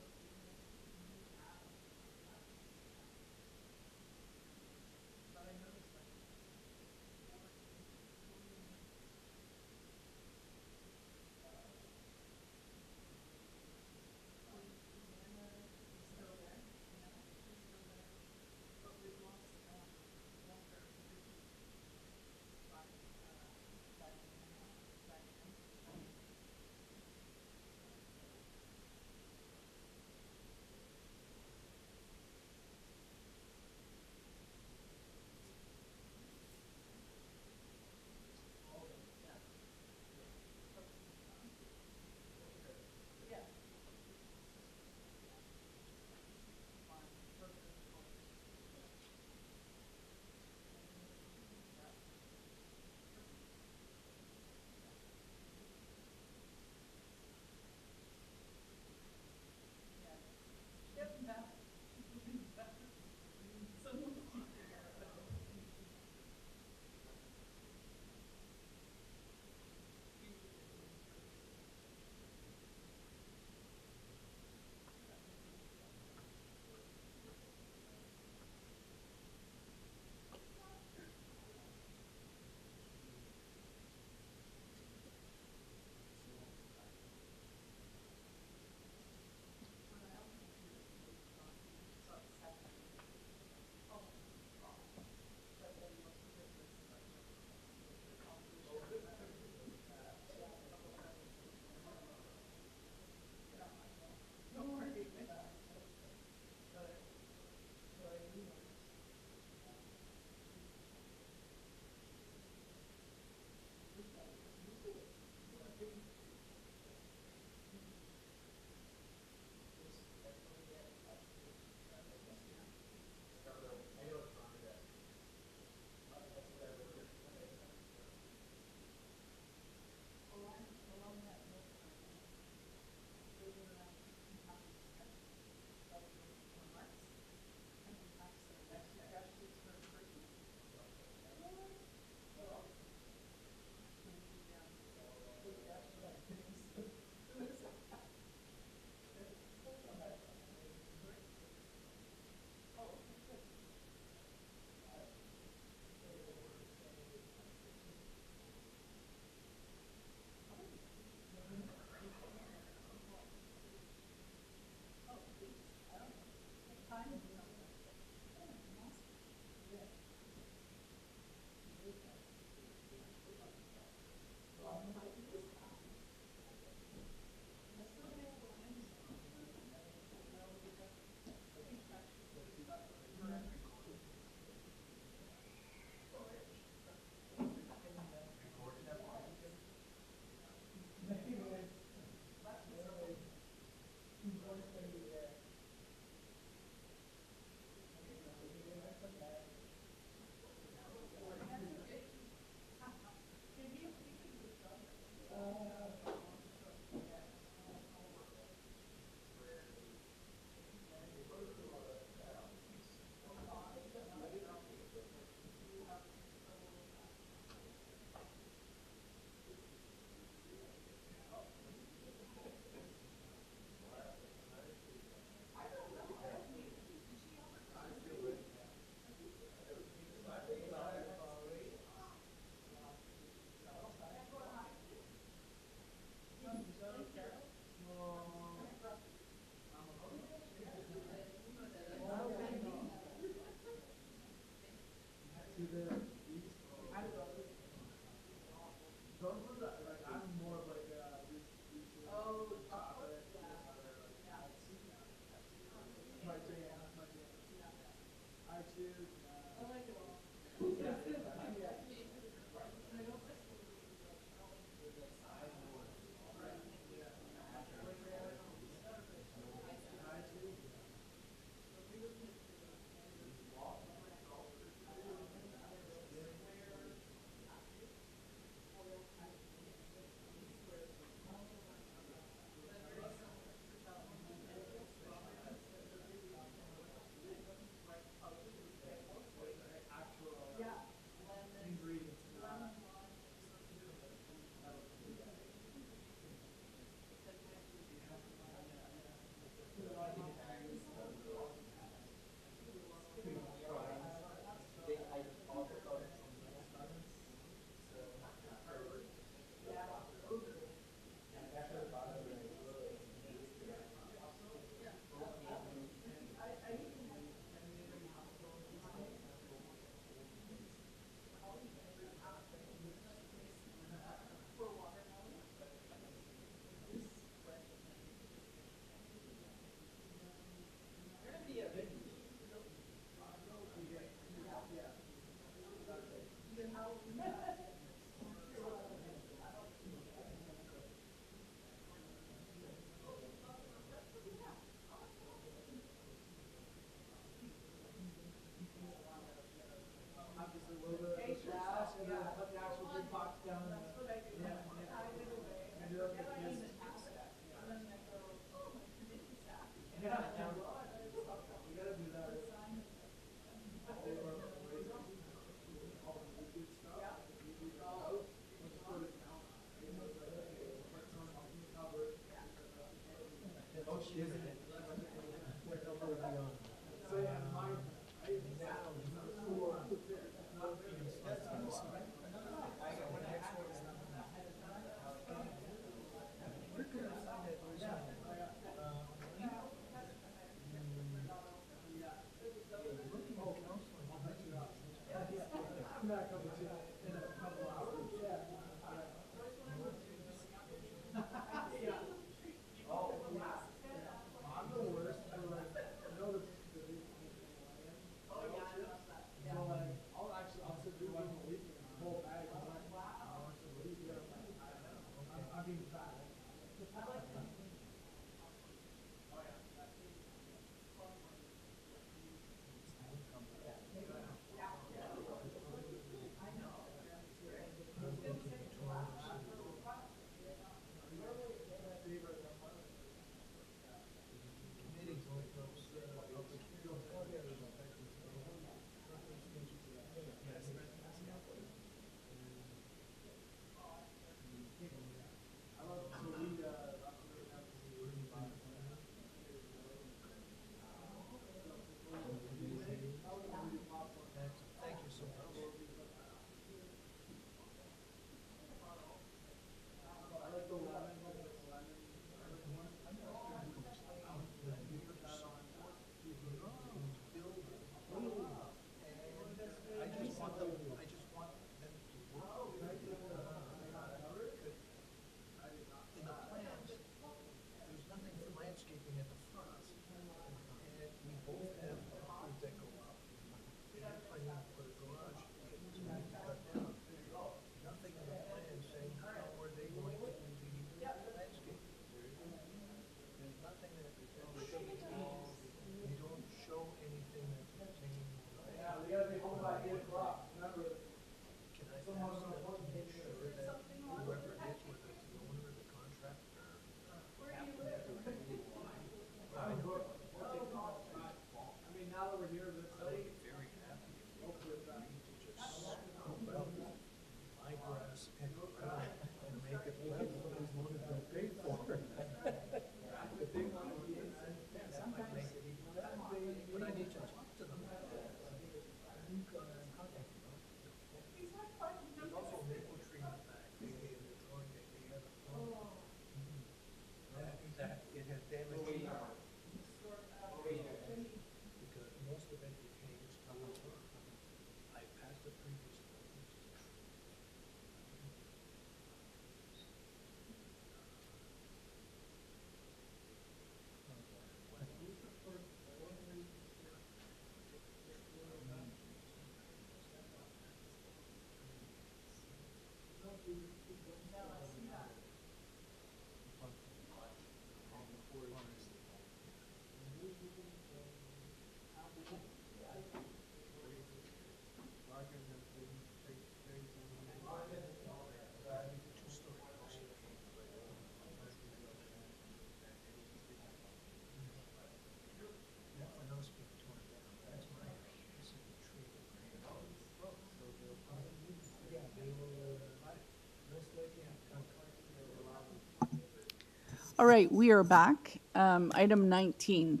All right, we are back. Item 19,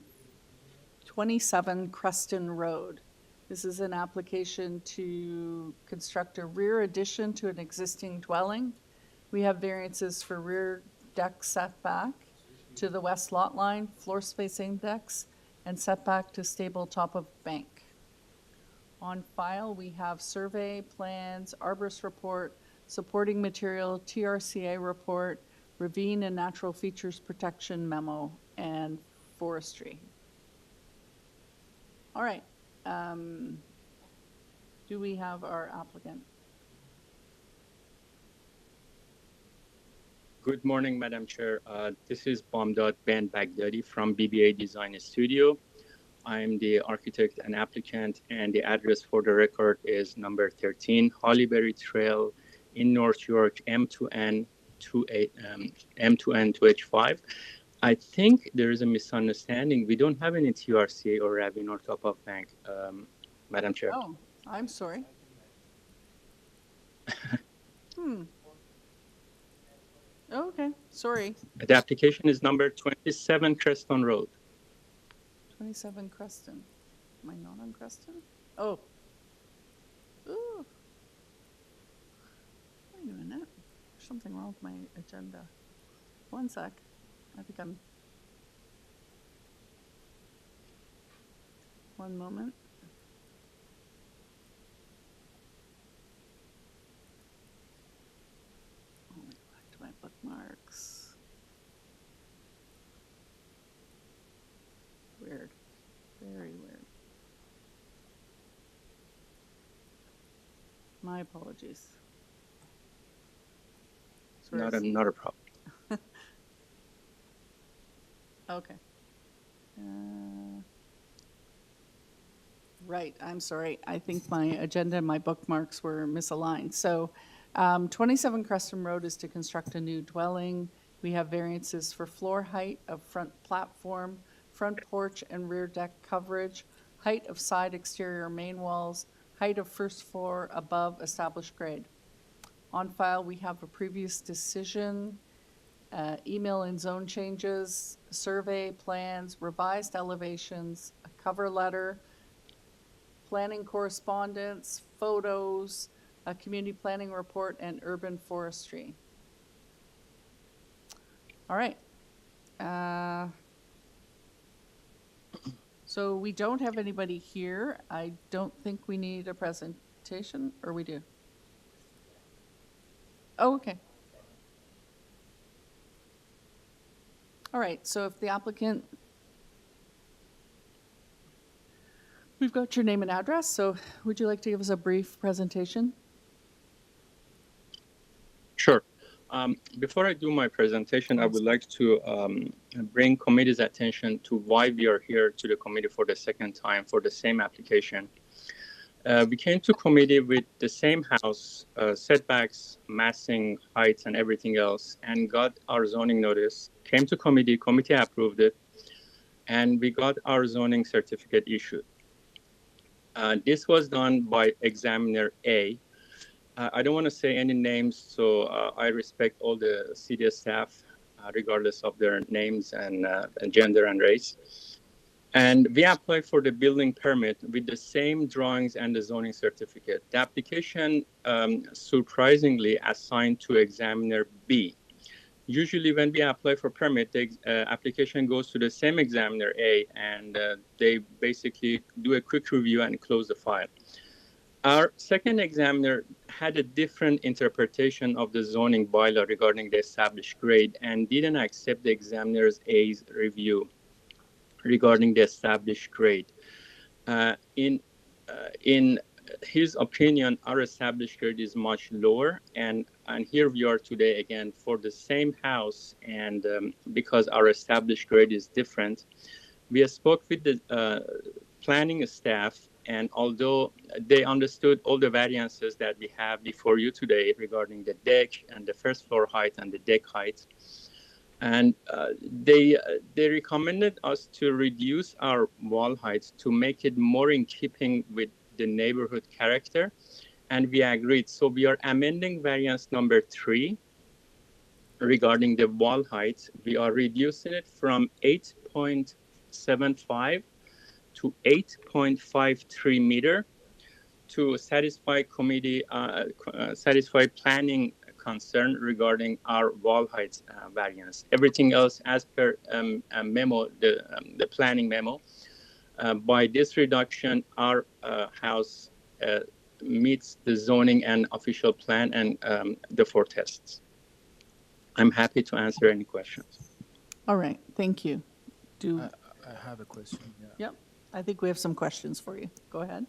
27 Creston Road. This is an application to construct a rear addition to an existing dwelling. We have variances for rear deck setback to the west lot line, floor space index, and setback to stable top of bank. On file, we have survey plans, arborist report, supporting material, TRCA report, ravine and natural features protection memo, and forestry. All right. Do we have our applicant? Good morning, Madam Chair. This is Bomdad Ben Baghdadi from BBA Design Studio. I'm the architect and applicant, and the address for the record is number 13 Hollyberry Trail in North York, M2N 2H5. I think there is a misunderstanding. We don't have any TRCA or ravine or top of bank, Madam Chair. Oh, I'm sorry. Okay, sorry. The application is number 27 Creston Road. 27 Creston. Am I not on Creston? Oh. Ooh. Wait a minute. There's something wrong with my agenda. One sec. I think I'm... One moment. Let me go back to my bookmarks. Weird. Very weird. My apologies. Not a problem. Okay. Right, I'm sorry. I think my agenda and my bookmarks were misaligned. So 27 Creston Road is to construct a new dwelling. We have variances for floor height of front platform, front porch and rear deck coverage, height of side exterior main walls, height of first floor above established grade. On file, we have a previous decision, email and zone changes, survey plans, revised elevations, a cover letter, planning correspondence, photos, a community planning report, and urban forestry. All right. So we don't have anybody here. I don't think we need a presentation, or we do? Oh, okay. All right, so if the applicant, we've got your name and address, so would you like to give us a brief presentation? Sure. Before I do my presentation, I would like to bring committee's attention to why we are here to the committee for the second time for the same application. We came to committee with the same house, setbacks, massing, heights, and everything else, and got our zoning notice. Came to committee approved it, and we got our zoning certificate issued. This was done by examiner A. I don't want to say any names, so I respect all the city staff, regardless of their names and gender and race. And we applied for the building permit with the same drawings and the zoning certificate. The application surprisingly assigned to examiner B. Usually when we apply for permit, the application goes to the same examiner A, and they basically do a quick review and close the file. Our second examiner had a different interpretation of the zoning bylaw regarding the established grade and didn't accept the examiner's A's review regarding the established grade. In his opinion, our established grade is much lower, and here we are today again for the same house, and because our established grade is different, we spoke with the planning staff, and although they understood all the variances that we have before you today regarding the deck and the first floor height and the deck height, and they recommended us to reduce our wall height to make it more in keeping with the neighborhood character, and we agreed. So we are amending variance number 3 regarding the wall height, we are reducing it from 8.75 to 8.53 meter to satisfy satisfy planning concern regarding our wall height variance. Everything else, as per memo, the planning memo, by this reduction, our house meets the zoning and official plan and the 4 tests. I'm happy to answer any questions. All right, thank you. I have a question. Yeah. Yep, I think we have some questions for you. Go ahead.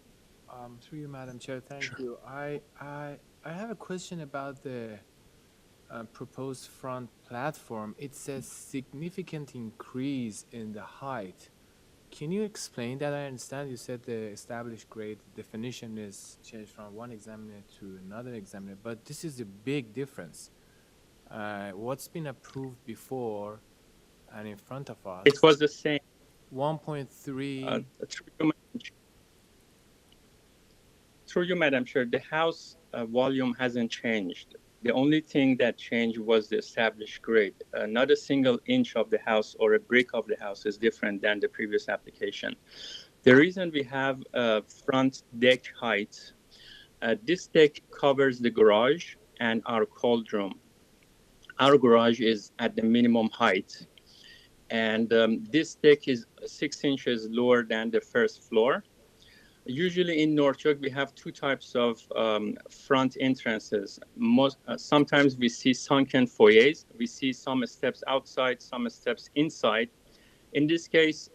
Through you, Madam Chair, thank you. I have a question about the proposed front platform. It says significant increase in the height. Can you explain that? I understand you said the established grade definition is changed from one examiner to another examiner, but this is a big difference. What's been approved before and in front of us? It was the same. 1.3. Through you, Madam Chair, the house volume hasn't changed. The only thing that changed was the established grade. Not a single inch of the house or a brick of the house is different than the previous application. The reason we have front deck height, this deck covers the garage and our cold room. Our garage is at the minimum height, and this deck is 6 inches lower than the first floor. Usually in North York, we have 2 types of front entrances. Sometimes we see sunken foyers. We see some steps outside, some steps inside. In this case,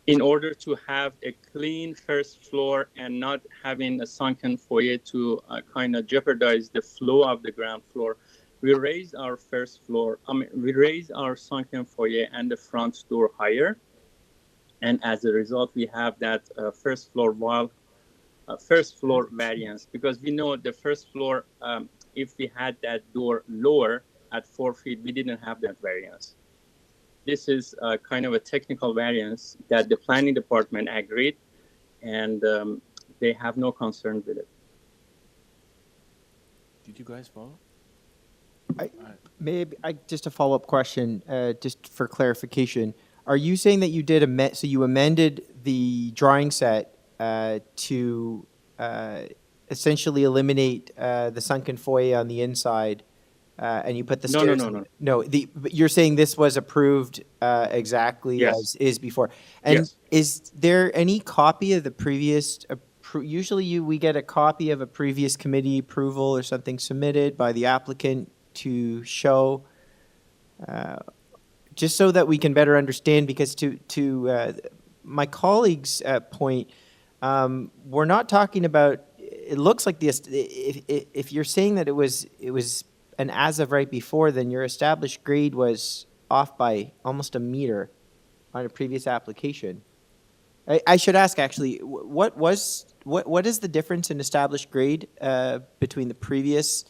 in order to have a clean first floor and not having a sunken foyer to kind of jeopardize the flow of the ground floor, we raised our first floor. We raised our sunken foyer and the front door higher. And as a result, we have that first floor variance, because we know the first floor, if we had that door lower at 4 feet, we didn't have that variance. This is kind of a technical variance that the planning department agreed, and they have no concern with it. Did you guys follow? Maybe just a follow-up question, just for clarification. Are you saying that you did so you amended the drawing set to essentially eliminate the sunken foyer on the inside, and you put the stairs? No. But you're saying this was approved exactly as is before. And is there any copy of the previous? Usually, we get a copy of a previous committee approval or something submitted by the applicant to show. Just so that we can better understand, because to my colleague's point, we're not talking about. It looks like if you're saying that it was an as of right before, then your established grade was off by almost a meter on a previous application. I should ask actually, what is the difference in established grade between the previous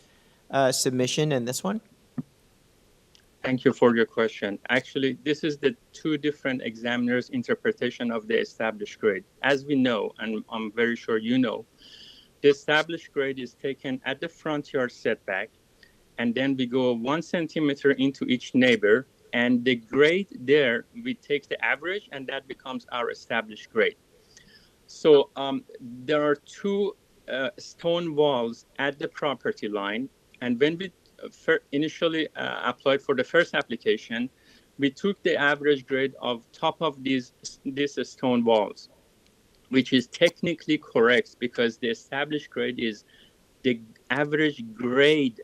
submission and this one? Thank you for your question. Actually, this is the 2 different examiners' interpretation of the established grade. As we know, and I'm very sure you know, the established grade is taken at the front yard setback, and then we go 1 centimeter into each neighbor, and the grade there, we take the average, and that becomes our established grade. So there are 2 stone walls at the property line, and when we initially applied for the first application, we took the average grade of top of these stone walls, which is technically correct because the established grade is the average grade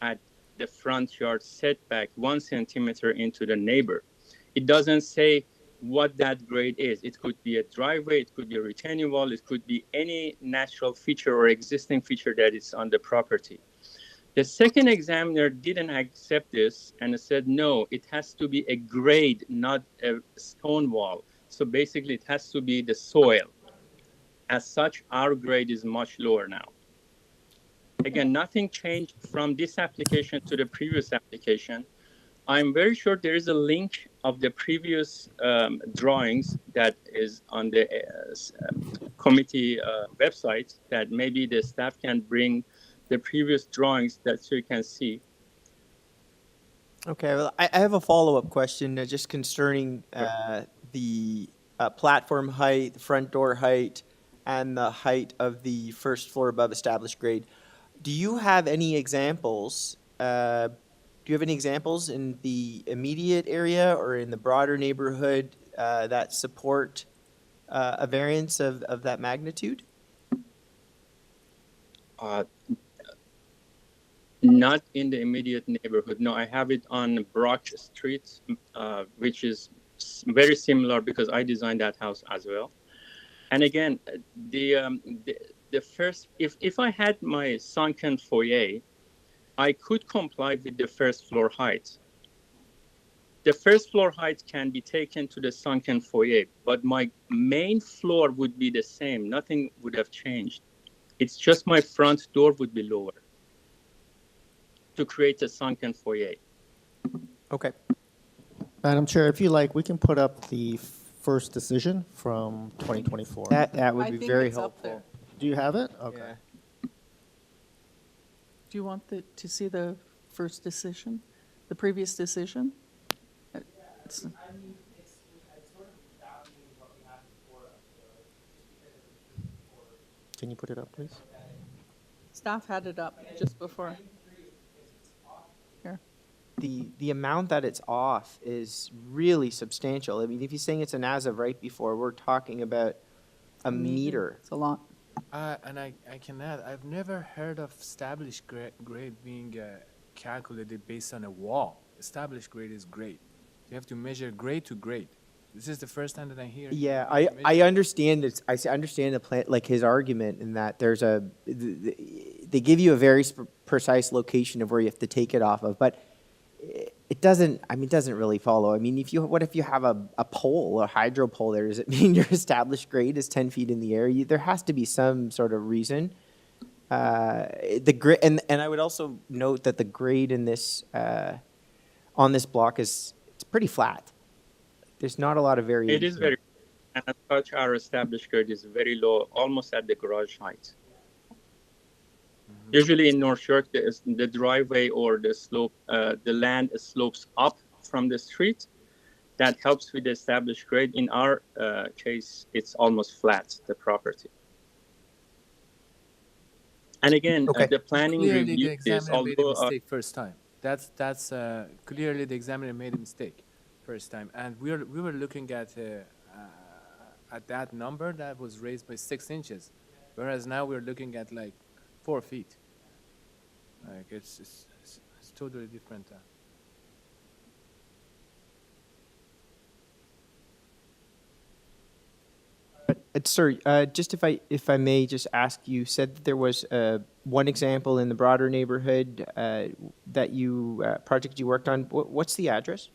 at the front yard setback 1 centimeter into the neighbor. It doesn't say what that grade is. It could be a driveway, it could be a retaining wall, it could be any natural feature or existing feature that is on the property. The second examiner didn't accept this and said, no, it has to be a grade, not a stone wall. So basically, it has to be the soil. As such, our grade is much lower now. Again, nothing changed from this application to the previous application. I'm very sure there is a link of the previous drawings that is on the committee website that maybe the staff can bring the previous drawings that so you can see. Okay, well, I have a follow-up question just concerning the platform height, the front door height, and the height of the first floor above established grade. Do you have any examples? Do you have any examples in the immediate area or in the broader neighborhood that support a variance of that magnitude? Not in the immediate neighborhood. No, I have it on Brock Street, which is very similar because I designed that house as well. And again, the first, if I had my sunken foyer, I could comply with the first floor height. The first floor height can be taken to the sunken foyer, but my main floor would be the same. Nothing would have changed. It's just my front door would be lower to create a sunken foyer. Okay. Madam Chair, if you like, we can put up the first decision from 2024. That would I be think very it's up helpful. there. Do you have it? Okay. Yeah. Do you want to see the first decision, the previous decision? It's- Can you put it up, please? Staff had it up just before. Here. The amount that it's off is really substantial. I mean, if you're saying it's an as of right before, we're talking about a meter. It's a lot. And I can add, I've never heard of established grade being calculated based on a wall. Established grade is grade. You have to measure grade to grade. This is the first time that I hear. Yeah, I understand it. I understand the plan, like his argument in that there's they give you a very precise location of where you have to take it off of, but it doesn't. I mean, it doesn't really follow. I mean, what if you have a pole, a hydro pole there? Does it mean your established grade is 10 feet in the air? There has to be some sort of reason. The grade, and I would also note that the grade in this on this block it's pretty flat. There's not a lot of variation. It is very, and as such, our established grade is very low, almost at the garage height. Usually in North York, the driveway or the slope, the land slopes up from the street. That helps with the established grade. In our case, it's almost flat, the property. And again, the planning Clearly, review the is examiner made a although mistake first time. That's clearly the examiner made a mistake first time, and we were looking at that number that was raised by 6 inches, whereas now we're looking at like 4 feet. Like it's totally different. Sir, just if I may just ask, you said that there was one example in the broader neighborhood that you project you worked on. What's the address?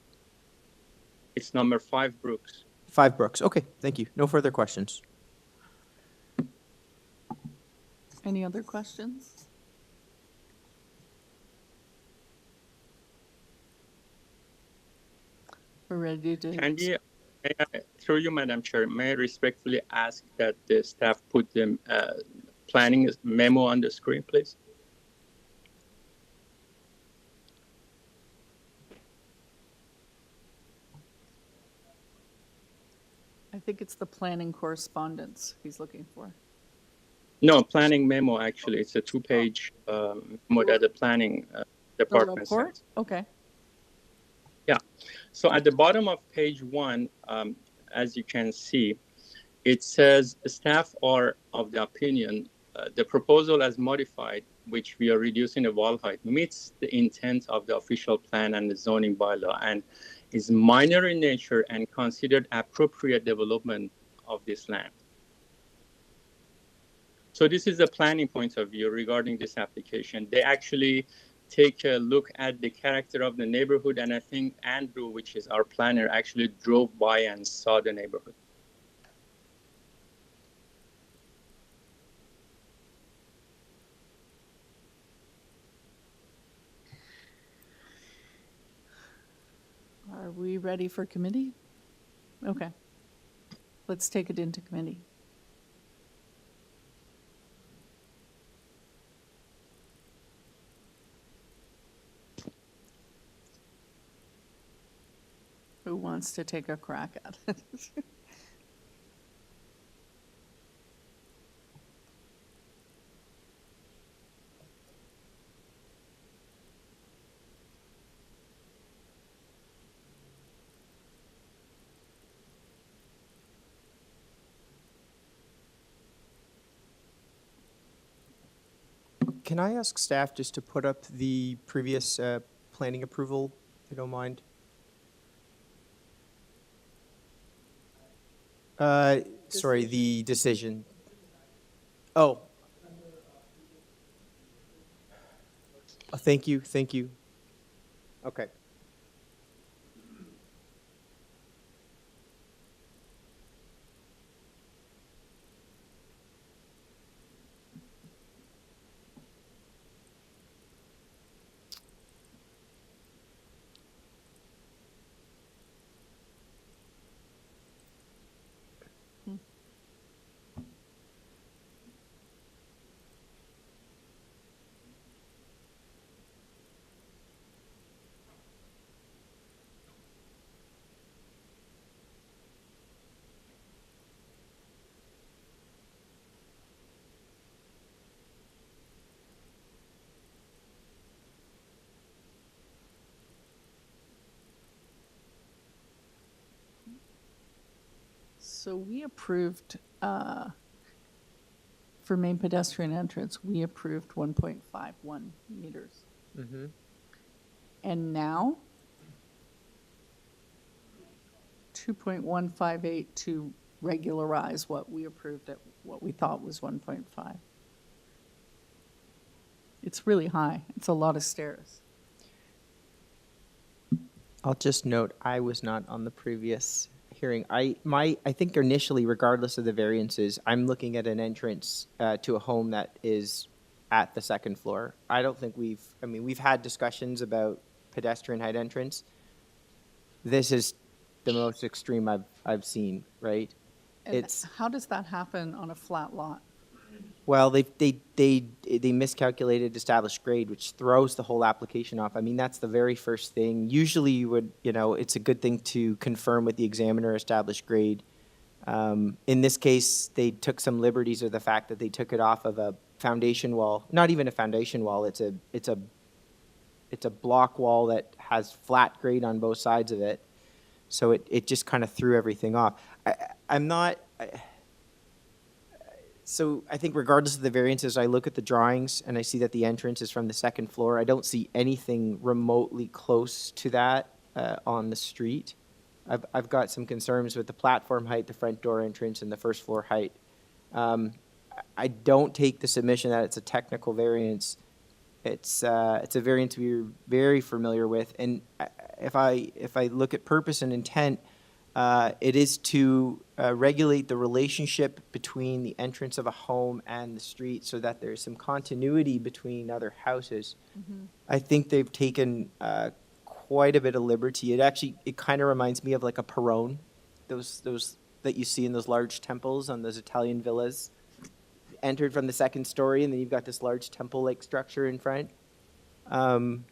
It's number 5 Brooks. 5 Brooks. Okay, thank you. No further questions. Any other questions? We're ready to. Candy, through you, Madam Chair, may I respectfully ask that the staff put the planning memo on the screen, please? I think it's the planning correspondence he's looking for. No, planning memo, actually. It's a 2-page memo that the planning department report? sent. Okay. Yeah. So at the bottom of page 1, as you can see, it says staff are of the opinion the proposal as modified, which we are reducing the wall height, meets the intent of the official plan and the zoning bylaw and is minor in nature and considered appropriate development of this land. So this is the planning point of view regarding this application. They actually take a look at the character of the neighborhood, and I think Andrew, which is our planner, actually drove by and saw the neighborhood. Are we ready for committee? Okay. Let's take it into committee. wants to take a crack at it. Can I ask staff just to put up the previous planning approval, if you don't mind? Sorry, the decision. Oh. Thank you, thank you. Okay. So we approved, for main pedestrian entrance, we approved 1.51 meters. Mm-hmm. And now, 2.158 to regularize what we approved at what we thought was 1.5. It's really high. It's a lot of stairs. I'll just note, I was not on the previous hearing. I think initially, regardless of the variances, I'm looking at an entrance to a home that is at the second floor. I don't think we've had discussions about pedestrian height entrance. This is the most extreme I've seen, right? And how does that happen on a flat lot? Well, they miscalculated established grade, which throws the whole application off. I mean, that's the very first thing. Usually you would, it's a good thing to confirm with the examiner established grade. In this case, they took some liberties of the fact that they took it off of a foundation wall. Not even a foundation wall. It's a block wall that has flat grade on both sides of it. So it just kind of threw everything off. So I think regardless of the variances, I look at the drawings and I see that the entrance is from the second floor. I don't see anything remotely close to that on the street. I've got some concerns with the platform height, the front door entrance, and the first floor height. I don't take the submission that it's a technical variance. It's a variance we're very familiar with, and if I look at purpose and intent, it is to regulate the relationship between the entrance of a home and the street so that there's some continuity between other houses. Mm-hmm. I think they've taken quite a bit of liberty. It kind of reminds me of like a perron, those that you see in those large temples on those Italian villas. Entered from the second story, and then you've got this large temple-like structure in front. And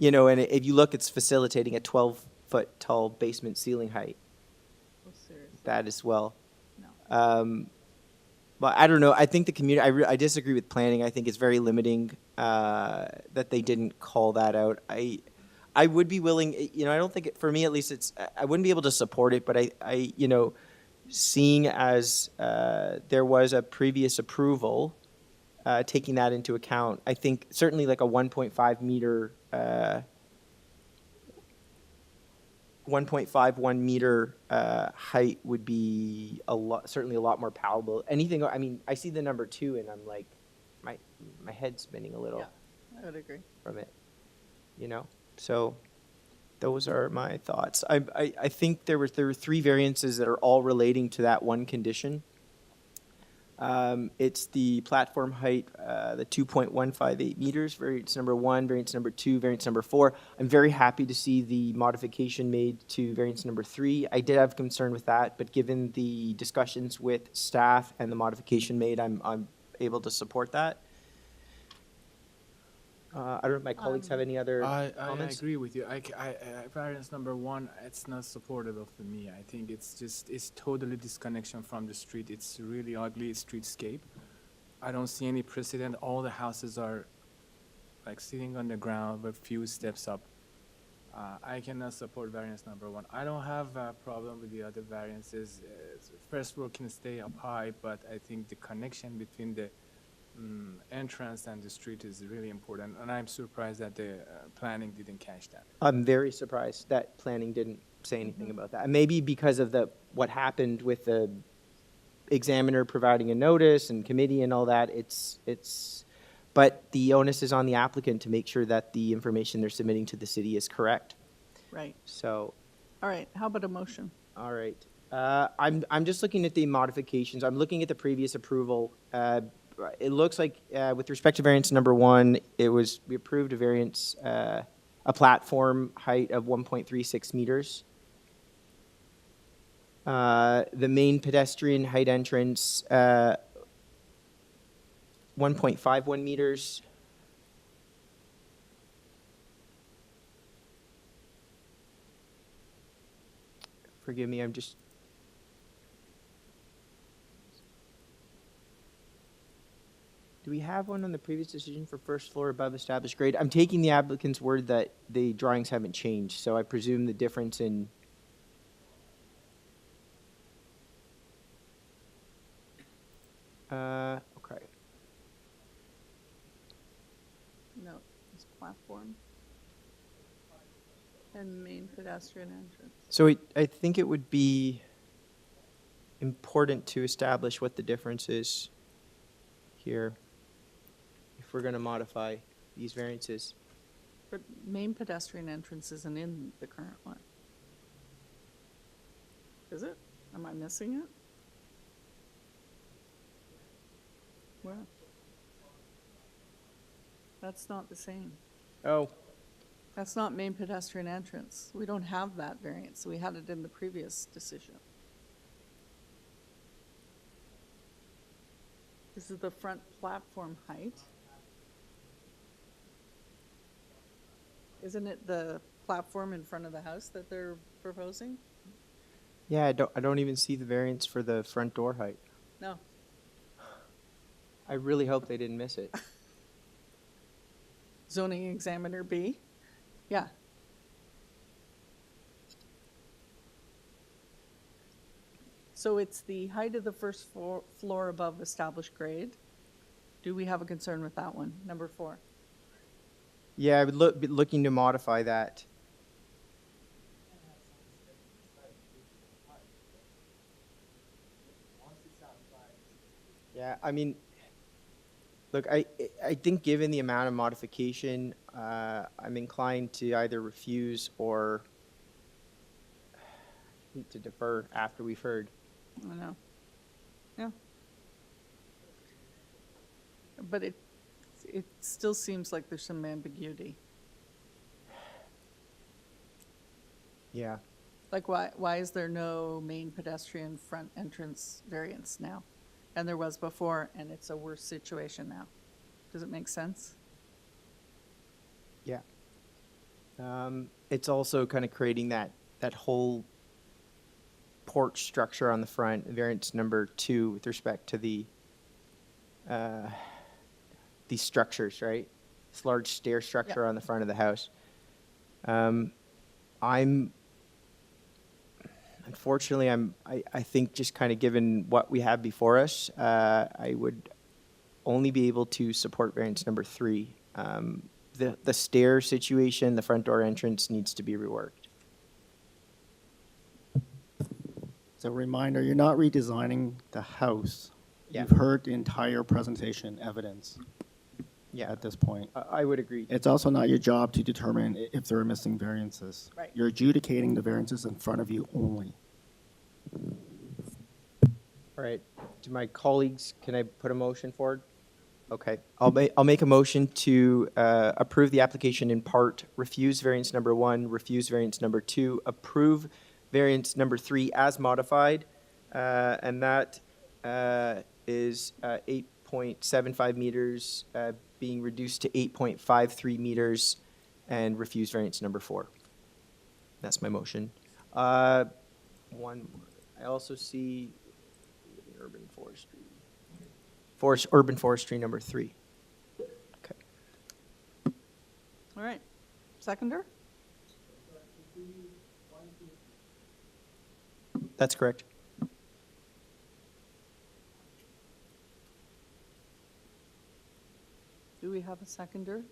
if you look, it's facilitating a 12-foot tall basement ceiling height. Oh, seriously? That as well. No. But I don't know. I think the community. I disagree with planning. I think it's very limiting that they didn't call that out. I would be willing. I don't think for me at least I wouldn't be able to support it. But seeing as there was a previous approval, taking that into account, I think certainly like a 1.5 meter. 1.51 meter height would be certainly a lot more palatable. Anything, I see the number 2 and I'm like, my head's spinning a little. Yeah, I would agree. From it, So those are my thoughts. I think there were 3 variances that are all relating to that one condition. It's the platform height, the 2.158 meters, variance number 1, variance number 2, variance number 4. I'm very happy to see the modification made to variance number 3. I did have concern with that, but given the discussions with staff and the modification made, I'm able to support that. I don't know if my colleagues have any other I comments? agree with you. Variance number one, it's not supportable for me. I think it's totally disconnection from the street. It's really ugly streetscape. I don't see any precedent. All the houses are like sitting on the ground with few steps up. I cannot support variance number one. I don't have a problem with the other variances. First floor can stay up high, but I think the connection between the entrance and the street is really important, and I'm surprised that the planning didn't catch that. I'm very surprised that planning didn't say anything about that. Maybe because of what happened with the examiner providing a notice and committee and all that, but the onus is on the applicant to make sure that the information they're submitting to the city is correct. Right. So, All right, how about a motion? all right. I'm just looking at the modifications. I'm looking at the previous approval. It looks like with respect to variance number one, we approved a variance, a platform height of 1.36 meters. The main pedestrian height entrance, 1.51 meters. Forgive me, I'm just. Do we have one on the previous decision for first floor above established grade? I'm taking the applicant's word that the drawings haven't changed, so I presume the difference in. Okay. No, it's platform. And main pedestrian entrance. So I think it would be important to establish what the difference is here if we're going to modify these variances. But main pedestrian entrance isn't in the current one. Is it? Am I missing it? Where? That's not the same. Oh. That's not main pedestrian entrance. We don't have that variance. We had it in the previous decision. This is the front platform height. Isn't it the platform in front of the house that they're proposing? Yeah, I don't even see the variance for the front door height. No. I really hope they didn't miss it. Zoning examiner B? Yeah. So it's the height of the first floor above established grade. Do we have a concern with that one? Number 4. Yeah, I would be looking to modify that. Yeah, I mean, look, I think given the amount of modification, I'm inclined to either refuse or need to defer after we've heard. I know. Yeah. But it still seems like there's some ambiguity. Yeah. Like why is there no main pedestrian front entrance variance now? And there was before, and it's a worse situation now. Does it make sense? Yeah. It's also kind of creating that whole porch structure on the front, variance number 2 with respect to these structures, right? This large stair structure on the front of the house. Unfortunately, I think just kind of given what we have before us, I would only be able to support variance number 3. The stair situation, the front door entrance needs to be reworked. As a reminder, you're not redesigning the house. Yeah. You've heard the entire presentation evidence. Yeah. At this point. I would agree. It's also not your job to determine if there are missing variances. Right. You're adjudicating the variances in front of you only. All right. To my colleagues, can I put a motion forward? Okay. I'll make a motion to approve the application in part, refuse variance number 1, refuse variance number 2, approve variance number 3 as modified, and that is 8.75 meters being reduced to 8.53 meters and refuse variance number 4. That's my motion. I also see urban forestry. Urban forestry number 3. Okay. All right. Seconder? That's correct. Do we have a seconder?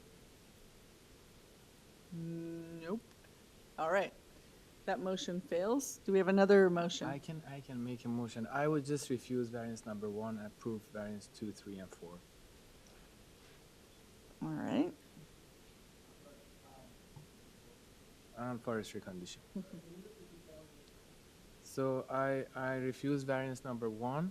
Nope. All right. That motion fails. Do we have another motion? I can make a motion. I would just refuse variance number 1 and approve variance 2, 3, and 4. All right. On forestry condition. So I refuse variance number 1,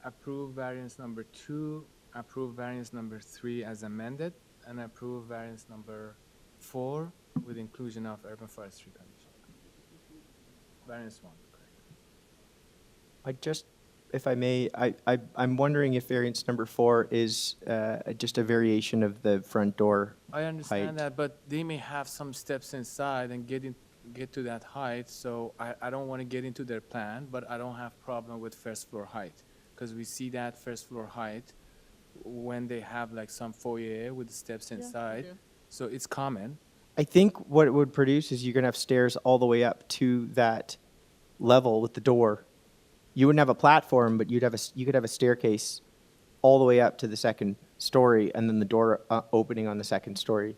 approve variance number 2, approve variance number 3 as amended, and approve variance number 4 with inclusion of urban forestry condition. Variance 1, correct. If I may, I'm wondering if variance number 4 is just a variation of the front door I understand height. that, but they may have some steps inside and get to that height, so I don't want to get into their plan, but I don't have problem with first floor height, because we see that first floor height when they have like some foyer with steps inside, so it's common. I think what it would produce is you're going to have stairs all the way up to that level with the door. You wouldn't have a platform, but you could have a staircase all the way up to the second story, and then the door opening on the second story.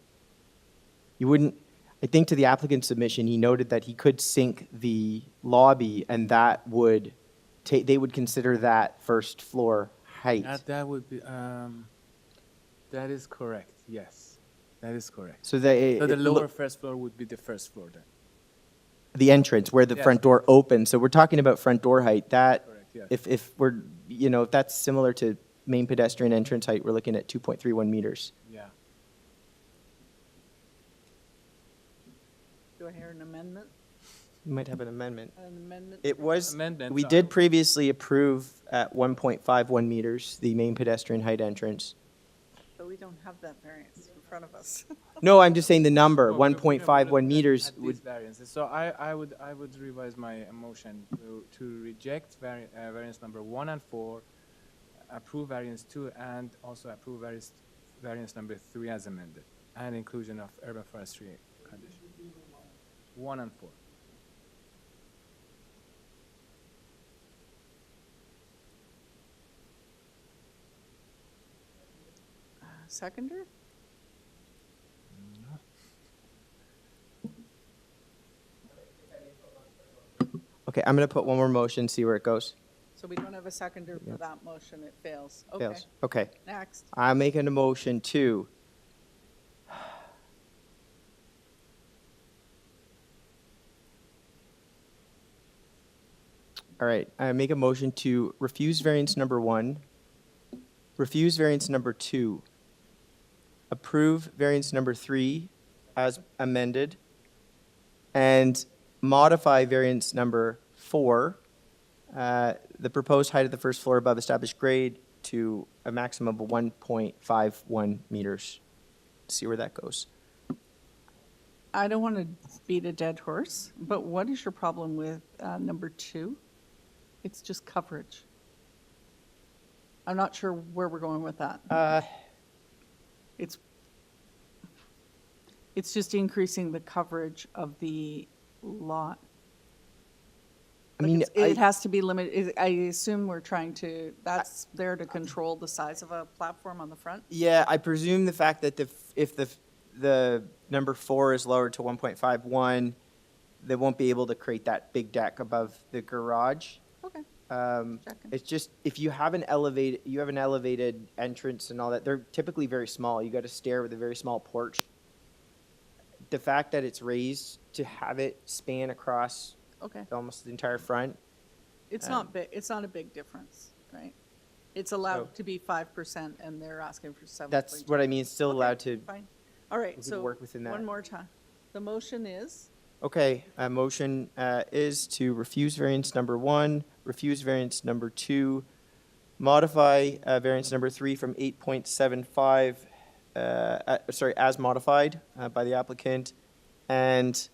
You wouldn't. I think to the applicant's submission, he noted that he could sink the lobby, and that would they would consider that first floor height. That would be that is correct. Yes, that is correct. So the lower first floor would be the first floor then. The entrance where the front door opens. So we're talking about front door height. That Correct, yes. if we're if that's similar to main pedestrian entrance height, we're looking at 2.31 meters. Yeah. Do I hear an amendment? We might have an amendment. An amendment? It was, Amendment, we did previously approve at 1.51 meters, the main pedestrian height entrance. But we don't have that variance in front of us. No, I'm just saying the number, No, we don't 1.51 meters at these would, variances. So I would revise my motion to reject variance number 1 and 4, approve variance 2, and also approve variance number 3 as amended, and inclusion of urban forestry condition. 1 and 4. Seconder? okay, I'm going to put one more motion, see where it goes. So we don't have a seconder for that motion. It fails. Okay. Fails. Okay. Next. I'm making a motion to all right, I make a motion to refuse variance number 1, refuse variance number 2, approve variance number 3 as amended, and modify variance number 4, the proposed height of the first floor above established grade to a maximum of 1.51 meters. See where that goes. I don't want to beat a dead horse, but what is your problem with number 2? It's just coverage. I'm not sure where we're going with that. It's just increasing the coverage of the lot. I mean, It has to be limited. I assume we're trying to, that's there to control the size of a platform on the front? Yeah, I presume the fact that if the number 4 is lowered to 1.51, they won't be able to create that big deck above the garage. Okay. Checking. It's just if you have an elevated entrance and all that, they're typically very small. You got a stair with a very small porch. The fact that it's raised to have it span across Okay. almost the entire front. It's not big, it's not a big difference, right? It's allowed to be 5% and they're asking for 7. That's what I mean. It's still allowed to. Fine. All right, we could so work within that. one more time. The motion is? Okay, motion is to refuse variance number 1, refuse variance number 2, modify variance number 3 from 8.75, as modified by the applicant, and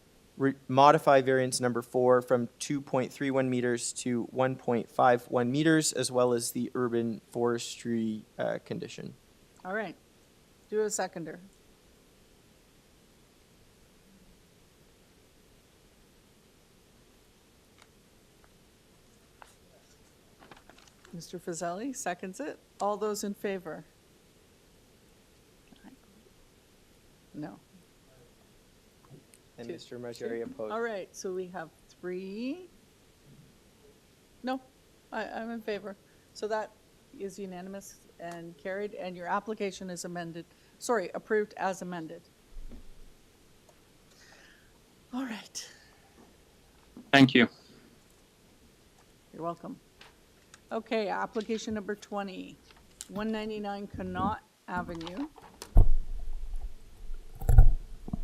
modify variance number 4 from 2.31 meters to 1.51 meters, as well as the urban forestry condition. All right. Do a seconder. Mr. Fazeli seconds it. All those in favor? No. And Two. Mr. Margeri opposed. All right, so we have 3. No, I'm in favor. So that is unanimous and carried, and your application is approved as amended. All right, Thank you. you're welcome. Okay, application number 20, 199 Connaught Avenue.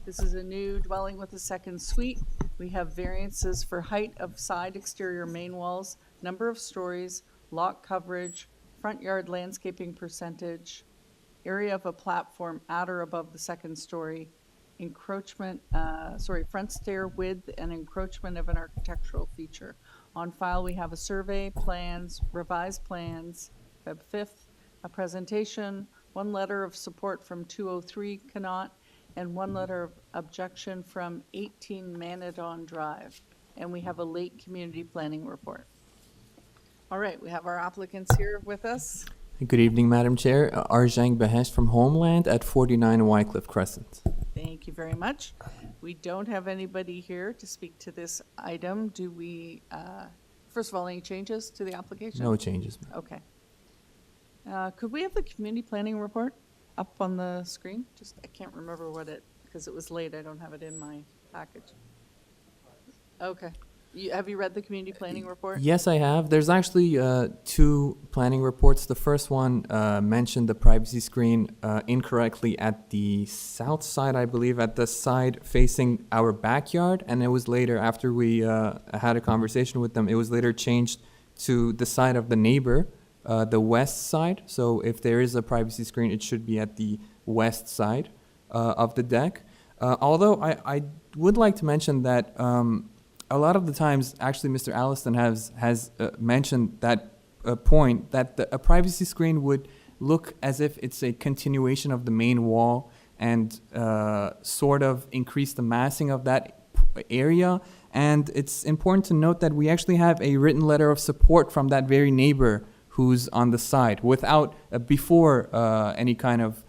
This is a new dwelling with a second suite. We have variances for height of side exterior main walls, number of stories, lot coverage, front yard landscaping percentage, area of a platform at or above the second story, encroachment, front stair width and encroachment of an architectural feature. On file, we have a survey, plans, revised plans, Feb. 5th, a presentation, 1 letter of support from 203 Connaught, and 1 letter of objection from 18 Manadon Drive. And we have a late community planning report. All right, we have our applicants here with us. Good evening, Madam Chair. Arjang Behesh from Homeland at 49 Wycliffe Crescent. Thank you very much. We don't have anybody here to speak to this item. Do we, first of all, any changes to the application? No changes, ma'am. Okay. Could we have the community planning report up on the screen? I can't remember because it was late, I don't have it in my package. Okay. Have you read the community planning report? Yes, I have. There's actually 2 planning reports. The first one mentioned the privacy screen incorrectly at the south side, I believe, at the side facing our backyard. And it was later, after we had a conversation with them, it was later changed to the side of the neighbor, the west side. So if there is a privacy screen, it should be at the west side of the deck. Although I would like to mention that a lot of the times, actually, Mr. Alliston has mentioned that point that a privacy screen would look as if it's a continuation of the main wall and sort of increase the massing of that area. And it's important to note that we actually have a written letter of support from that very neighbor who's on the side without, before any kind of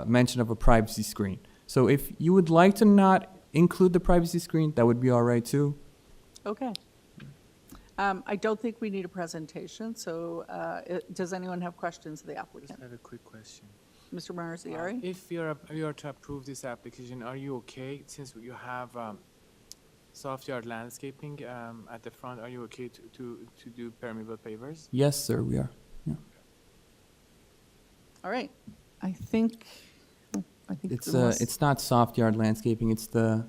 mention of a privacy screen. So if you would like to not include the privacy screen, that would be all right too. Okay. I don't think we need a presentation, so does anyone have questions of the I applicant? just have a quick question. Mr. Marziari? If you are to approve this application, are you okay, since you have soft yard landscaping at the front, are you okay to do permeable pavers? Yes, sir, we are. Yeah. All right. I think It's not soft yard landscaping, it's the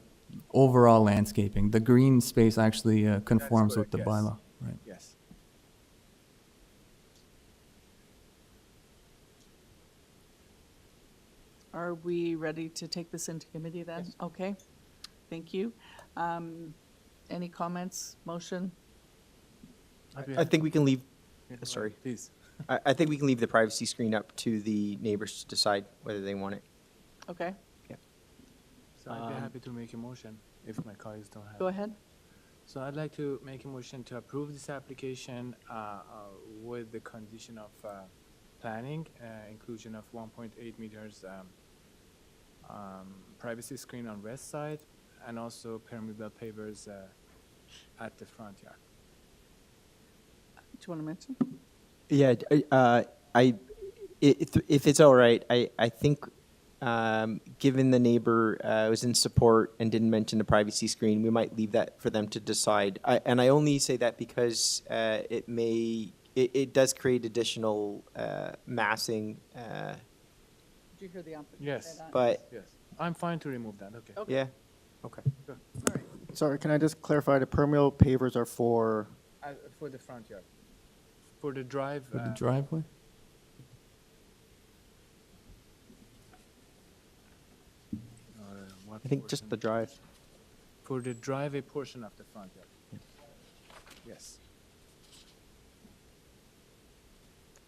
overall landscaping. The green space actually conforms with the bylaw, right? Yes. Are we ready to take this into committee then? Yes. Okay, thank you. Any comments, motion? I think we can leave, Sorry. Please. I think we can leave the privacy screen up to the neighbors to decide whether they want it. Okay, So I'd be happy to make a motion if my colleagues don't have. go ahead. So I'd like to make a motion to approve this application with the condition of planning, inclusion of 1.8 meters privacy screen on west side, and also permeable pavers at the front yard. Do you want to mention? Yeah, if it's all right, I think given the neighbor was in support and didn't mention the privacy screen, we might leave that for them to decide. And I only say that because it does create additional massing. Did you hear the applicant say Yes. that? But Yes. I'm fine to remove that, okay. Okay. yeah, okay. Good. Sorry, can I just clarify, the permeable pavers are for, For the front yard. For the drive. For the driveway? I think just the drive. For the driveway portion of the front yard. Yes.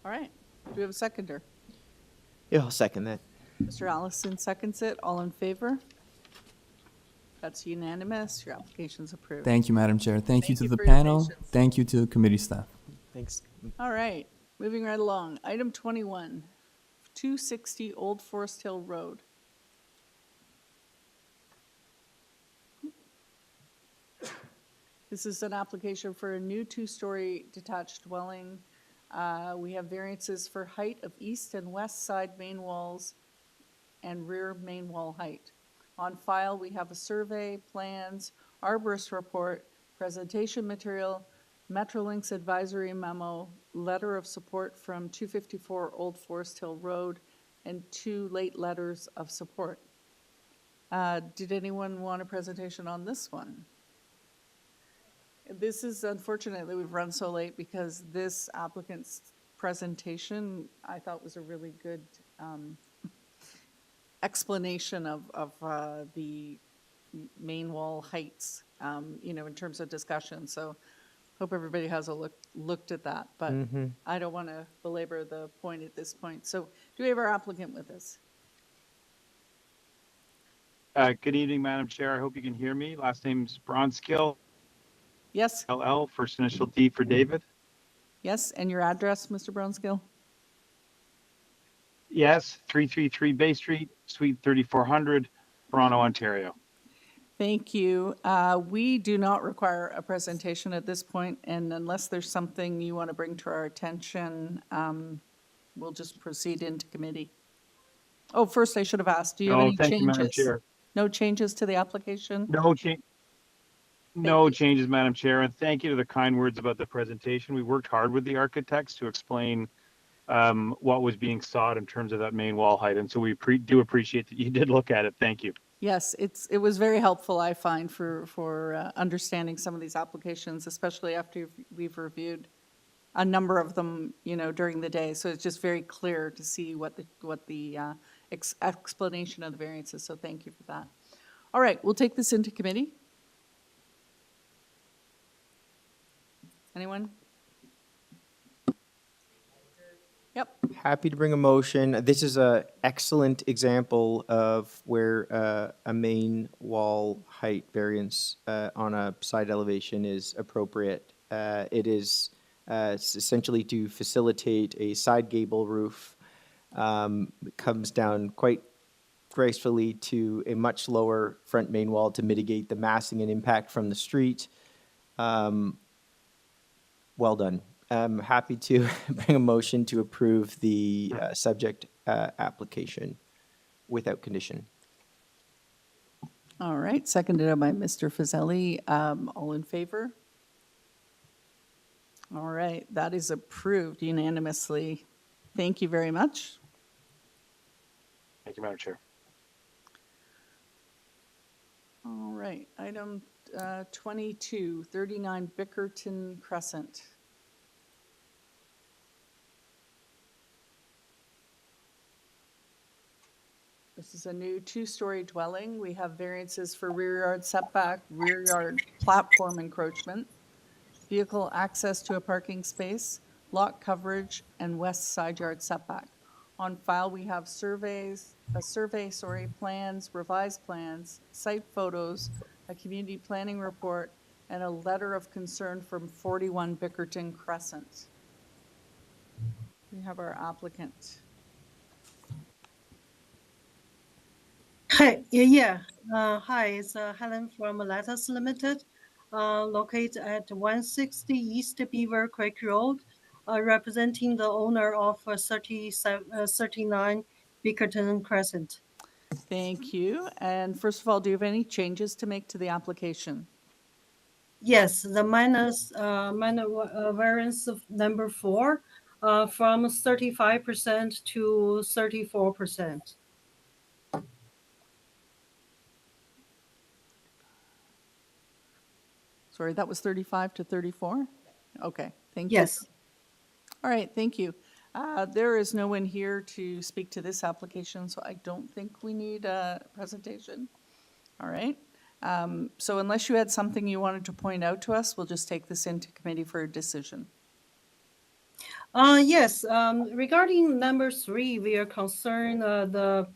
All right. Do we have a seconder? Yeah, I'll second that. Mr. Allison seconds it. All in favor? That's unanimous. Your application's approved. Thank you, Madam Chair. Thank you to the for your panel. patience. Thank you to committee staff. Thanks. All right, moving right along. Item 21, 260 Old Forest Hill Road. This is an application for a new two-story detached dwelling. We have variances for height of east and west side main walls and rear main wall height. On file, we have a survey, plans, arborist report, presentation material, Metrolinx advisory memo, letter of support from 254 Old Forest Hill Road, and 2 late letters of support. Did anyone want a presentation on this one? This is unfortunate that we've run so late because this applicant's presentation, I thought, was a really good explanation of the main wall heights, you know, in terms of discussion. So hope everybody has looked at that, but I don't want to belabor the point at this point. So do we have our applicant with us? Good evening, Madam Chair. I hope you can hear me. Last name's Bronskill. Yes. LL, first initial D for David. Yes, and your address, Mr. Brownskill? Yes, 333 Bay Street, Suite 3400, Toronto, Ontario. Thank you. We do not require a presentation at this point, and unless there's something you want to bring to our attention, we'll just proceed into committee. Oh, first I should have asked, do you have any Thank you, Madam changes? Chair. No changes to the application? No changes, Madam Chair, and thank you to the kind words about the presentation. We worked hard with the architects to explain what was being sought in terms of that main wall height, and so we do appreciate that you did look at it. Thank you. Yes, it was very helpful, I find, for understanding some of these applications, especially after we've reviewed a number of them, you know, during the day. So it's just very clear to see what the explanation of the variances. So thank you for that. All right, we'll take this into committee. Anyone? Yep. Happy to bring a motion. This is an excellent example of where a main wall height variance on a side elevation is appropriate. It is essentially to facilitate a side gable roof. It comes down quite gracefully to a much lower front main wall to mitigate the massing and impact from the street. Well done. I'm happy to bring a motion to approve the subject application without condition. All right, seconded by Mr. Fazeli. All in favor? All right, that is approved unanimously. Thank you very much. Thank you, Madam Chair. All right, item 22, 39 Bickerton Crescent. This is a new two-story dwelling. We have variances for rear yard setback, rear yard platform encroachment, vehicle access to a parking space, lot coverage, and west side yard setback. On file, we have plans, revised plans, site photos, a community planning report, and a letter of concern from 41 Bickerton Crescent. We have our applicant. Hi, yeah. Hi, it's Helen from Lattice Limited, located at 160 East Beaver Creek Road, representing the owner of 39 Bickerton Crescent. Thank you. And first of all, do you have any changes to make to the application? Yes, the minor variance of number 4 from 35% to 34%. Sorry, that was 35 to 34? Okay, thank you. Yes. All right, thank you. There is no one here to speak to this application, so I don't think we need a presentation. All right. So unless you had something you wanted to point out to us, we'll just take this into committee for a decision. Yes, regarding number 3, we are concerned the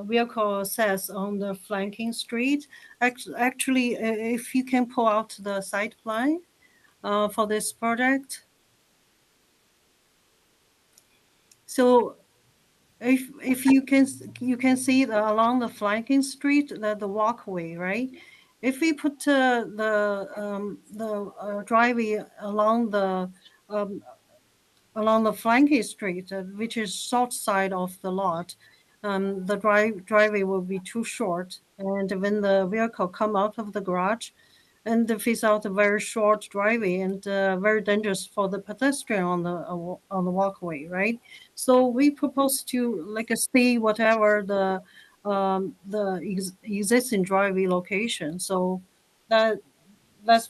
vehicle access on the flanking street. Actually, if you can pull out the site plan for this project. So if you can see along the flanking street the walkway, right? If we put the driveway along the flanking street, which is south side of the lot, the driveway will be too short, and when the vehicle come out of the garage, and face out a very short driveway and very dangerous for the pedestrian on the walkway, right? So we propose to stay whatever the existing driveway location. So that's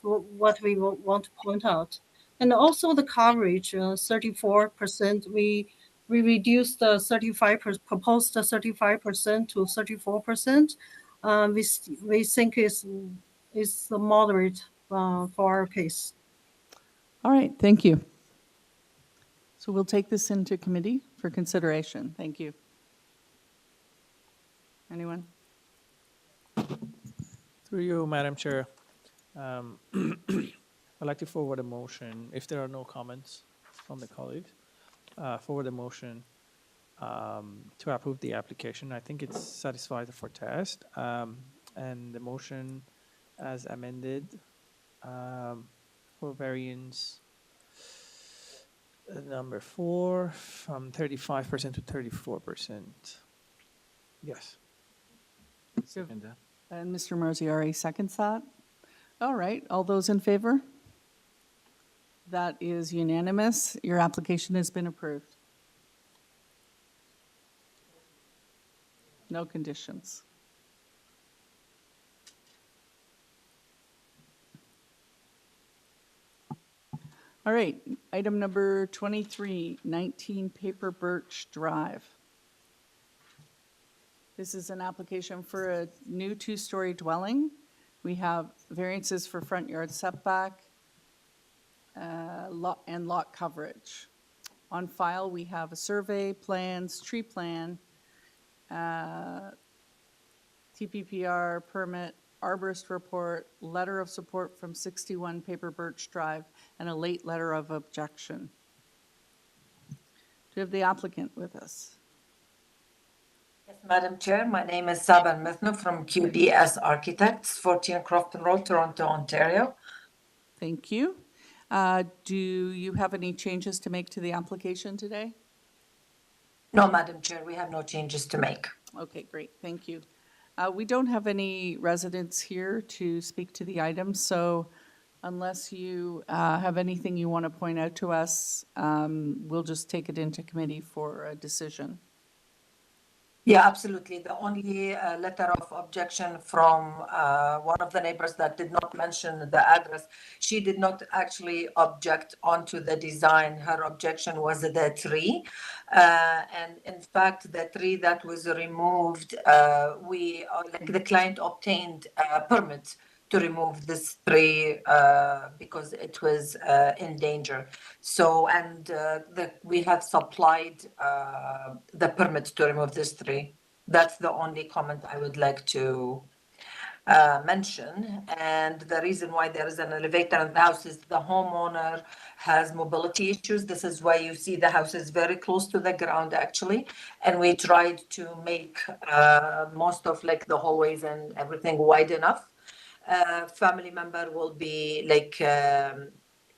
what we want to point out. And also the coverage, 34%. We reduced the 35%, proposed the 35% to 34%. We think is moderate for our case. All right, thank you. So we'll take this into committee for consideration. Thank you. Anyone? Through you, Madam Chair, I'd like to forward a motion, if there are no comments from the colleagues, forward a motion to approve the application. I think it satisfies the test. And the motion as amended for variance number 4 from 35% to 34%. Yes. And Mr. Marziari seconds that. All right, all those in favor? That is unanimous. Your application has been approved. No conditions. All right, item number 23, 19 PAPERBIRCH Drive. This is an application for a new 2-story dwelling. We have variances for front yard setback and lot coverage. On file, we have a survey, plans, tree plan, TPPR permit, arborist report, letter of support from 61 PAPERBIRCH Drive, and a late letter of objection. Do we have the applicant with us? Yes, Madam Chair, my name is Saban Mithno from QBS Architects, 14 Crofton Road, Toronto, Ontario. Thank you. Do you have any changes to make to the application today? No, Madam Chair, we have no changes to make. Okay, great, thank you. We don't have any residents here to speak to the item, so unless you have anything you want to point out to us, we'll just take it into committee for a decision. Yeah, absolutely. The only letter of objection from one of the neighbors that did not mention the address, she did not actually object onto the design. Her objection was the tree. And in fact, the tree that was removed, the client obtained a permit to remove this tree because it was in danger. So, and we have supplied the permit to remove this tree. That's the only comment I would like to mention. And the reason why there is an elevator in the house is the homeowner has mobility issues. This is why you see the house is very close to the ground, actually. And we tried to make most of the hallways and everything wide enough. Family member will be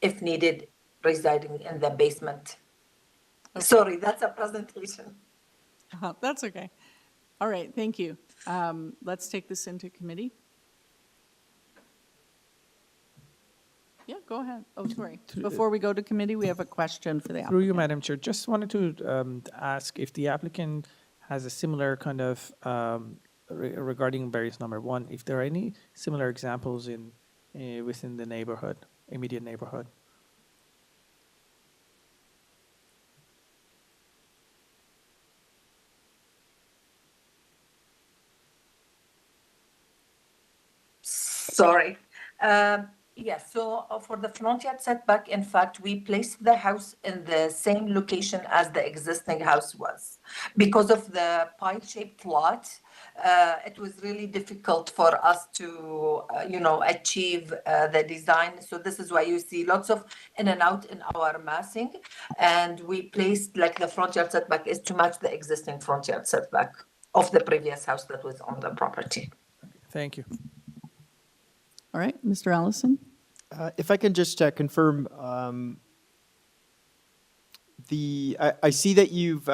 if needed, residing in the basement. Okay. Sorry, that's a presentation. That's okay. All right, thank you. Let's take this into committee. Yeah, go ahead. Oh, sorry. Before we go to committee, we have a question for the applicant. Through you, Madam Chair, just wanted to ask if the applicant has a similar kind of regarding variance number 1, if there are any similar examples in within the neighborhood, immediate neighborhood. Sorry. Yes, so for the front yard setback, in fact, we placed the house in the same location as the existing house was. Because of the pie-shaped lot, it was really difficult for us to, achieve the design. So this is why you see lots of in and out in our massing. And we placed like the front yard setback is to match the existing front yard setback of the previous house that was on the property. Thank you. All right, Mr. Allison? If I can just confirm, I see that you've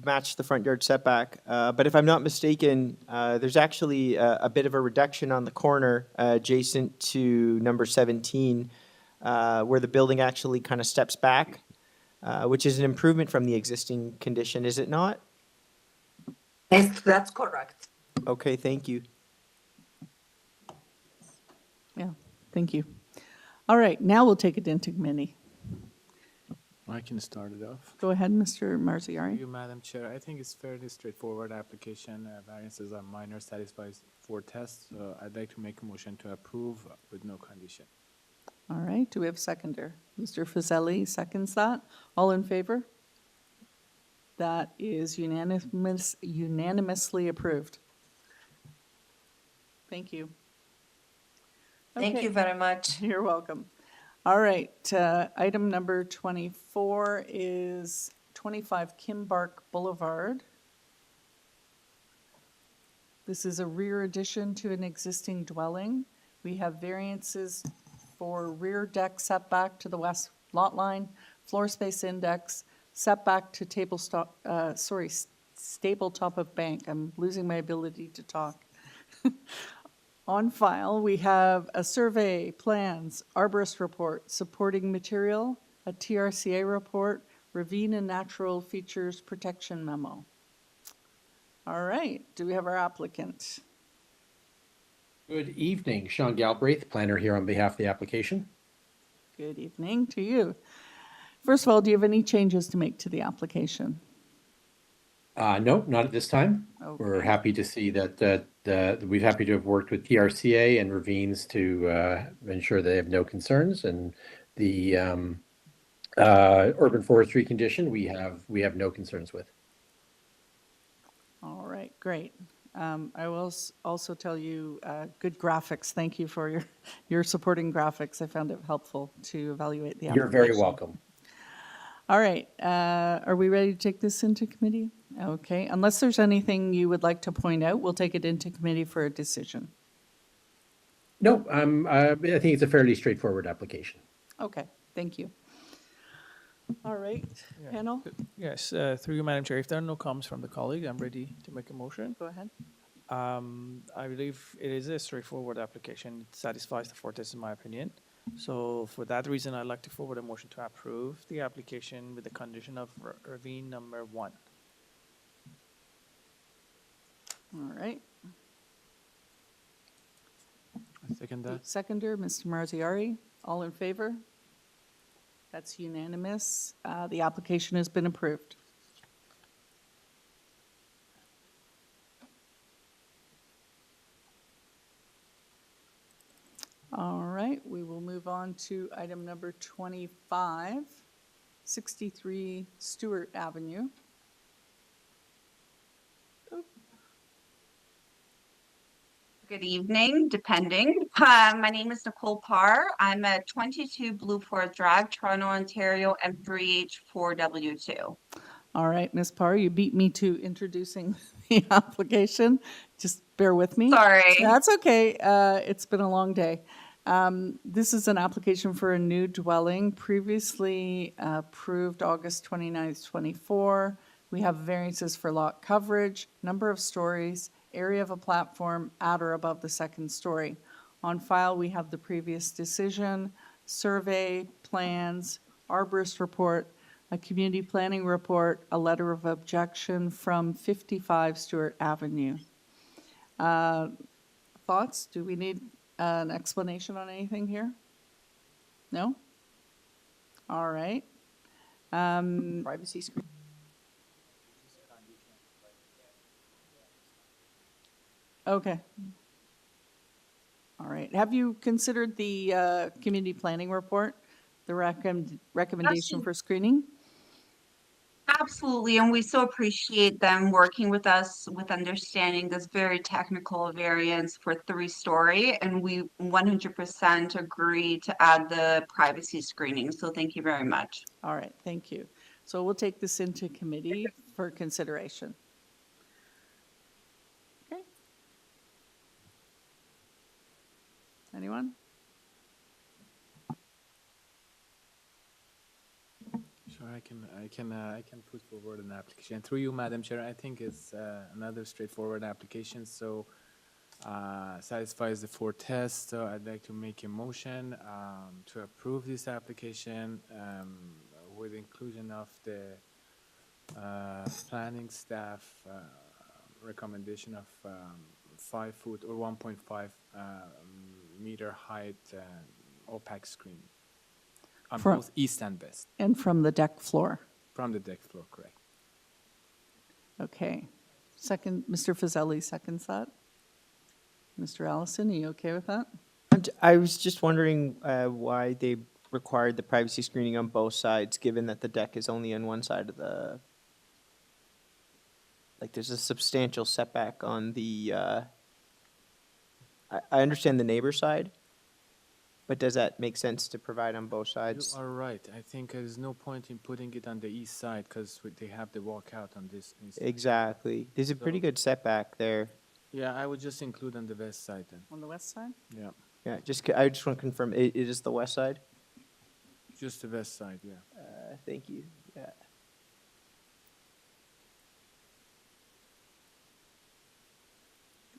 matched the front yard setback, but if I'm not mistaken, there's actually a bit of a reduction on the corner adjacent to number 17, where the building actually kind of steps back, which is an improvement from the existing condition, is it not? Yes, that's correct. Okay, thank you. Yeah, thank you. All right, now we'll take it into committee. I can start it off. Go ahead, Mr. Thank Marziari. you, Madam Chair. I think it's fairly straightforward application. Variances are minor, satisfies for tests. So I'd like to make a motion to approve with no condition. All right, do we have a seconder? Mr. Fazeli seconds that. All in favor? That is unanimously approved. Thank you. Thank Okay. you very much. You're welcome. All right, item number 24 is 25 KIMBARK Boulevard. This is a rear addition to an existing dwelling. We have variances for rear deck setback to the west lot line, floor space index, setback to stable top of bank. I'm losing my ability to talk. On file, we have a survey, plans, arborist report, supporting material, a TRCA report, ravine and natural features protection memo. All right, do we have our applicant? Good evening, Sean Galbraith, planner here on behalf of the application. Good evening to you. First of all, do you have any changes to make to the application? No, not at this time. Okay. We're happy to see that we're happy to have worked with TRCA and ravines to ensure they have no concerns, and the urban forestry condition we have no concerns with. All right, great. I will also tell you good graphics. Thank you for your supporting graphics. I found it helpful to evaluate the application. You're very welcome. All right, are we ready to take this into committee? Okay, unless there's anything you would like to point out, we'll take it into committee for a decision. No, I think it's a fairly straightforward application. Okay, thank you. All right, Yeah. panel, Yes, through you, Madam Chair. If there are no comments from the colleague, I'm ready to make a motion. go ahead. I believe it is a straightforward application. It satisfies the four tests, in my opinion. So for that reason, I'd like to forward a motion to approve the application with the condition of ravine number 1. All right. I second that. Seconder, Mr. Marziari, all in favor? That's unanimous. The application has been approved. All right, we will move on to item number 25, 63 Stewart Avenue. Good evening, depending. My name is Nicole Parr. I'm at 22 Blueport Drive, Toronto, Ontario, M3H4W2. All right, Ms. Parr, you beat me to introducing the application. Just bear with me. Sorry. That's okay. It's been a long day. This is an application for a new dwelling, previously approved August 29th, 24. We have variances for lot coverage, number of stories, area of a platform at or above the second story. On file, we have the previous decision, survey, plans, arborist report, a community planning report, a letter of objection from 55 Stewart Avenue. Thoughts? Do we need an explanation on anything here? No? All right. Privacy screen. Okay. All right. Have you considered the community planning report, the recommendation for screening? Absolutely, and we so appreciate them working with us with understanding this very technical variance for 3-story, and we 100% agree to add the privacy screening, so thank you very much. All right, thank you. So we'll take this into committee for consideration. Okay. Anyone? Sure, I can put forward an application through you, Madam Chair. I think it's another straightforward application, so satisfies the 4 tests. So I'd like to make a motion to approve this application with inclusion of the planning staff recommendation of 5 foot or 1.5 meter height opaque screen on both east and west. And from the deck floor. From the deck floor, correct. Okay. Second, Mr. Fazeli seconds that. Mr. Allison, are you okay with that? I was just wondering why they required the privacy screening on both sides, given that the deck is only on one side of the. Like, there's a substantial setback on the. I understand the neighbor side, but does that make sense to provide on both sides? You are right. I think there's no point in putting it on the east side because they have the walkout on this. Exactly. There's a pretty good setback there. Yeah, I would just include on the west side then. On the west side? Yeah. Yeah, I just want to confirm, it is the west side? Just the west side, yeah. Thank you. Yeah.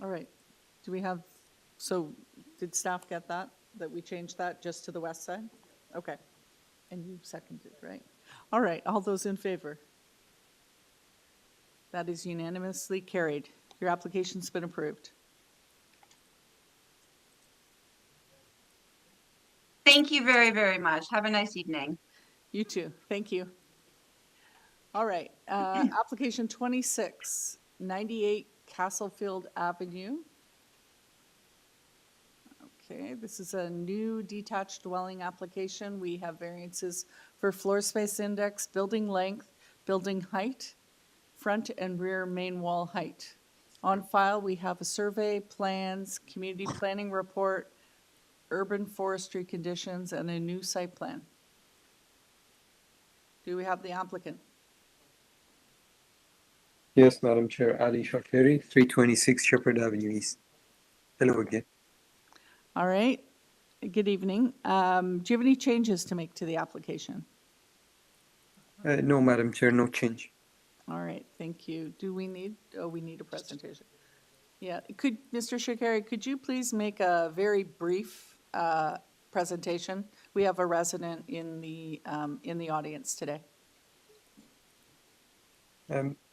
All right. Do we have, so did staff get that we changed that just to the west side? Okay. And you seconded, right? All right, all those in favor? That is unanimously carried. Your application's been approved. Thank you very, very much. Have a nice evening. You too. Thank you. All right. Application 26, 98 Castlefield Avenue. Okay, this is a new detached dwelling application. We have variances for floor space index, building length, building height, front and rear main wall height. On file, we have a survey, plans, community planning report, urban forestry conditions, and a new site plan. Do we have the applicant? Yes, Madam Chair, Ali Shafiri, 326 Shepherd Avenue East. Hello again. All right. Good evening. Do you have any changes to make to the application? No, Madam Chair, no change. All right, thank you. Do we need, we need a presentation. Yeah, Mr. Shakari, could you please make a very brief presentation? We have a resident in the audience today.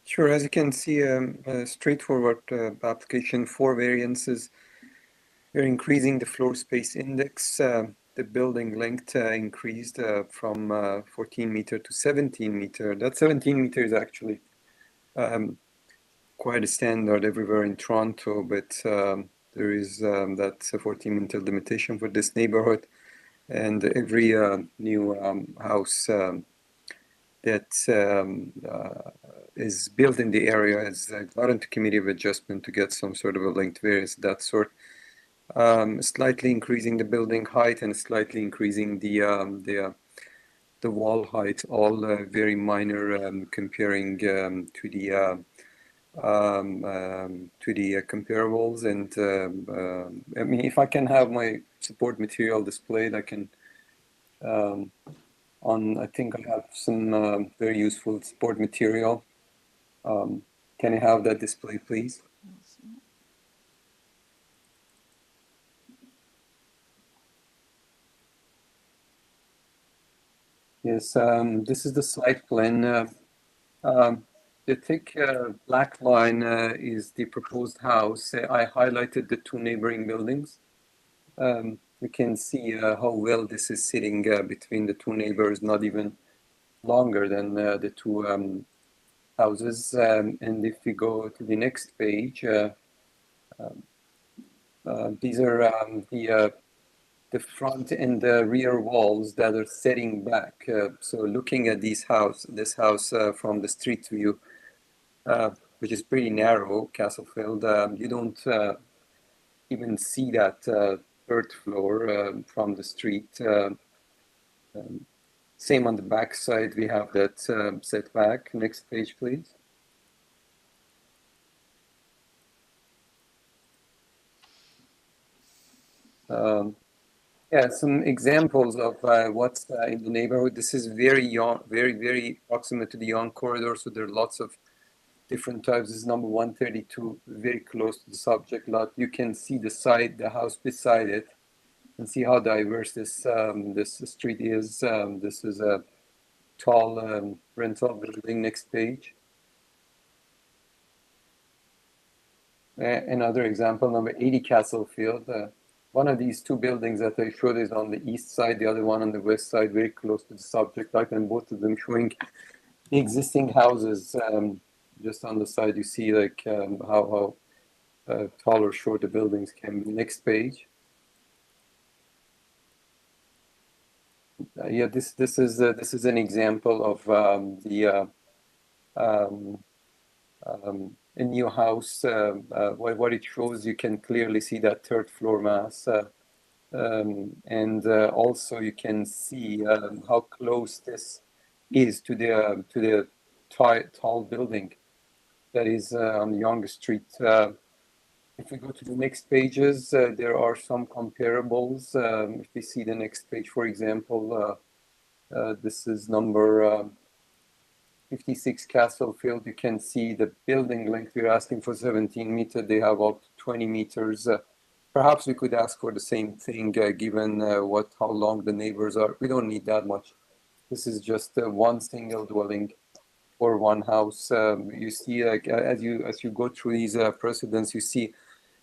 Sure, as you can see, a straightforward application, 4 variances. We're increasing the floor space index. The building length increased from 14 meter to 17 meter. That 17 meter is actually quite a standard everywhere in Toronto, but there is that 14 meter limitation for this neighborhood. And every new house that is built in the area is got into committee of adjustment to get some sort of a length variance of that sort. Slightly increasing the building height and slightly increasing the wall height, all very minor comparing to the comparables. And I mean, if I can have my support material displayed, I can. I think I have some very useful support material. Can I have that display, please? Yes, this is the site plan. The thick black line is the proposed house. I highlighted the 2 neighboring buildings. You can see how well this is sitting between the 2 neighbors, not even longer than the 2 houses. And if we go to the next page, These are the front and the rear walls that are setting back. So looking at this house from the street view, which is pretty narrow, Castlefield, you don't even see that third floor from the street. Same on the back side, we have that setback. Next page, please. Yeah, some examples of what's in the neighborhood. This is very young, very proximate to the Young corridor, so there are lots of different types. This is number 132, very close to the subject lot. You can see the house beside it, and see how diverse this street is. This is a tall rental building. Next page. Another example, number 80 Castlefield. One of these two buildings that I showed is on the east side, the other one on the west side, very close to the subject lot, and both of them showing the existing houses. Just on the side, you see like how tall or short the buildings can be. Next page. Yeah, this is an example of a new house. What it shows, you can clearly see that third floor mass, and also you can see how close this is to the tall building that is on the Yonge Street. If we go to the next pages, there are some comparables. If we see the next page, for example, this is number 56 Castlefield. You can see the building length. We're asking for 17 meters. They have up to 20 meters. Perhaps we could ask for the same thing, given how long the neighbors are. We don't need that much. This is just one single dwelling or one house. You see, like as you go through these precedents, you see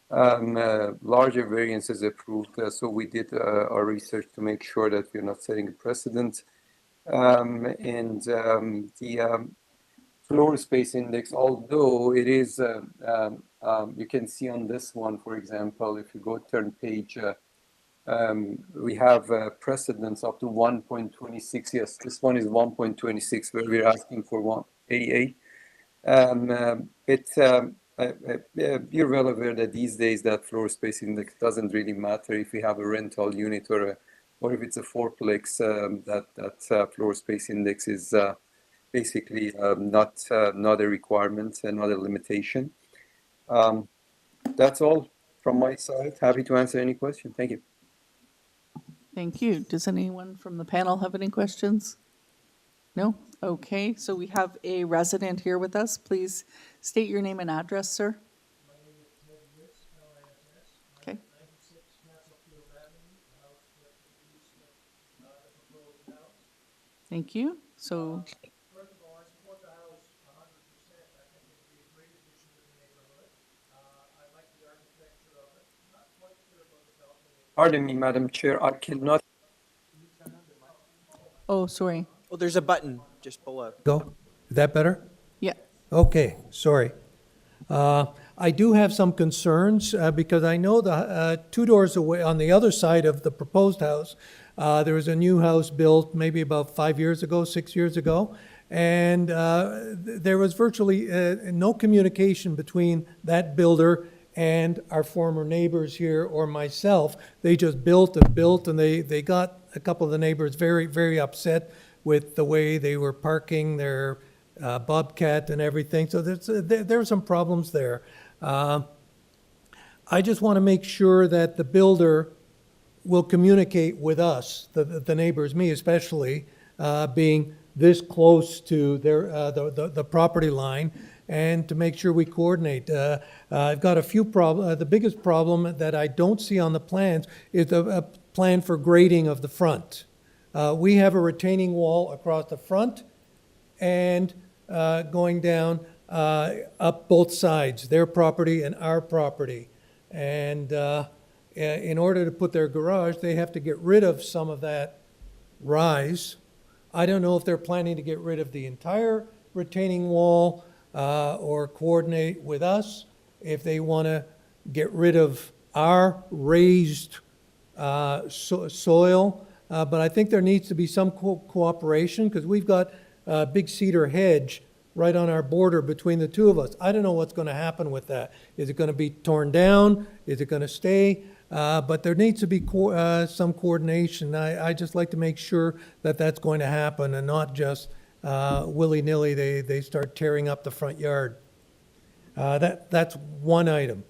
larger variances approved. So we did our research to make sure that we're not setting a precedent. The floor space index, although it is, you can see on this one, for example, if you go turn page, we have precedents up to 1.26. Yes, this one is 1.26, where we're asking for 188. You're well aware that these days that floor space index doesn't really matter if we have a rental unit or if it's a fourplex. That floor space index is basically not a requirement and not a limitation. That's all from my side. Happy to answer any question. Thank you. Thank you. Does anyone from the panel have any questions? No? Okay, so we have a resident here with us. Please state your name and address, sir. My name is Ted Witz, LISS. Okay. 96 Castlefield Avenue, the house directly east of the proposed house. Thank you. So, First of all, I support the house 100%. I think it would be a great addition to the neighborhood. I like the architecture of it. I'm not quite sure about the balcony. Pardon me, Madam Chair, I cannot. oh, sorry. Oh, there's a button just below. Go. Is that better? Yeah. Okay, sorry. I do have some concerns because I know the 2 doors away on the other side of the proposed house, there was a new house built maybe about 5 years ago, 6 years ago, and there was virtually no communication between that builder and our former neighbors here or myself. They just built, and they got a couple of the neighbors very, very upset with the way they were parking their Bobcat and everything. So there are some problems there. I just want to make sure that the builder will communicate with us, the neighbors, me especially, being this close to the property line, and to make sure we coordinate. I've got a few problems. The biggest problem that I don't see on the plans is a plan for grading of the front. We have a retaining wall across the front and going down up both sides, their property and our property. And in order to put their garage, they have to get rid of some of that rise. I don't know if they're planning to get rid of the entire retaining wall or coordinate with us if they want to get rid of are raised soil, but I think there needs to be some cooperation, because we've got a big cedar hedge right on our border between the two of us. I don't know what's going to happen with that. Is it going to be torn down? Is it going to stay? But there needs to be some coordination. I just like to make sure that that's going to happen, and not just willy-nilly they start tearing up the front yard. That's one item.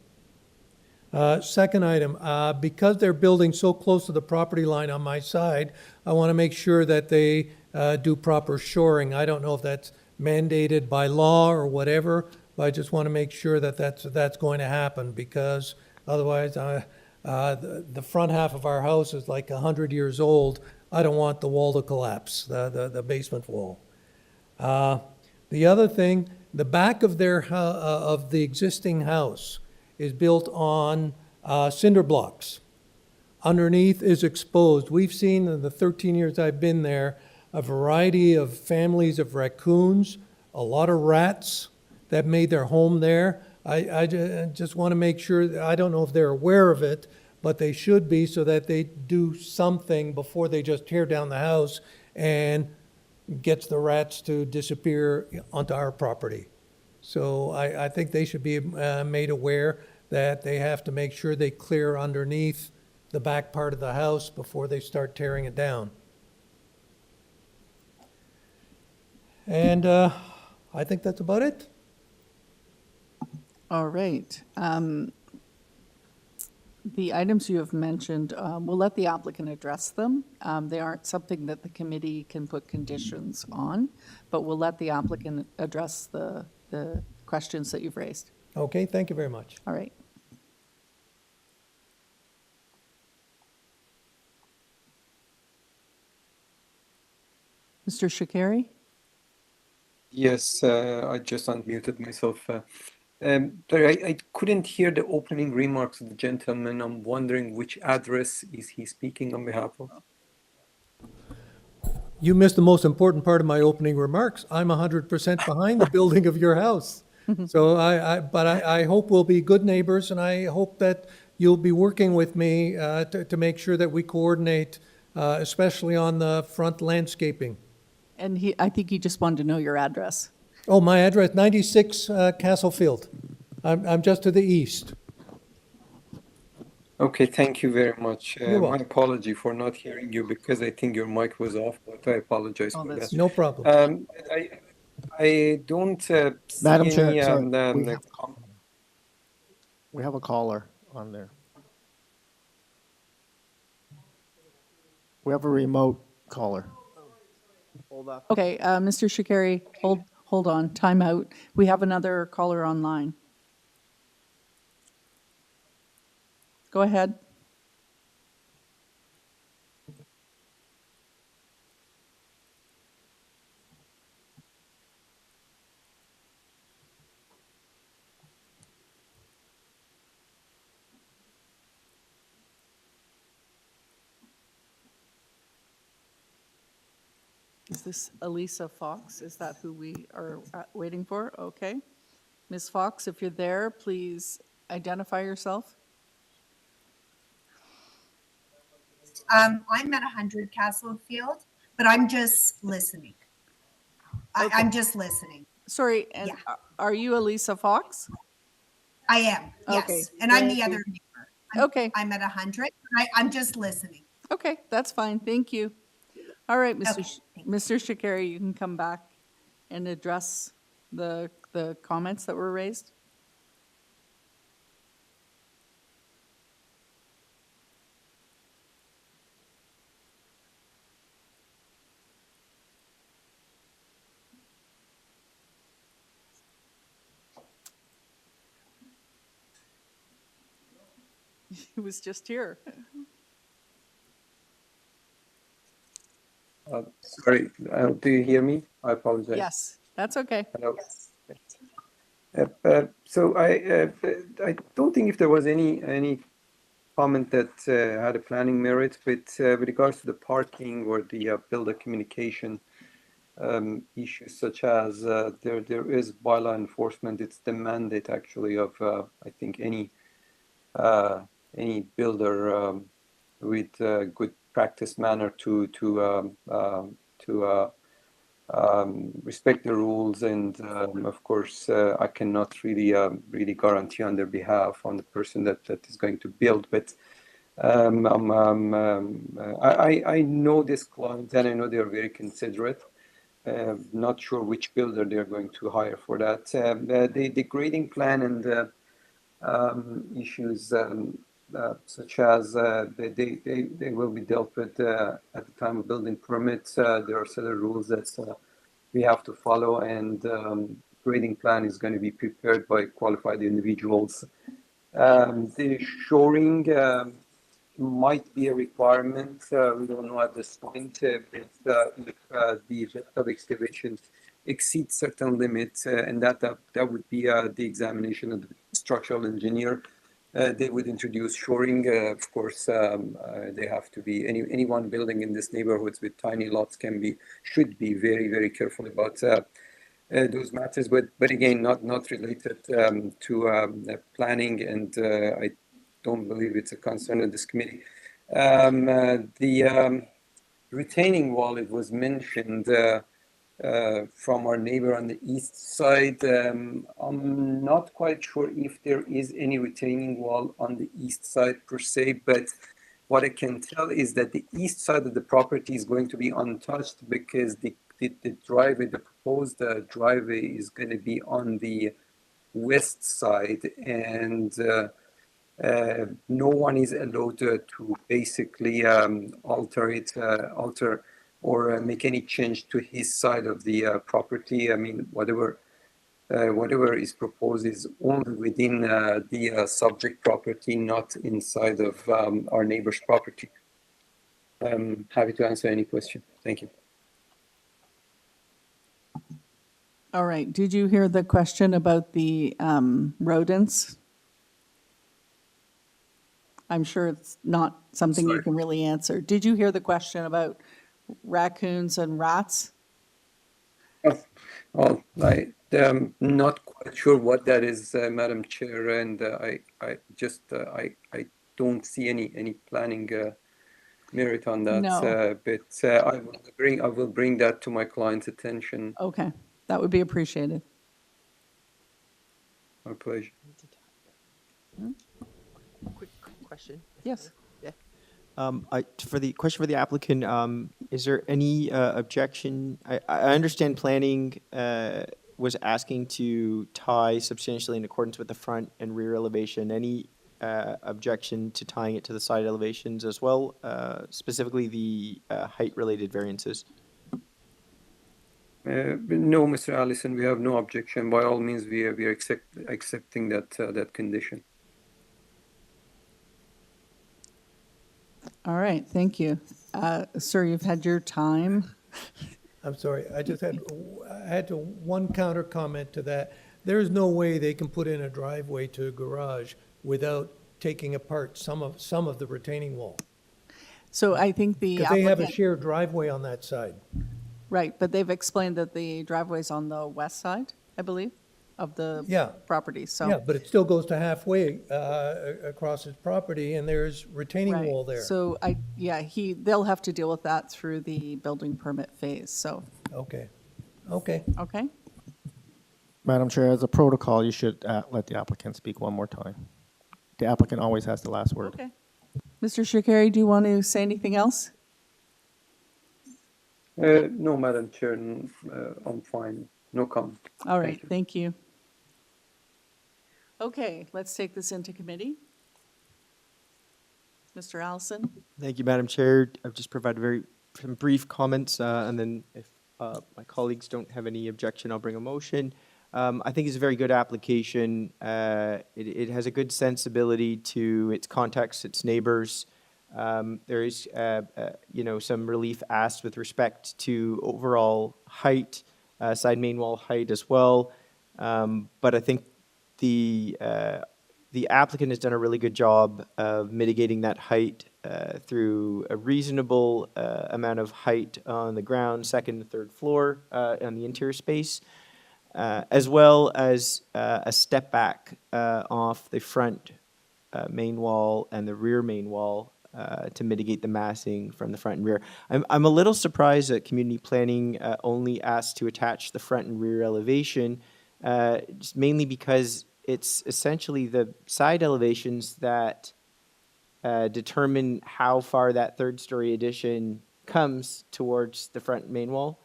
Second item, because they're building so close to the property line on my side, I want to make sure that they do proper shoring. I don't know if that's mandated by law or whatever, but I just want to make sure that that's going to happen, because otherwise the front half of our house is like 100 years old. I don't want the wall to collapse, the basement wall. The other thing, the back of of the existing house is built on cinder blocks. Underneath is exposed. We've seen in the 13 years I've been there a variety of families of raccoons, a lot of rats that made their home there. I just want to make sure, I don't know if they're aware of it, but they should be, so that they do something before they just tear down the house and gets the rats to disappear onto our property. So I think they should be made aware that they have to make sure they clear underneath the back part of the house before they start tearing it down. And I think that's about it. All right. The items you have mentioned, we'll let the applicant address them. They aren't something that the committee can put conditions on, but we'll let the applicant address the questions that you've raised. Okay, thank you very much. All right. Mr. Shakari? Yes, I just unmuted myself. Sorry, I couldn't hear the opening remarks of the gentleman. I'm wondering which address is he speaking on behalf of? You missed the most important part of my opening remarks. I'm 100% behind the building of your house. So I hope we'll be good neighbors, and I hope that you'll be working with me to make sure that we coordinate, especially on the front landscaping. And I think he just wanted to know your address. Oh, my address, 96 CASTLEFIELD. I'm just to the east. Okay, thank you very much. You're My welcome. apology for not hearing you, because I think your mic was off, but I apologize for that. No problem. I don't see Madam Chair, any sorry, we have a caller on there. We have a remote caller. Hold up. Okay, Mr. Shakari, hold on, time out. We have another caller online. Go ahead. Is this Elisa Fox? Is that who we are waiting for? Okay. Ms. Fox, if you're there, please identify yourself. I'm at 100 CASTLEFIELD, but I'm just listening. I'm just listening. Sorry, and are you Elisa Fox? I am, yes. Okay, And I'm thank the other you. neighbor. Okay. I'm at 100. I'm just listening. Okay, that's fine. Thank you. All right, Mr. Okay, Mr. Shakari, you can come back and address the comments that were raised. He was just here. Sorry, do you hear me? I apologize. Yes, that's okay. Hello. So I don't think if there was any comment that had a planning merit, but with regards to the parking or the builder communication issues, such as there is bylaw enforcement. It's the mandate actually of I think any any builder with good practice manner to respect the rules. And of course, I cannot really guarantee on their behalf on the person that is going to build, but I know this client and I know they are very considerate. Not sure which builder they're going to hire for that. The grading plan and issues such as they will be dealt with at the time of building permits. There are certain rules that we have to follow, and grading plan is going to be prepared by qualified individuals. The shoring might be a requirement. We don't know at this point, but if the depth of excavation exceeds certain limits, and that would be the examination of the structural engineer. They would introduce shoring. Of course, they have to be anyone building in this neighborhoods with tiny lots should be very, very careful about those matters. But again, not related to planning, and I don't believe it's a concern of this committee. The retaining wall, it was mentioned from our neighbor on the east side. I'm not quite sure if there is any retaining wall on the east side per se, but what I can tell is that the east side of the property is going to be untouched because the driveway, the proposed driveway is going to be on the west side, and no one is allowed to basically alter or make any change to his side of the property. I mean, whatever is proposed is only within the subject property, not inside of our neighbor's property. I'm happy to answer any question. Thank you. All right. Did you hear the question about the rodents? I'm sure it's not something you can really answer. Did you hear the question about raccoons and rats? Well, I'm not quite sure what that is, Madam Chair, and I don't see any planning merit on that. No. But I will bring that to my client's attention. Okay, that would be appreciated. My pleasure. Quick question. Yes. Yeah. For the question for the applicant, is there any objection? I understand planning was asking to tie substantially in accordance with the front and rear elevation. Any objection to tying it to the side elevations as well, specifically the height-related variances? No, Mr. Allison, we have no objection. By all means, we are accepting that condition. All right, thank you. Sir, you've had your time. I'm sorry, I had one counter comment to that. There is no way they can put in a driveway to a garage without taking apart some of the retaining wall. So I think the Because they have a applicant- shared driveway on that side. Right, but they've explained that the driveway's on the west side, I believe, of the Yeah. property, so. Yeah, but it still goes to halfway across his property, and there's retaining Right. wall there. So they'll have to deal with that through the building permit phase, so. Okay. Okay. Madam Chair, as a protocol, you should let the applicant speak one more time. The applicant always has the last word. Okay. Mr. Shakari, do you want to say anything else? No, Madam Chair, I'm fine. No comment. All right, thank you. Okay, let's take this into committee. Mr. Allison? Thank you, Madam Chair. I've just provided some brief comments, and then if my colleagues don't have any objection, I'll bring a motion. I think it's a very good application. It has a good sensibility to its context, its neighbors. There is, some relief asked with respect to overall height, side main wall height as well. But I think the applicant has done a really good job of mitigating that height through a reasonable amount of height on the ground, second and third floor on the interior space, as well as a step back off the front main wall and the rear main wall to mitigate the massing from the front and rear. I'm a little surprised that community planning only asked to attach the front and rear elevation, just mainly because it's essentially the side elevations that determine how far that third-story addition comes towards the front main wall.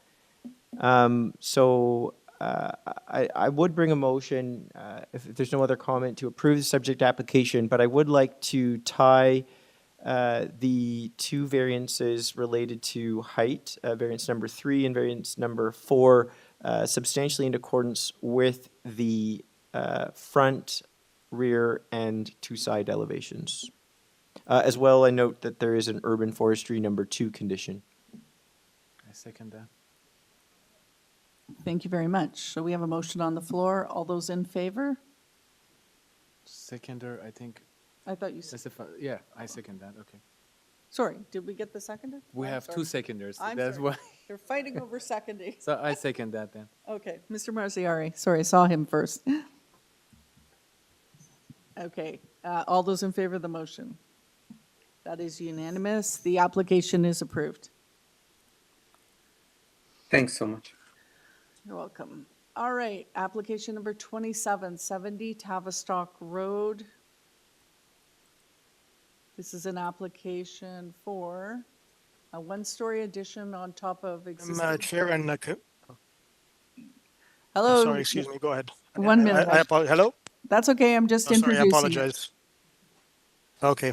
So I would bring a motion, if there's no other comment, to approve the subject application, but I would like to tie the two variances related to height, variance number 3 and variance number 4, substantially in accordance with the front, rear, and two side elevations. As well, I note that there is an urban forestry number 2 condition. I second that. Thank you very much. So we have a motion on the floor. All those in favor? Seconder, I think. I thought you said. Yeah, I second that. Okay. Sorry, did we get the seconder? We I'm have sorry. two seconders. I'm That's sorry. why. They're fighting over seconding. So I second that then. Okay, Mr. Marziari. Sorry, I saw him first. Okay, all those in favor of the motion? That is unanimous. The application is approved. Thanks so much. You're welcome. All right, application number 2770 Tavistock Road. This is an application for a one-story addition on top of existing. Chair and Hello. sorry, excuse me. Go ahead. 1 minute. I apologize. Hello. That's okay. I'm just Sorry, I introducing. apologize. Okay.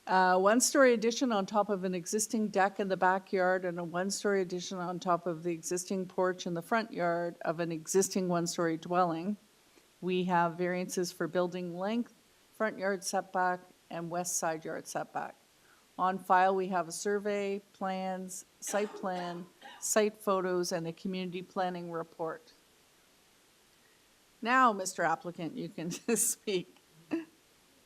One-story addition on top of an existing deck in the backyard and a one-story addition on top of the existing porch in the front yard of an existing one-story dwelling. We have variances for building length, front yard setback, and west side yard setback. On file, we have a survey, plans, site plan, site photos, and a community planning report. Now, Mr. Applicant, you can speak.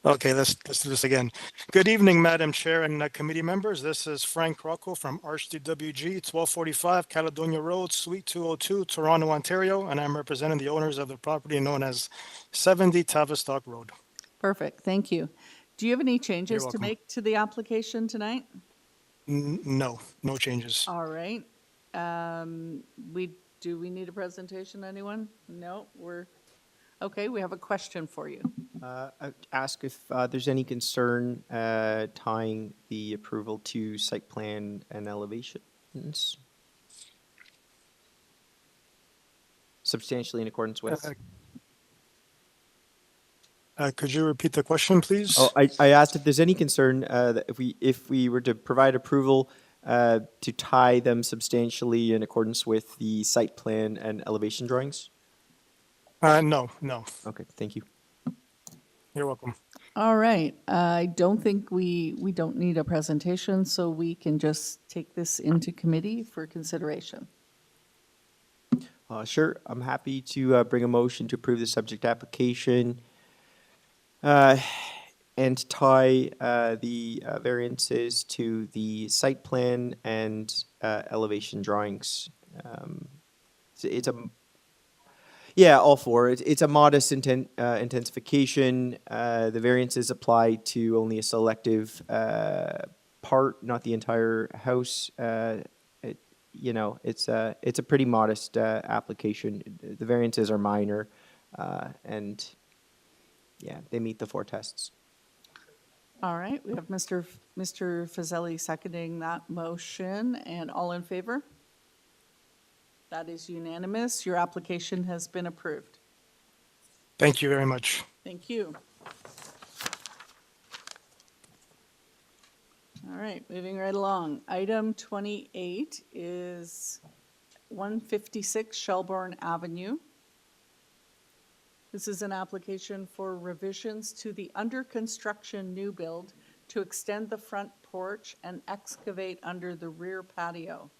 Okay, let's do this again. Good evening, Madam Chair and committee members. This is Frank Rocco from RCWG, 1245 Caledonia Road, Suite 202, Toronto, Ontario, and I'm representing the owners of the property known as 70 Tavistock Road. Perfect, thank you. Do you have any changes to welcome. make to the application tonight? No changes. All right. Do we need a presentation, anyone? No, okay, we have a question for you. I'd ask if there's any concern tying the approval to site plan and elevations. Substantially in accordance with. Could you repeat the question, please? Oh, I asked if there's any concern that if we were to provide approval to tie them substantially in accordance with the site plan and elevation drawings? No. Okay, thank you. You're welcome. All right, I don't think we don't need a presentation, so we can just take this into committee for consideration. Sure, I'm happy to bring a motion to approve the subject application and tie the variances to the site plan and elevation drawings. All four. It's a modest intensification. The variances apply to only a selective part, not the entire house. It's a pretty modest application. The variances are minor, and they meet the 4 tests. All right, we have Mr. Fazeli seconding that motion, and all in favor? That is unanimous. Your application has been approved. Thank you very much. Thank you. All right, moving right along. Item 28 is 156 Shelbourne Avenue. This is an application for revisions to the under construction new build to extend the front porch and excavate under the rear patio.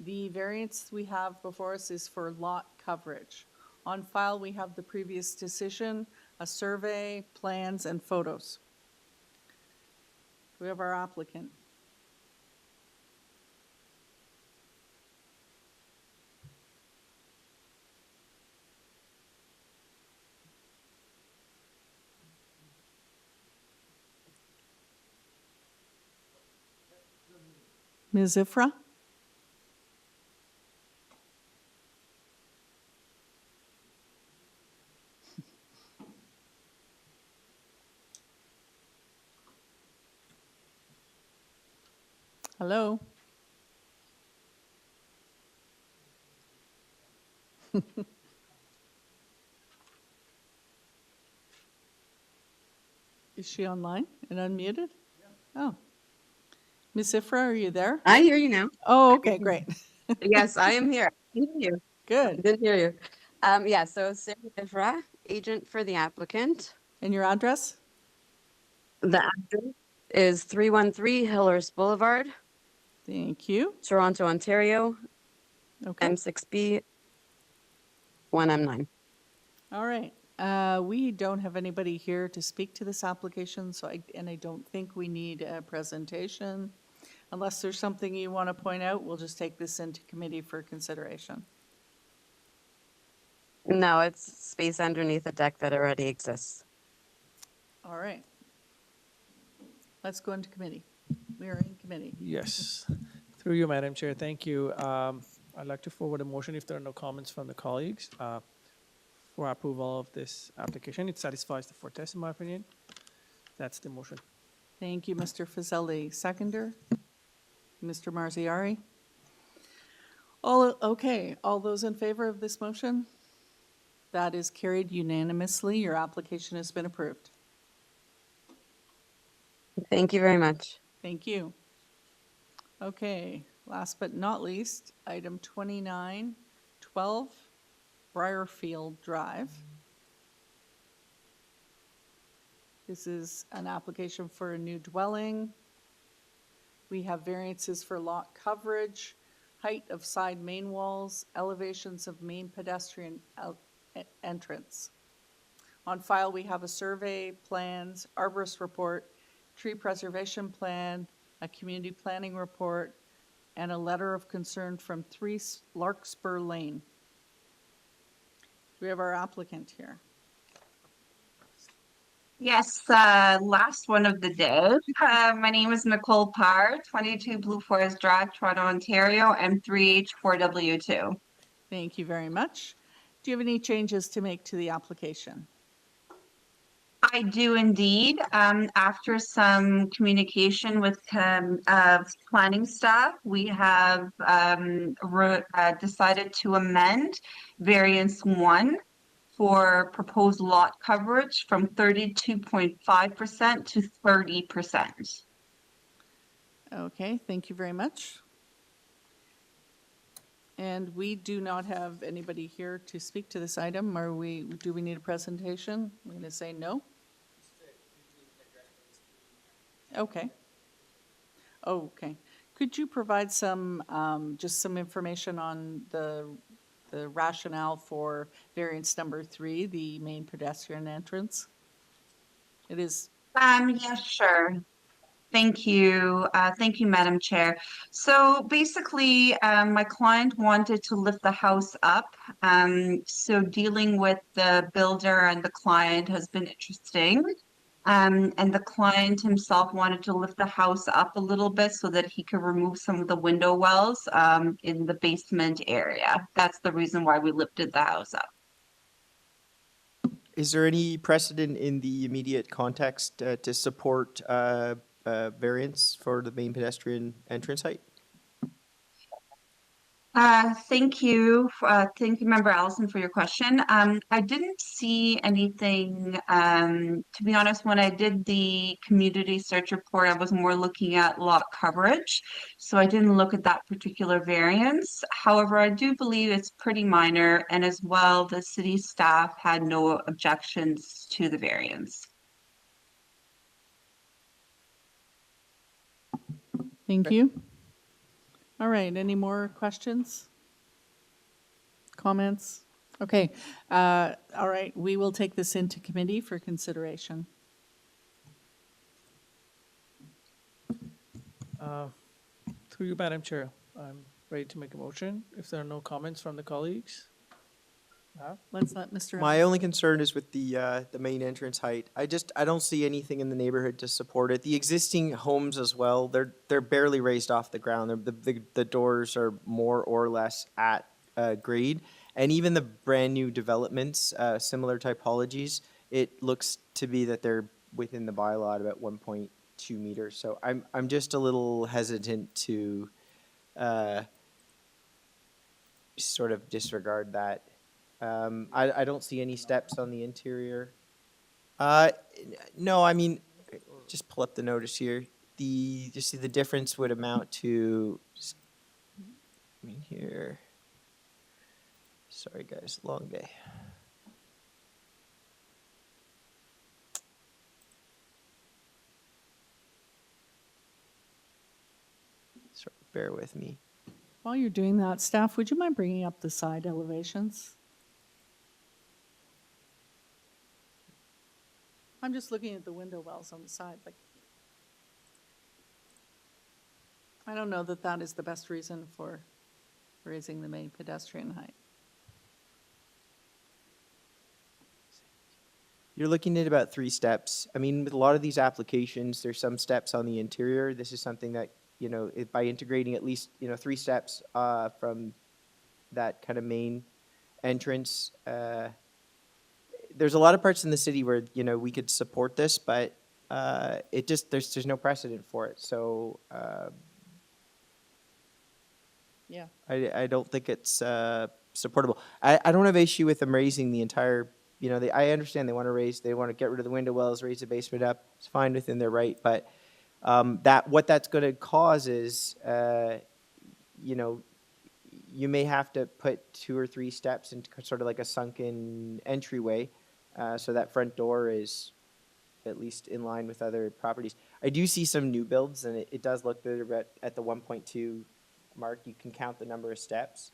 The variance we have before us is for lot coverage. On file, we have the previous decision, a survey, plans, and photos. We have our applicant. Ms. Ifra? Hello? Is she online and unmuted? Oh. Ms. Ifra, are you there? I hear you now. Oh, okay, great. Yes, I am here. I can hear you. Good. Good to hear you. Yeah, so Sarah Ifra, agent for the applicant. And your address? The address is 313 Hillhurst Boulevard, Thank you. Toronto, Ontario, Okay. M6B 1M9. All right. We don't have anybody here to speak to this application, so I don't think we need a presentation. Unless there's something you want to point out, we'll just take this into committee for consideration. No, it's space underneath a deck that already exists. All right. Let's go into committee. We are in committee. Yes. Through you, Madam Chair, thank you. I'd like to forward a motion if there are no comments from the colleagues for approval of this application. It satisfies the four tests, in my opinion. That's the motion. Thank you, Mr. Fazeli. Seconder? Mr. Marziari? Okay, all those in favor of this motion? That is carried unanimously. Your application has been approved. Thank you very much. Thank you. Okay, last but not least, item 2912, BRIARFIELD Drive. This is an application for a new dwelling. We have variances for lot coverage, height of side main walls, elevations of main pedestrian entrance. On file, we have a survey, plans, arborist report, tree preservation plan, a community planning report, and a letter of concern from 3 Larkspur Lane. We have our applicant here. Yes, last one of the day. My name is Nicole Parr, 22 Blue Forest Drive, Toronto, Ontario, M3H4W2. Thank you very much. Do you have any changes to make to the application? I do indeed. After some communication with planning staff, we have decided to amend variance 1 for proposed lot coverage from 32.5% to 30%. Okay, thank you very much. And we do not have anybody here to speak to this item. Do we need a presentation? I'm going to say no. Okay. Okay. Could you provide some, just some information on the rationale for variance number 3, the main pedestrian entrance? It is. Yeah, sure. Thank you. Thank you, Madam Chair. So basically, my client wanted to lift the house up. So dealing with the builder and the client has been interesting. And the client himself wanted to lift the house up a little bit so that he could remove some of the window wells in the basement area. That's the reason why we lifted the house up. Is there any precedent in the immediate context to support variance for the main pedestrian entrance height? Thank you, Member Allison, for your question. I didn't see anything, to be honest, when I did the community search report, I was more looking at lot coverage, so I didn't look at that particular variance. However, I do believe it's pretty minor, and as well, the city staff had no objections to the variance. Thank you. All right, any more questions? Comments? Okay, all right, we will take this into committee for consideration. Through you, Madam Chair, I'm ready to make a motion if there are no comments from the colleagues. Let's let Mr. My Allison. only concern is with the main entrance height. I don't see anything in the neighborhood to support it. The existing homes as well, they're barely raised off the ground. The doors are more or less at grade, and even the brand new developments, similar typologies, it looks to be that they're within the bylaw at about 1.2 meters. So I'm just a little hesitant to sort of disregard that. I don't see any steps on the interior. No, I mean, just pull up the notice here. You see the difference would amount to, I mean here, sorry guys, long day. Sorry, bear with me. While you're doing that, staff, would you mind bringing up the side elevations? I'm just looking at the window wells on the side, like, I don't know that that is the best reason for raising the main pedestrian height. You're looking at about 3 steps. I mean, with a lot of these applications, there's some steps on the interior. This is something that, you know, by integrating at least, 3 steps from that kind of main entrance, there's a lot of parts in the city where, we could support this, but it just, there's no precedent for it. So Yeah. I don't think it's supportable. I don't have issue with them raising the entire, I understand they want to get rid of the window wells, raise the basement up. It's fine within their right, but what that's going to cause is, you may have to put 2 or 3 steps into sort of like a sunken entryway, so that front door is at least in line with other properties. I do see some new builds, and it does look that at the 1.2 mark, you can count the number of steps,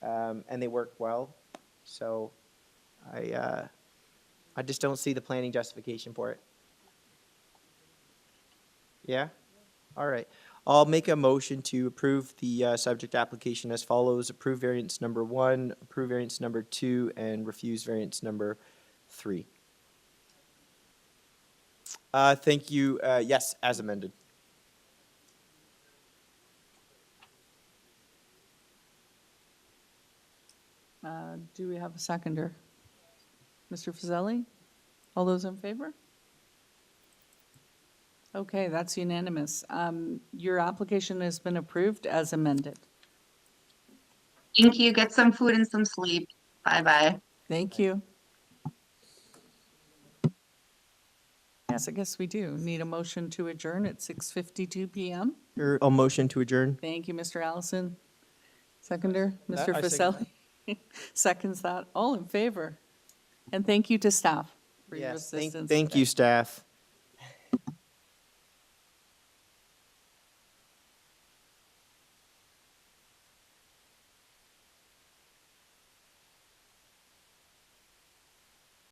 and they work well. So I just don't see the planning justification for it. Yeah? All right. I'll make a motion to approve the subject application as follows. Approve variance number 1, approve variance number 2, and refuse variance number 3. Thank you. Yes, as amended. Do we have a seconder? Mr. Fazeli? All those in favor? Okay, that's unanimous. Your application has been approved as amended. Thank you. Get some food and some sleep. Bye-bye. Thank you. Yes, I guess we do. Need a motion to adjourn at 6:52 PM. I'll motion to adjourn. Thank you, Mr. Allison. Seconder, That Mr. I second Fazeli seconds that. All in favor? And thank you to staff for your Yes, assistance. thank you, staff.